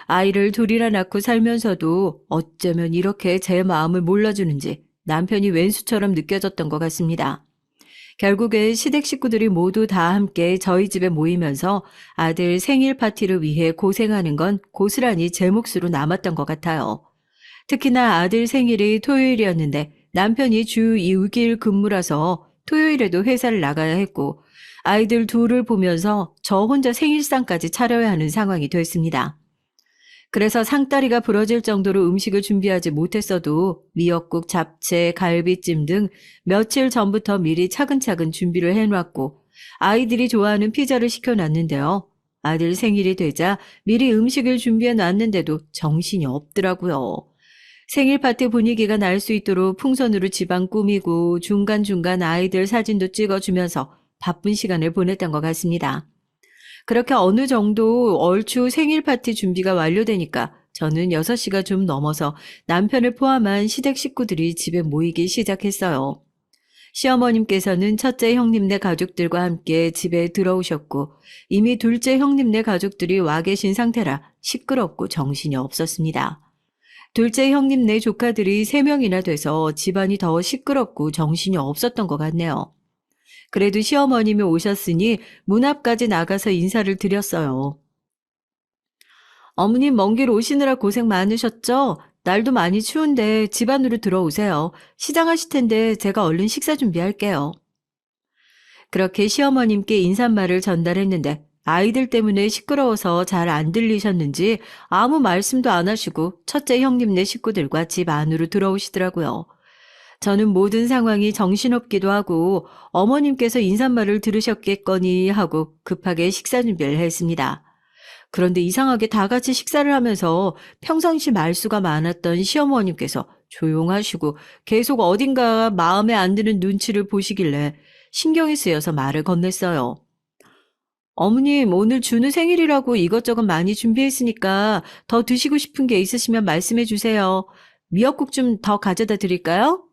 아이를 둘이나 낳고 살면서도 어쩌면 이렇게 제 마음을 몰라주는지 남편이 왼수처럼 느껴졌던 것 같습니다. 결국에 시댁 식구들이 모두 다 함께 저희 집에 모이면서 아들 생일 파티를 위해 고생하는 건 고스란히 제 몫으로 남았던 것 같아요. 특히나 아들 생일이 토요일이었는데 남편이 주 6일 근무라서 토요일에도 회사를 나가야 했고 아이들 둘을 보면서 저 혼자 생일상까지 차려야 하는 상황이 됐습니다. 그래서 상다리가 부러질 정도로 음식을 준비하지 못했어도 미역국, 잡채, 갈비찜 등 며칠 전부터 미리 차근차근 준비를 해놨고 아이들이 좋아하는 피자를 시켜놨는데요. 아들 생일이 되자 미리 음식을 준비해 놨는데도 정신이 없더라고요. 생일 파티 분위기가 날 수 있도록 풍선으로 집안 꾸미고 중간중간 아이들 사진도 찍어주면서 바쁜 시간을 보냈던 것 같습니다. 그렇게 어느 정도 얼추 생일 파티 준비가 완료되니까 저는 6시가 좀 넘어서 남편을 포함한 시댁 식구들이 집에 모이기 시작했어요. 시어머님께서는 첫째 형님네 가족들과 함께 집에 들어오셨고 이미 둘째 형님네 가족들이 와 계신 상태라 시끄럽고 정신이 없었습니다. 둘째 형님네 조카들이 3명이나 돼서 집안이 더 시끄럽고 정신이 없었던 것 같네요. 그래도 시어머님이 오셨으니 문 앞까지 나가서 인사를 드렸어요. 어머님 먼 길 오시느라 고생 많으셨죠? 날도 많이 추운데 집 안으로 들어오세요. 시장하실 텐데 제가 얼른 식사 준비할게요. 그렇게 시어머님께 인사말을 전달했는데 아이들 때문에 시끄러워서 잘 안 들리셨는지 아무 말씀도 안 하시고 첫째 형님네 식구들과 집 안으로 들어오시더라고요. 저는 모든 상황이 정신없기도 하고 어머님께서 인사말을 들으셨겠거니 하고 급하게 식사 준비를 했습니다. 그런데 이상하게 다 같이 식사를 하면서 평상시 말수가 많았던 시어머님께서 조용하시고 계속 어딘가 마음에 안 드는 눈치를 보시길래 신경이 쓰여서 말을 건넸어요. 어머님, 오늘 준우 생일이라고 이것저것 많이 준비했으니까 더 드시고 싶은 게 있으시면 말씀해 주세요. 미역국 좀 더 가져다 드릴까요?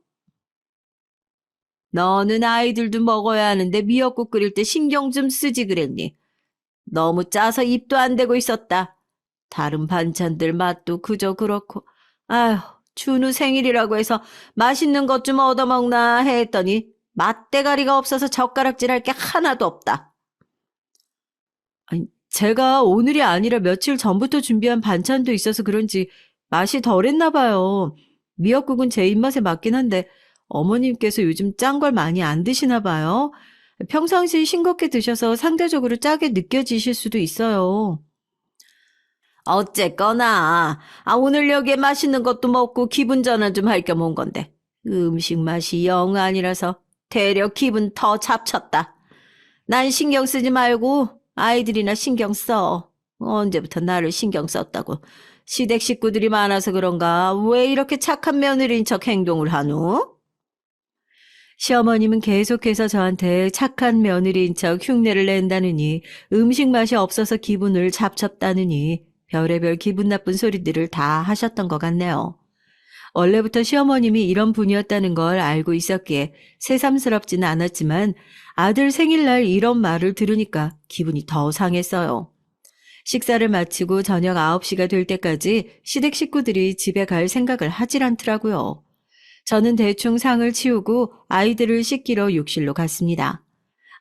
너는 아이들도 먹어야 하는데 미역국 끓일 때 신경 좀 쓰지 그랬니? 너무 짜서 입도 안 대고 있었다. 다른 반찬들 맛도 그저 그렇고. 아휴, 준우 생일이라고 해서 맛있는 것 좀 얻어먹나 했더니 맛대가리가 없어서 젓가락질할 게 하나도 없다. 아니, 제가 오늘이 아니라 며칠 전부터 준비한 반찬도 있어서 그런지 맛이 덜했나 봐요. 미역국은 제 입맛에 맞긴 한데 어머님께서 요즘 짠 걸 많이 안 드시나 봐요. 평상시 싱겁게 드셔서 상대적으로 짜게 느껴지실 수도 있어요. 어쨌거나 오늘 여기에 맛있는 것도 먹고 기분 전환 좀 할 겸 온 건데 음식 맛이 영 아니라서 되려 기분 더 잡쳤다. 난 신경 쓰지 말고 아이들이나 신경 써. 언제부터 나를 신경 썼다고. 시댁 식구들이 많아서 그런가 왜 이렇게 착한 며느리인 척 행동을 하노? 시어머님은 계속해서 저한테 착한 며느리인 척 흉내를 낸다느니 음식 맛이 없어서 기분을 잡쳤다느니 별의별 기분 나쁜 소리들을 다 하셨던 것 같네요. 원래부터 시어머님이 이런 분이었다는 걸 알고 있었기에 새삼스럽지는 않았지만 아들 생일날 이런 말을 들으니까 기분이 더 상했어요. 식사를 마치고 저녁 9시가 될 때까지 시댁 식구들이 집에 갈 생각을 하질 않더라고요. 저는 대충 상을 치우고 아이들을 씻기러 욕실로 갔습니다.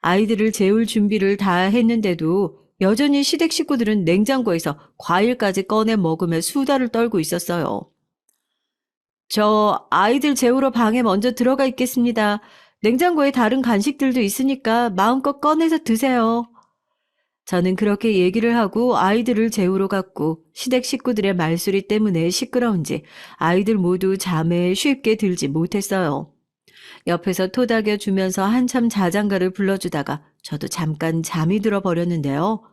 아이들을 재울 준비를 다 했는데도 여전히 시댁 식구들은 냉장고에서 과일까지 꺼내 먹으며 수다를 떨고 있었어요. 저 아이들 재우러 방에 먼저 들어가 있겠습니다. 냉장고에 다른 간식들도 있으니까 마음껏 꺼내서 드세요. 저는 그렇게 얘기를 하고 아이들을 재우러 갔고 시댁 식구들의 말소리 때문에 시끄러운지 아이들 모두 잠에 쉽게 들지 못했어요. 옆에서 토닥여 주면서 한참 자장가를 불러주다가 저도 잠깐 잠이 들어 버렸는데요.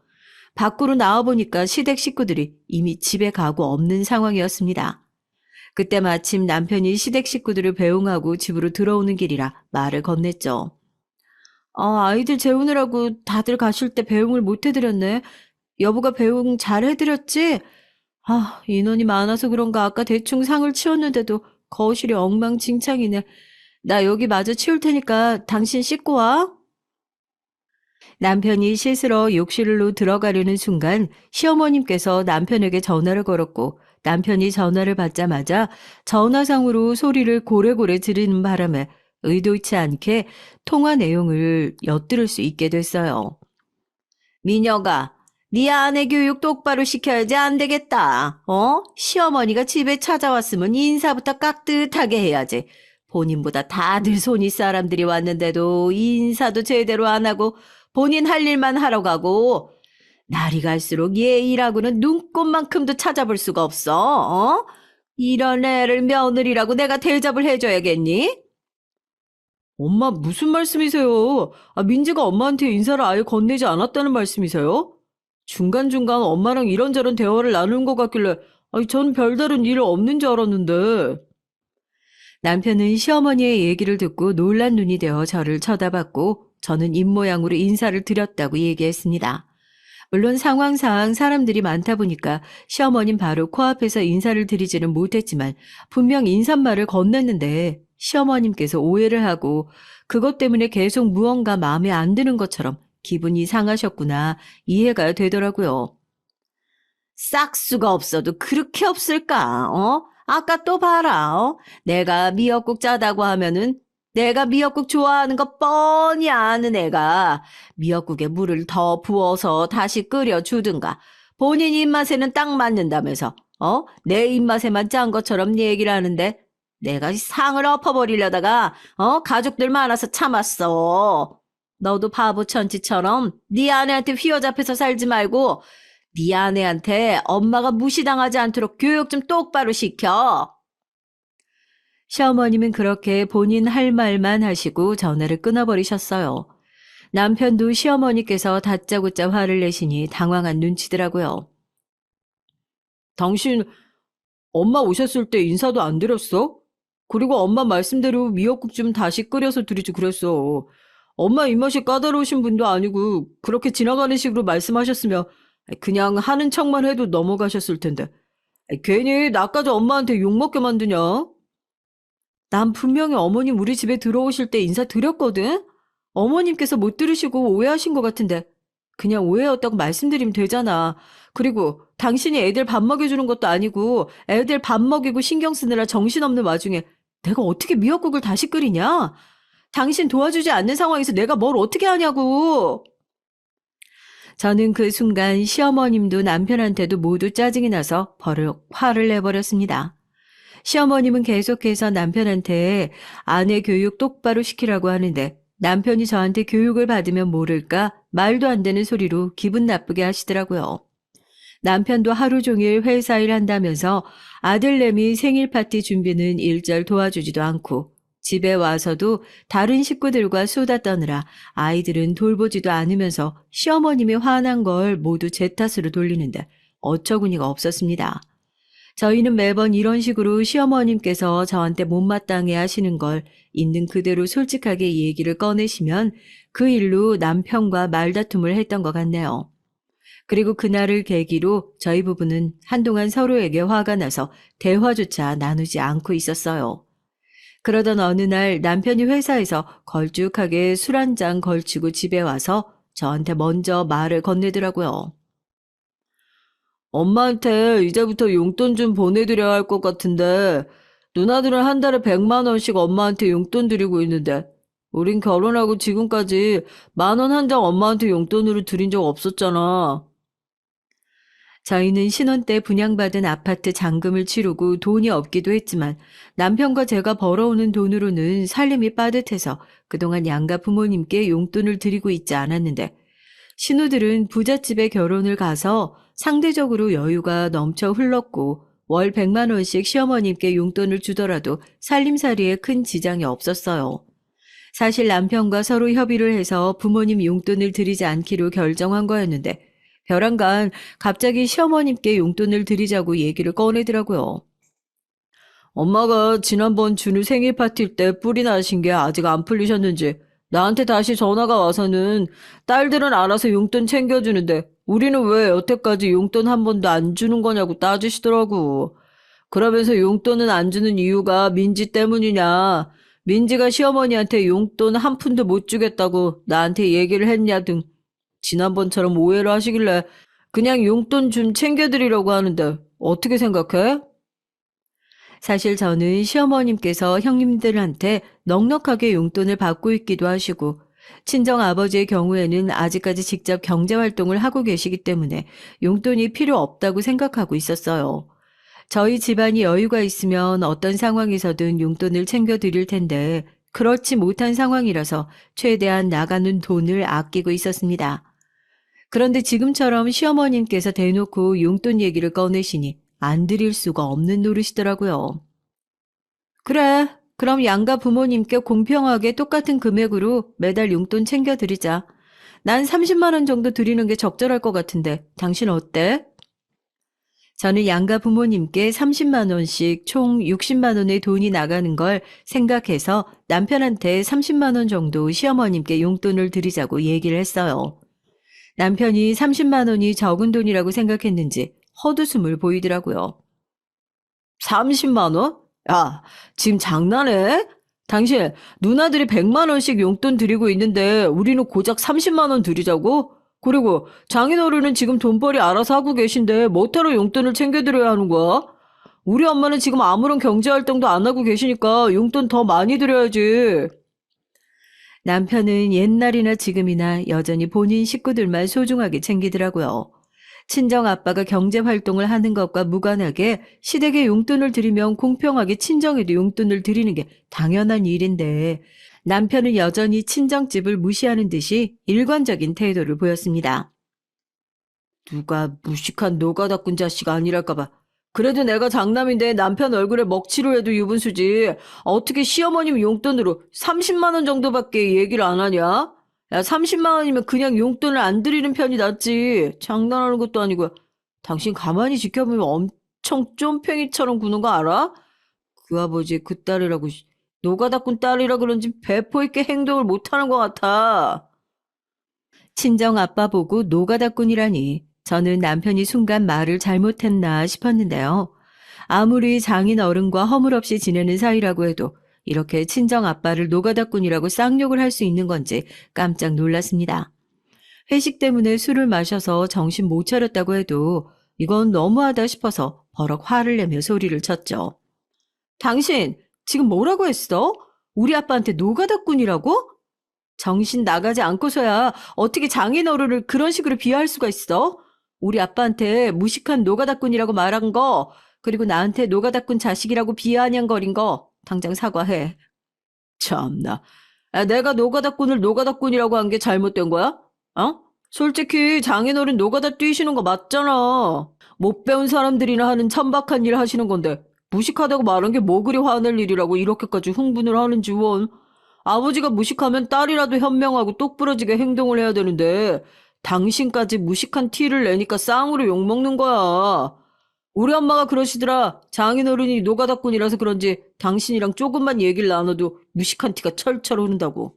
밖으로 나와보니까 시댁 식구들이 이미 집에 가고 없는 상황이었습니다. 그때 마침 남편이 시댁 식구들을 배웅하고 집으로 들어오는 길이라 말을 건넸죠. 아이들 재우느라고 다들 가실 때 배웅을 못 해드렸네. 여보가 배웅 잘 해드렸지? 인원이 많아서 그런가 아까 대충 상을 치웠는데도 거실이 엉망진창이네. 나 여기 마저 치울 테니까 당신 씻고 와. 남편이 씻으러 욕실로 들어가려는 순간 시어머님께서 남편에게 전화를 걸었고 남편이 전화를 받자마자 전화상으로 소리를 고래고래 지르는 바람에 의도치 않게 통화 내용을 엿들을 수 있게 됐어요. 민혁아, 네 아내 교육 똑바로 시켜야지 안 되겠다. 시어머니가 집에 찾아왔으면 인사부터 깍듯하게 해야지. 본인보다 다들 손이 사람들이 왔는데도 인사도 제대로 안 하고 본인 할 일만 하러 가고 날이 갈수록 얘 일하고는 눈꼽만큼도 찾아볼 수가 없어. 이런 애를 며느리라고 내가 대접을 해줘야겠니? 엄마 무슨 말씀이세요? 민지가 엄마한테 인사를 아예 건네지 않았다는 말씀이세요? 중간중간 엄마랑 이런저런 대화를 나누는 것 같길래 전 별다른 일 없는 줄 알았는데. 남편은 시어머니의 얘기를 듣고 놀란 눈이 되어 저를 쳐다봤고 저는 입모양으로 인사를 드렸다고 얘기했습니다. 물론 상황상 사람들이 많다 보니까 시어머님 바로 코앞에서 인사를 드리지는 못했지만 분명 인사말을 건넸는데 시어머님께서 오해를 하고 그것 때문에 계속 무언가 마음에 안 드는 것처럼 기분이 상하셨구나 이해가 되더라고요. 싹수가 없어도 그렇게 없을까? 아까 또 봐라. 내가 미역국 짜다고 하면은 내가 미역국 좋아하는 거 뻔히 아는 애가 미역국에 물을 더 부어서 다시 끓여주든가 본인 입맛에는 딱 맞는다면서 내 입맛에만 짠 것처럼 얘기를 하는데 내가 상을 엎어버리려다가 가족들 많아서 참았어. 너도 바보 천치처럼 네 아내한테 휘어잡혀서 살지 말고 네 아내한테 엄마가 무시당하지 않도록 교육 좀 똑바로 시켜. 시어머님은 그렇게 본인 할 말만 하시고 전화를 끊어버리셨어요. 남편도 시어머니께서 다짜고짜 화를 내시니 당황한 눈치더라고요. 당신 엄마 오셨을 때 인사도 안 드렸어? 그리고 엄마 말씀대로 미역국 좀 다시 끓여서 드리지 그랬어. 엄마 입맛이 까다로우신 분도 아니고 그렇게 지나가는 식으로 말씀하셨으면 그냥 하는 척만 해도 넘어가셨을 텐데. 괜히 나까지 엄마한테 욕먹게 만드냐? 난 분명히 어머님 우리 집에 들어오실 때 인사드렸거든? 어머님께서 못 들으시고 오해하신 것 같은데 그냥 오해였다고 말씀드리면 되잖아. 그리고 당신이 애들 밥 먹여주는 것도 아니고 애들 밥 먹이고 신경 쓰느라 정신없는 와중에 내가 어떻게 미역국을 다시 끓이냐? 당신 도와주지 않는 상황에서 내가 뭘 어떻게 하냐고. 저는 그 순간 시어머님도 남편한테도 모두 짜증이 나서 버럭 화를 내버렸습니다. 시어머님은 계속해서 남편한테 아내 교육 똑바로 시키라고 하는데 남편이 저한테 교육을 받으면 모를까 말도 안 되는 소리로 기분 나쁘게 하시더라고요. 남편도 하루 종일 회사 일 한다면서 아들내미 생일 파티 준비는 일절 도와주지도 않고 집에 와서도 다른 식구들과 수다 떠느라 아이들은 돌보지도 않으면서 시어머님이 화난 걸 모두 제 탓으로 돌리는데 어처구니가 없었습니다. 저희는 매번 이런 식으로 시어머님께서 저한테 못마땅해 하시는 걸 있는 그대로 솔직하게 얘기를 꺼내시면 그 일로 남편과 말다툼을 했던 것 같네요. 그리고 그날을 계기로 저희 부부는 한동안 서로에게 화가 나서 대화조차 나누지 않고 있었어요. 그러던 어느 날 남편이 회사에서 걸쭉하게 술 한 잔 걸치고 집에 와서 저한테 먼저 말을 건네더라고요. 엄마한테 이제부터 용돈 좀 보내드려야 할 것 같은데 누나들은 한 달에 100만 원씩 엄마한테 용돈 드리고 있는데 우린 결혼하고 지금까지 10,000원 한 장 엄마한테 용돈으로 드린 적 없었잖아. 저희는 신혼 때 분양받은 아파트 잔금을 치르고 돈이 없기도 했지만 남편과 제가 벌어오는 돈으로는 살림이 빠듯해서 그동안 양가 부모님께 용돈을 드리고 있지 않았는데 신우들은 부잣집에 결혼을 가서 상대적으로 여유가 넘쳐 흘렀고 월 100만 원씩 시어머님께 용돈을 주더라도 살림살이에 큰 지장이 없었어요. 사실 남편과 서로 협의를 해서 부모님 용돈을 드리지 않기로 결정한 거였는데 벼랑간 갑자기 시어머님께 용돈을 드리자고 얘기를 꺼내더라고요. 엄마가 지난번 준우 생일 파티 때 뿔이 나신 게 아직 안 풀리셨는지 나한테 다시 전화가 와서는 딸들은 알아서 용돈 챙겨주는데 우리는 왜 여태까지 용돈 한 번도 안 주는 거냐고 따지시더라고. 그러면서 용돈은 안 주는 이유가 민지 때문이냐. 민지가 시어머니한테 용돈 한 푼도 못 주겠다고 나한테 얘기를 했냐 등 지난번처럼 오해를 하시길래 그냥 용돈 좀 챙겨드리려고 하는데 어떻게 생각해? 사실 저는 시어머님께서 형님들한테 넉넉하게 용돈을 받고 있기도 하시고 친정 아버지의 경우에는 아직까지 직접 경제활동을 하고 계시기 때문에 용돈이 필요 없다고 생각하고 있었어요. 저희 집안이 여유가 있으면 어떤 상황에서든 용돈을 챙겨 드릴 텐데 그렇지 못한 상황이라서 최대한 나가는 돈을 아끼고 있었습니다. 그런데 지금처럼 시어머님께서 대놓고 용돈 얘기를 꺼내시니 안 드릴 수가 없는 노릇이더라고요. 그래, 그럼 양가 부모님께 공평하게 똑같은 금액으로 매달 용돈 챙겨드리자. 난 30만 원 정도 드리는 게 적절할 것 같은데 당신 어때? 저는 양가 부모님께 30만 원씩 총 60만 원의 돈이 나가는 걸 생각해서 남편한테 30만 원 정도 시어머님께 용돈을 드리자고 얘기를 했어요. 남편이 30만 원이 적은 돈이라고 생각했는지 헛웃음을 보이더라고요. 30만 원? 야, 지금 장난해? 당신 누나들이 100만 원씩 용돈 드리고 있는데 우리는 고작 30만 원 드리자고? 그리고 장인어른은 지금 돈벌이 알아서 하고 계신데 뭐하러 용돈을 챙겨드려야 하는 거야? 우리 엄마는 지금 아무런 경제활동도 안 하고 계시니까 용돈 더 많이 드려야지. 남편은 옛날이나 지금이나 여전히 본인 식구들만 소중하게 챙기더라고요. 친정 아빠가 경제 활동을 하는 것과 무관하게 시댁에 용돈을 드리면 공평하게 친정에도 용돈을 드리는 게 당연한 일인데 남편은 여전히 친정집을 무시하는 듯이 일관적인 태도를 보였습니다. 누가 무식한 노가다꾼 자식 아니랄까봐. 그래도 내가 장남인데 남편 얼굴에 먹칠을 해도 유분수지. 어떻게 시어머님 용돈으로 30만 원 정도밖에 얘기를 안 하냐? 야, 30만 원이면 그냥 용돈을 안 드리는 편이 낫지. 장난하는 것도 아니고. 당신 가만히 지켜보면 엄청 쫌팽이처럼 구는 거 알아? 그 아버지 그 딸이라고 노가다꾼 딸이라 그런지 배포 있게 행동을 못하는 것 같아. 친정 아빠 보고 노가다꾼이라니 저는 남편이 순간 말을 잘못했나 싶었는데요. 아무리 장인 어른과 허물없이 지내는 사이라고 해도 이렇게 친정 아빠를 노가다꾼이라고 쌍욕을 할 수 있는 건지 깜짝 놀랐습니다. 회식 때문에 술을 마셔서 정신 못 차렸다고 해도 이건 너무하다 싶어서 버럭 화를 내며 소리를 쳤죠. 당신 지금 뭐라고 했어? 우리 아빠한테 노가다꾼이라고? 정신 나가지 않고서야 어떻게 장인어른을 그런 식으로 비하할 수가 있어? 우리 아빠한테 무식한 노가다꾼이라고 말한 거, 그리고 나한테 노가다꾼 자식이라고 비아냥거린 거 당장 사과해. 참나. 야, 내가 노가다꾼을 노가다꾼이라고 한 게 잘못된 거야? 어? 솔직히 장인어른 노가다 뛰시는 거 맞잖아. 못 배운 사람들이나 하는 천박한 일 하시는 건데 무식하다고 말한 게 뭐 그리 화낼 일이라고 이렇게까지 흥분을 하는지 원. 아버지가 무식하면 딸이라도 현명하고 똑부러지게 행동을 해야 되는데 당신까지 무식한 티를 내니까 쌍으로 욕먹는 거야. 우리 엄마가 그러시더라. 장인어른이 노가다꾼이라서 그런지 당신이랑 조금만 얘기를 나눠도 무식한 티가 철철 흐른다고.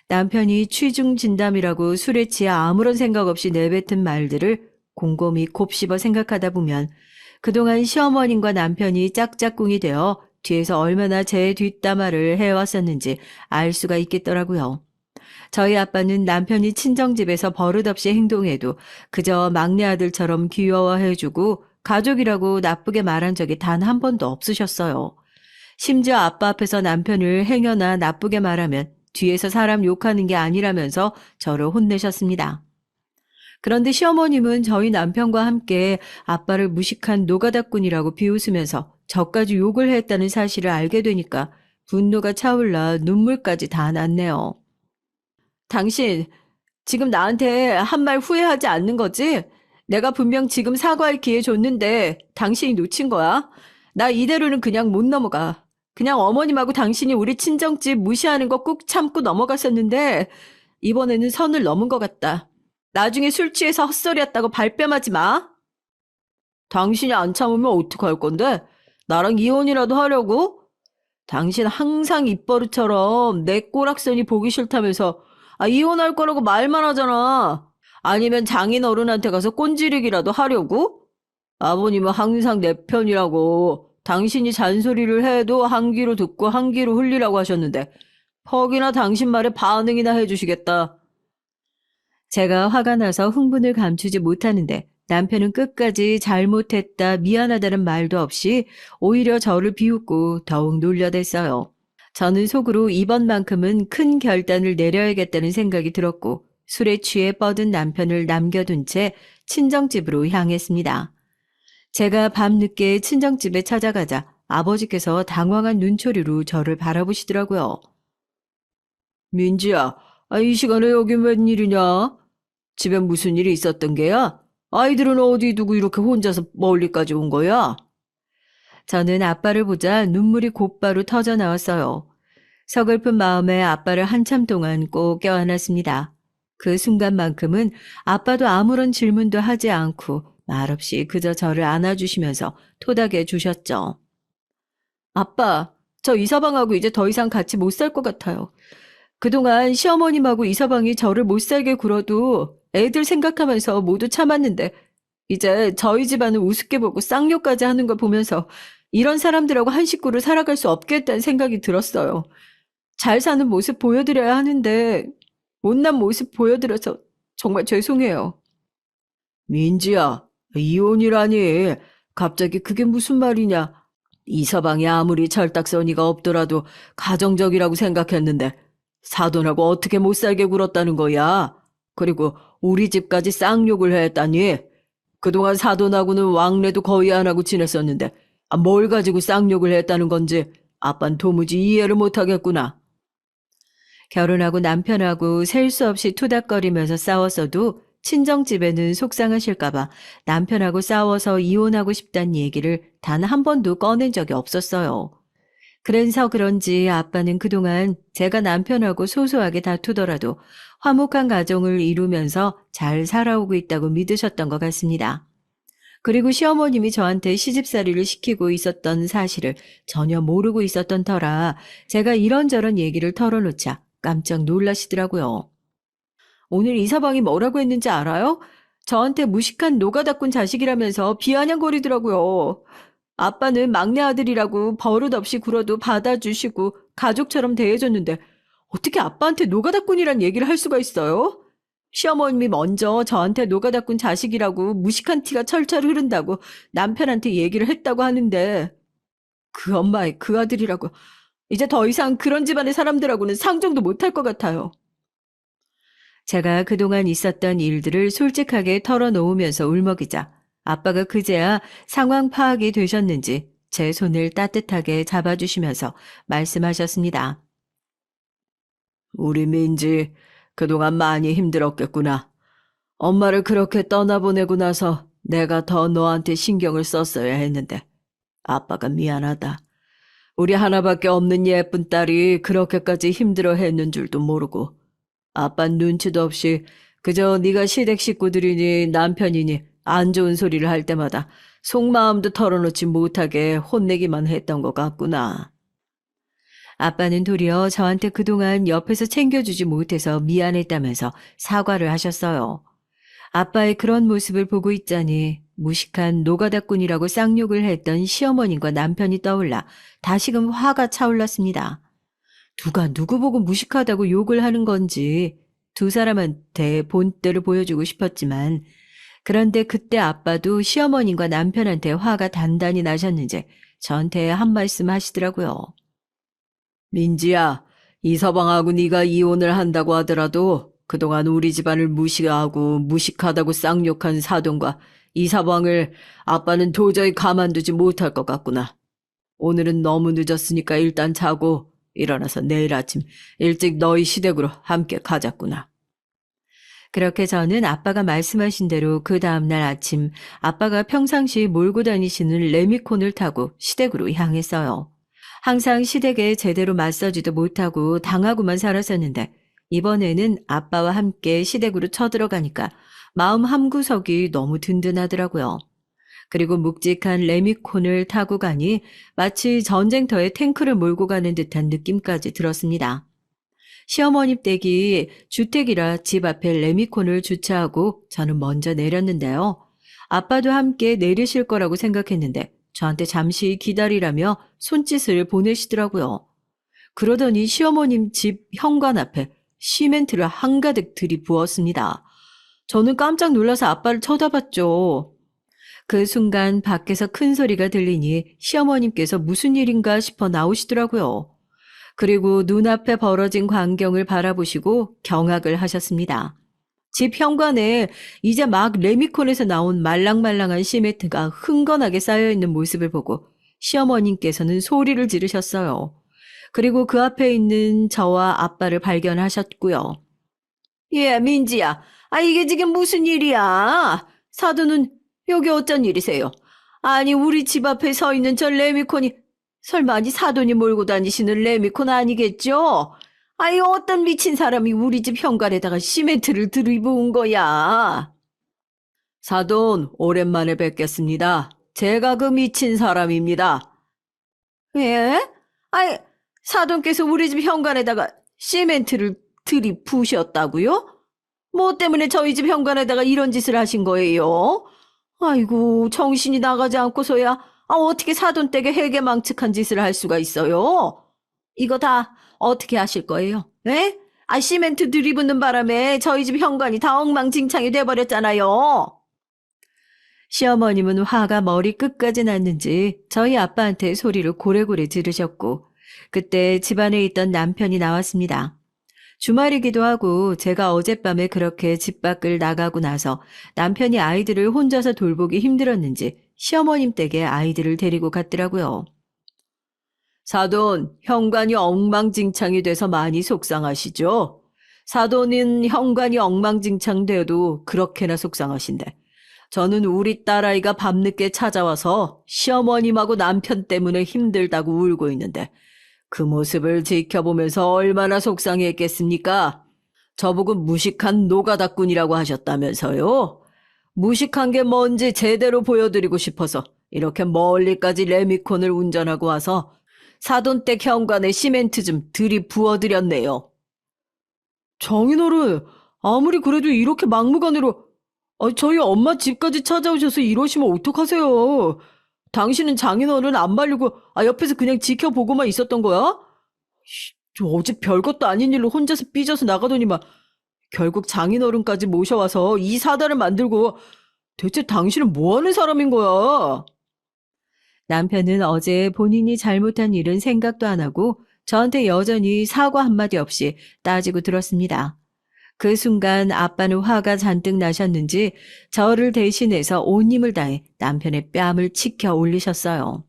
남편이 취중 진담이라고 술에 취해 아무런 생각 없이 내뱉은 말들을 곰곰이 곱씹어 생각하다 보면 그동안 시어머님과 남편이 짝짝꿍이 되어 뒤에서 얼마나 제 뒷담화를 해왔었는지 알 수가 있겠더라고요. 저희 아빠는 남편이 친정집에서 버릇없이 행동해도 그저 막내 아들처럼 귀여워해주고 가족이라고 나쁘게 말한 적이 단 한 번도 없으셨어요. 심지어 아빠 앞에서 남편을 행여나 나쁘게 말하면 뒤에서 사람 욕하는 게 아니라면서 저를 혼내셨습니다. 그런데 시어머님은 저희 남편과 함께 아빠를 무식한 노가다꾼이라고 비웃으면서 저까지 욕을 했다는 사실을 알게 되니까 분노가 차올라 눈물까지 다 났네요. 당신 지금 나한테 한 말 후회하지 않는 거지? 내가 분명 지금 사과할 기회 줬는데 당신이 놓친 거야. 나 이대로는 그냥 못 넘어가. 그냥 어머님하고 당신이 우리 친정집 무시하는 거 꾹 참고 넘어갔었는데 이번에는 선을 넘은 것 같다. 나중에 술 취해서 헛소리했다고 발뺌하지 마. 당신이 안 참으면 어떡할 건데? 나랑 이혼이라도 하려고? 당신 항상 입버릇처럼 내 꼬락선이 보기 싫다면서 이혼할 거라고 말만 하잖아. 아니면 장인 어른한테 가서 꼰지르기라도 하려고? 아버님은 항상 내 편이라고. 당신이 잔소리를 해도 한 귀로 듣고 한 귀로 흘리라고 하셨는데 퍽이나 당신 말에 반응이나 해주시겠다. 제가 화가 나서 흥분을 감추지 못하는데 남편은 끝까지 잘못했다, 미안하다는 말도 없이 오히려 저를 비웃고 더욱 놀려댔어요. 저는 속으로 이번만큼은 큰 결단을 내려야겠다는 생각이 들었고 술에 취해 뻗은 남편을 남겨둔 채 친정집으로 향했습니다. 제가 밤늦게 친정집에 찾아가자 아버지께서 당황한 눈초리로 저를 바라보시더라고요. 민지야, 이 시간에 여긴 웬일이냐? 집에 무슨 일이 있었던 게야? 아이들은 어디 두고 이렇게 혼자서 멀리까지 온 거야? 저는 아빠를 보자 눈물이 곧바로 터져 나왔어요. 서글픈 마음에 아빠를 한참 동안 꼭 껴안았습니다. 그 순간만큼은 아빠도 아무런 질문도 하지 않고 말없이 그저 저를 안아주시면서 토닥여 주셨죠. 아빠, 저 이서방하고 이제 더 이상 같이 못 살 것 같아요. 그동안 시어머님하고 이서방이 저를 못 살게 굴어도 애들 생각하면서 모두 참았는데 이제 저희 집안을 우습게 보고 쌍욕까지 하는 걸 보면서 이런 사람들하고 한 식구로 살아갈 수 없겠다는 생각이 들었어요. 잘 사는 모습 보여드려야 하는데 못난 모습 보여드려서 정말 죄송해요. 민지야, 이혼이라니. 갑자기 그게 무슨 말이냐. 이서방이 아무리 철딱서니가 없더라도 가정적이라고 생각했는데 사돈하고 어떻게 못 살게 굴었다는 거야. 그리고 우리 집까지 쌍욕을 했다니. 그동안 사돈하고는 왕래도 거의 안 하고 지냈었는데 뭘 가지고 쌍욕을 했다는 건지 아빤 도무지 이해를 못하겠구나. 결혼하고 남편하고 셀 수 없이 투닥거리면서 싸웠어도 친정집에는 속상하실까봐 남편하고 싸워서 이혼하고 싶다는 얘기를 단 한 번도 꺼낸 적이 없었어요. 그래서 그런지 아빠는 그동안 제가 남편하고 소소하게 다투더라도 화목한 가정을 이루면서 잘 살아오고 있다고 믿으셨던 것 같습니다. 그리고 시어머님이 저한테 시집살이를 시키고 있었던 사실을 전혀 모르고 있었던 터라 제가 이런저런 얘기를 털어놓자 깜짝 놀라시더라고요. 오늘 이서방이 뭐라고 했는지 알아요? 저한테 무식한 노가다꾼 자식이라면서 비아냥거리더라고요. 아빠는 막내 아들이라고 버릇 없이 굴어도 받아주시고 가족처럼 대해줬는데 어떻게 아빠한테 노가다꾼이란 얘기를 할 수가 있어요? 시어머님이 먼저 저한테 노가다꾼 자식이라고 무식한 티가 철철 흐른다고 남편한테 얘기를 했다고 하는데 그 엄마의 그 아들이라고 이제 더 이상 그런 집안의 사람들하고는 상종도 못할 것 같아요. 제가 그동안 있었던 일들을 솔직하게 털어놓으면서 울먹이자 아빠가 그제야 상황 파악이 되셨는지 제 손을 따뜻하게 잡아주시면서 말씀하셨습니다. 우리 민지, 그동안 많이 힘들었겠구나. 엄마를 그렇게 떠나보내고 나서 내가 더 너한테 신경을 썼어야 했는데 아빠가 미안하다. 우리 하나밖에 없는 예쁜 딸이 그렇게까지 힘들어했는 줄도 모르고 아빤 눈치도 없이 그저 네가 시댁 식구들이니 남편이니 안 좋은 소리를 할 때마다 속마음도 털어놓지 못하게 혼내기만 했던 것 같구나. 아빠는 도리어 저한테 그동안 옆에서 챙겨주지 못해서 미안했다면서 사과를 하셨어요. 아빠의 그런 모습을 보고 있자니 무식한 노가다꾼이라고 쌍욕을 했던 시어머님과 남편이 떠올라 다시금 화가 차올랐습니다. 누가 누구 보고 무식하다고 욕을 하는 건지 두 사람한테 본때를 보여주고 싶었지만 그런데 그때 아빠도 시어머님과 남편한테 화가 단단히 나셨는지 저한테 한 말씀 하시더라고요. 민지야, 이서방하고 네가 이혼을 한다고 하더라도 그동안 우리 집안을 무시하고 무식하다고 쌍욕한 사돈과 이서방을 아빠는 도저히 가만두지 못할 것 같구나. 오늘은 너무 늦었으니까 일단 자고 일어나서 내일 아침 일찍 너희 시댁으로 함께 가자꾸나. 그렇게 저는 아빠가 말씀하신 대로 그 다음날 아침 아빠가 평상시 몰고 다니시는 레미콘을 타고 시댁으로 향했어요. 항상 시댁에 제대로 맞서지도 못하고 당하고만 살았었는데 이번에는 아빠와 함께 시댁으로 쳐들어가니까 마음 한구석이 너무 든든하더라고요. 그리고 묵직한 레미콘을 타고 가니 마치 전쟁터에 탱크를 몰고 가는 듯한 느낌까지 들었습니다. 시어머님 댁이 주택이라 집 앞에 레미콘을 주차하고 저는 먼저 내렸는데요. 아빠도 함께 내리실 거라고 생각했는데 저한테 잠시 기다리라며 손짓을 보내시더라고요. 그러더니 시어머님 집 현관 앞에 시멘트를 한가득 들이부었습니다. 저는 깜짝 놀라서 아빠를 쳐다봤죠. 그 순간 밖에서 큰 소리가 들리니 시어머님께서 무슨 일인가 싶어 나오시더라고요. 그리고 눈앞에 벌어진 광경을 바라보시고 경악을 하셨습니다. 집 현관에 이제 막 레미콘에서 나온 말랑말랑한 시멘트가 흥건하게 쌓여있는 모습을 보고 시어머님께서는 소리를 지르셨어요. 그리고 그 앞에 있는 저와 아빠를 발견하셨고요. 예, 민지야. 이게 지금 무슨 일이야? 사돈은 여기 어쩐 일이세요? 아니, 우리 집 앞에 서 있는 저 레미콘이 설마 사돈이 몰고 다니시는 레미콘 아니겠죠? 어떤 미친 사람이 우리 집 현관에다가 시멘트를 들이부은 거야? 사돈, 오랜만에 뵙겠습니다. 제가 그 미친 사람입니다. 예? 아이, 사돈께서 우리 집 현관에다가 시멘트를 들이부으셨다고요? 뭐 때문에 저희 집 현관에다가 이런 짓을 하신 거예요? 아이고, 정신이 나가지 않고서야 어떻게 사돈 댁에 해괴망측한 짓을 할 수가 있어요? 이거 다 어떻게 하실 거예요? 네? 시멘트 들이붓는 바람에 저희 집 현관이 다 엉망진창이 돼버렸잖아요. 시어머님은 화가 머리 끝까지 났는지 저희 아빠한테 소리를 고래고래 지르셨고 그때 집안에 있던 남편이 나왔습니다. 주말이기도 하고 제가 어젯밤에 그렇게 집 밖을 나가고 나서 남편이 아이들을 혼자서 돌보기 힘들었는지 시어머님 댁에 아이들을 데리고 갔더라고요. 사돈, 현관이 엉망진창이 돼서 많이 속상하시죠? 사돈은 현관이 엉망진창돼도 그렇게나 속상하신데 저는 우리 딸아이가 밤늦게 찾아와서 시어머님하고 남편 때문에 힘들다고 울고 있는데 그 모습을 지켜보면서 얼마나 속상했겠습니까? 저보고 무식한 노가다꾼이라고 하셨다면서요? 무식한 게 뭔지 제대로 보여드리고 싶어서 이렇게 멀리까지 레미콘을 운전하고 와서 사돈댁 현관에 시멘트 좀 들이부어드렸네요. 장인어른, 아무리 그래도 이렇게 막무가내로 저희 엄마 집까지 찾아오셔서 이러시면 어떡하세요? 당신은 장인어른 안 말리고 옆에서 그냥 지켜보고만 있었던 거야? 저 어제 별것도 아닌 일로 혼자서 삐져서 나가더니만 결국 장인어른까지 모셔와서 이 사달을 만들고 대체 당신은 뭐 하는 사람인 거야? 남편은 어제 본인이 잘못한 일은 생각도 안 하고 저한테 여전히 사과 한마디 없이 따지고 들었습니다. 그 순간 아빠는 화가 잔뜩 나셨는지 저를 대신해서 온 힘을 다해 남편의 뺨을 치켜 올리셨어요.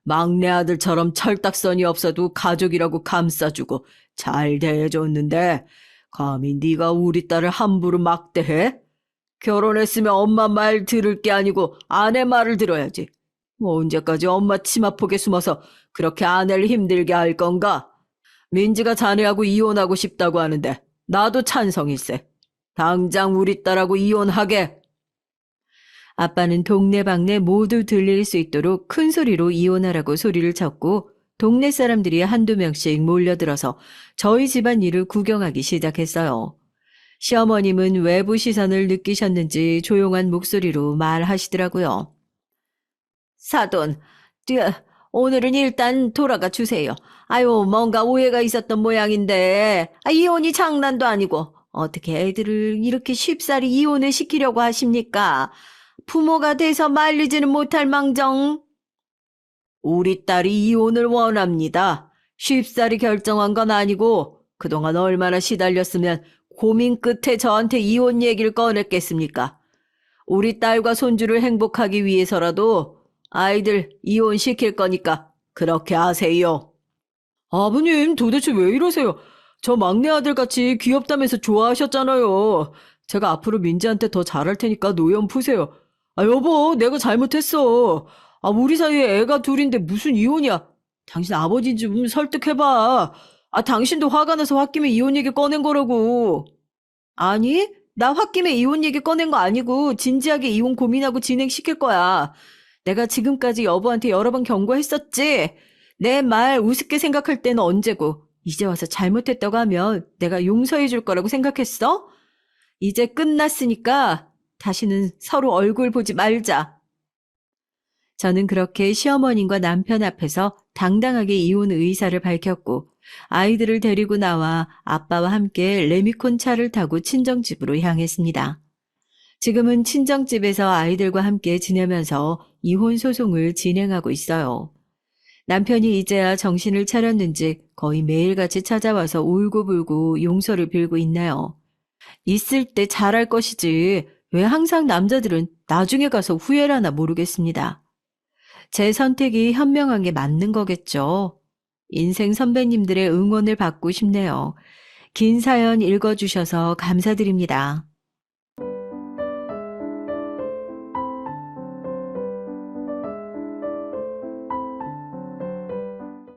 막내 아들처럼 철딱선이 없어도 가족이라고 감싸주고 잘 대해줬는데 감히 네가 우리 딸을 함부로 막대해? 결혼했으면 엄마 말 들을 게 아니고 아내 말을 들어야지. 언제까지 엄마 치마폭에 숨어서 그렇게 아내를 힘들게 할 건가? 민지가 자네하고 이혼하고 싶다고 하는데 나도 찬성일세. 당장 우리 딸하고 이혼하게. 아빠는 동네방네 모두 들릴 수 있도록 큰 소리로 이혼하라고 소리를 쳤고 동네 사람들이 한두 명씩 몰려들어서 저희 집안 일을 구경하기 시작했어요. 시어머님은 외부 시선을 느끼셨는지 조용한 목소리로 말하시더라고요. 사돈, 오늘은 일단 돌아가 주세요. 뭔가 오해가 있었던 모양인데, 이혼이 장난도 아니고, 어떻게 애들을 이렇게 쉽사리 이혼을 시키려고 하십니까? 부모가 돼서 말리지는 못할 망정. 우리 딸이 이혼을 원합니다. 쉽사리 결정한 건 아니고, 그동안 얼마나 시달렸으면 고민 끝에 저한테 이혼 얘기를 꺼냈겠습니까? 우리 딸과 손주를 행복하기 위해서라도 아이들 이혼시킬 거니까 그렇게 하세요. 아버님 도대체 왜 이러세요? 저 막내 아들같이 귀엽다면서 좋아하셨잖아요. 제가 앞으로 민지한테 더 잘할 테니까 노연 푸세요. 여보 내가 잘못했어. 우리 사이에 애가 둘인데 무슨 이혼이야. 당신 아버지 좀 설득해봐. 당신도 화가 나서 홧김에 이혼 얘기 꺼낸 거라고. 아니, 나 홧김에 이혼 얘기 꺼낸 거 아니고 진지하게 이혼 고민하고 진행시킬 거야. 내가 지금까지 여보한테 여러 번 경고했었지. 내 말 우습게 생각할 때는 언제고 이제 와서 잘못했다고 하면 내가 용서해 줄 거라고 생각했어? 이제 끝났으니까 다시는 서로 얼굴 보지 말자. 저는 그렇게 시어머님과 남편 앞에서 당당하게 이혼 의사를 밝혔고 아이들을 데리고 나와 아빠와 함께 레미콘 차를 타고 친정집으로 향했습니다. 지금은 친정집에서 아이들과 함께 지내면서 이혼 소송을 진행하고 있어요. 남편이 이제야 정신을 차렸는지 거의 매일같이 찾아와서 울고불고 용서를 빌고 있네요. 있을 때 잘할 것이지 왜 항상 남자들은 나중에 가서 후회라나 모르겠습니다. 제 선택이 현명한 게 맞는 거겠죠. 인생 선배님들의 응원을 받고 싶네요. 긴 사연 읽어주셔서 감사드립니다.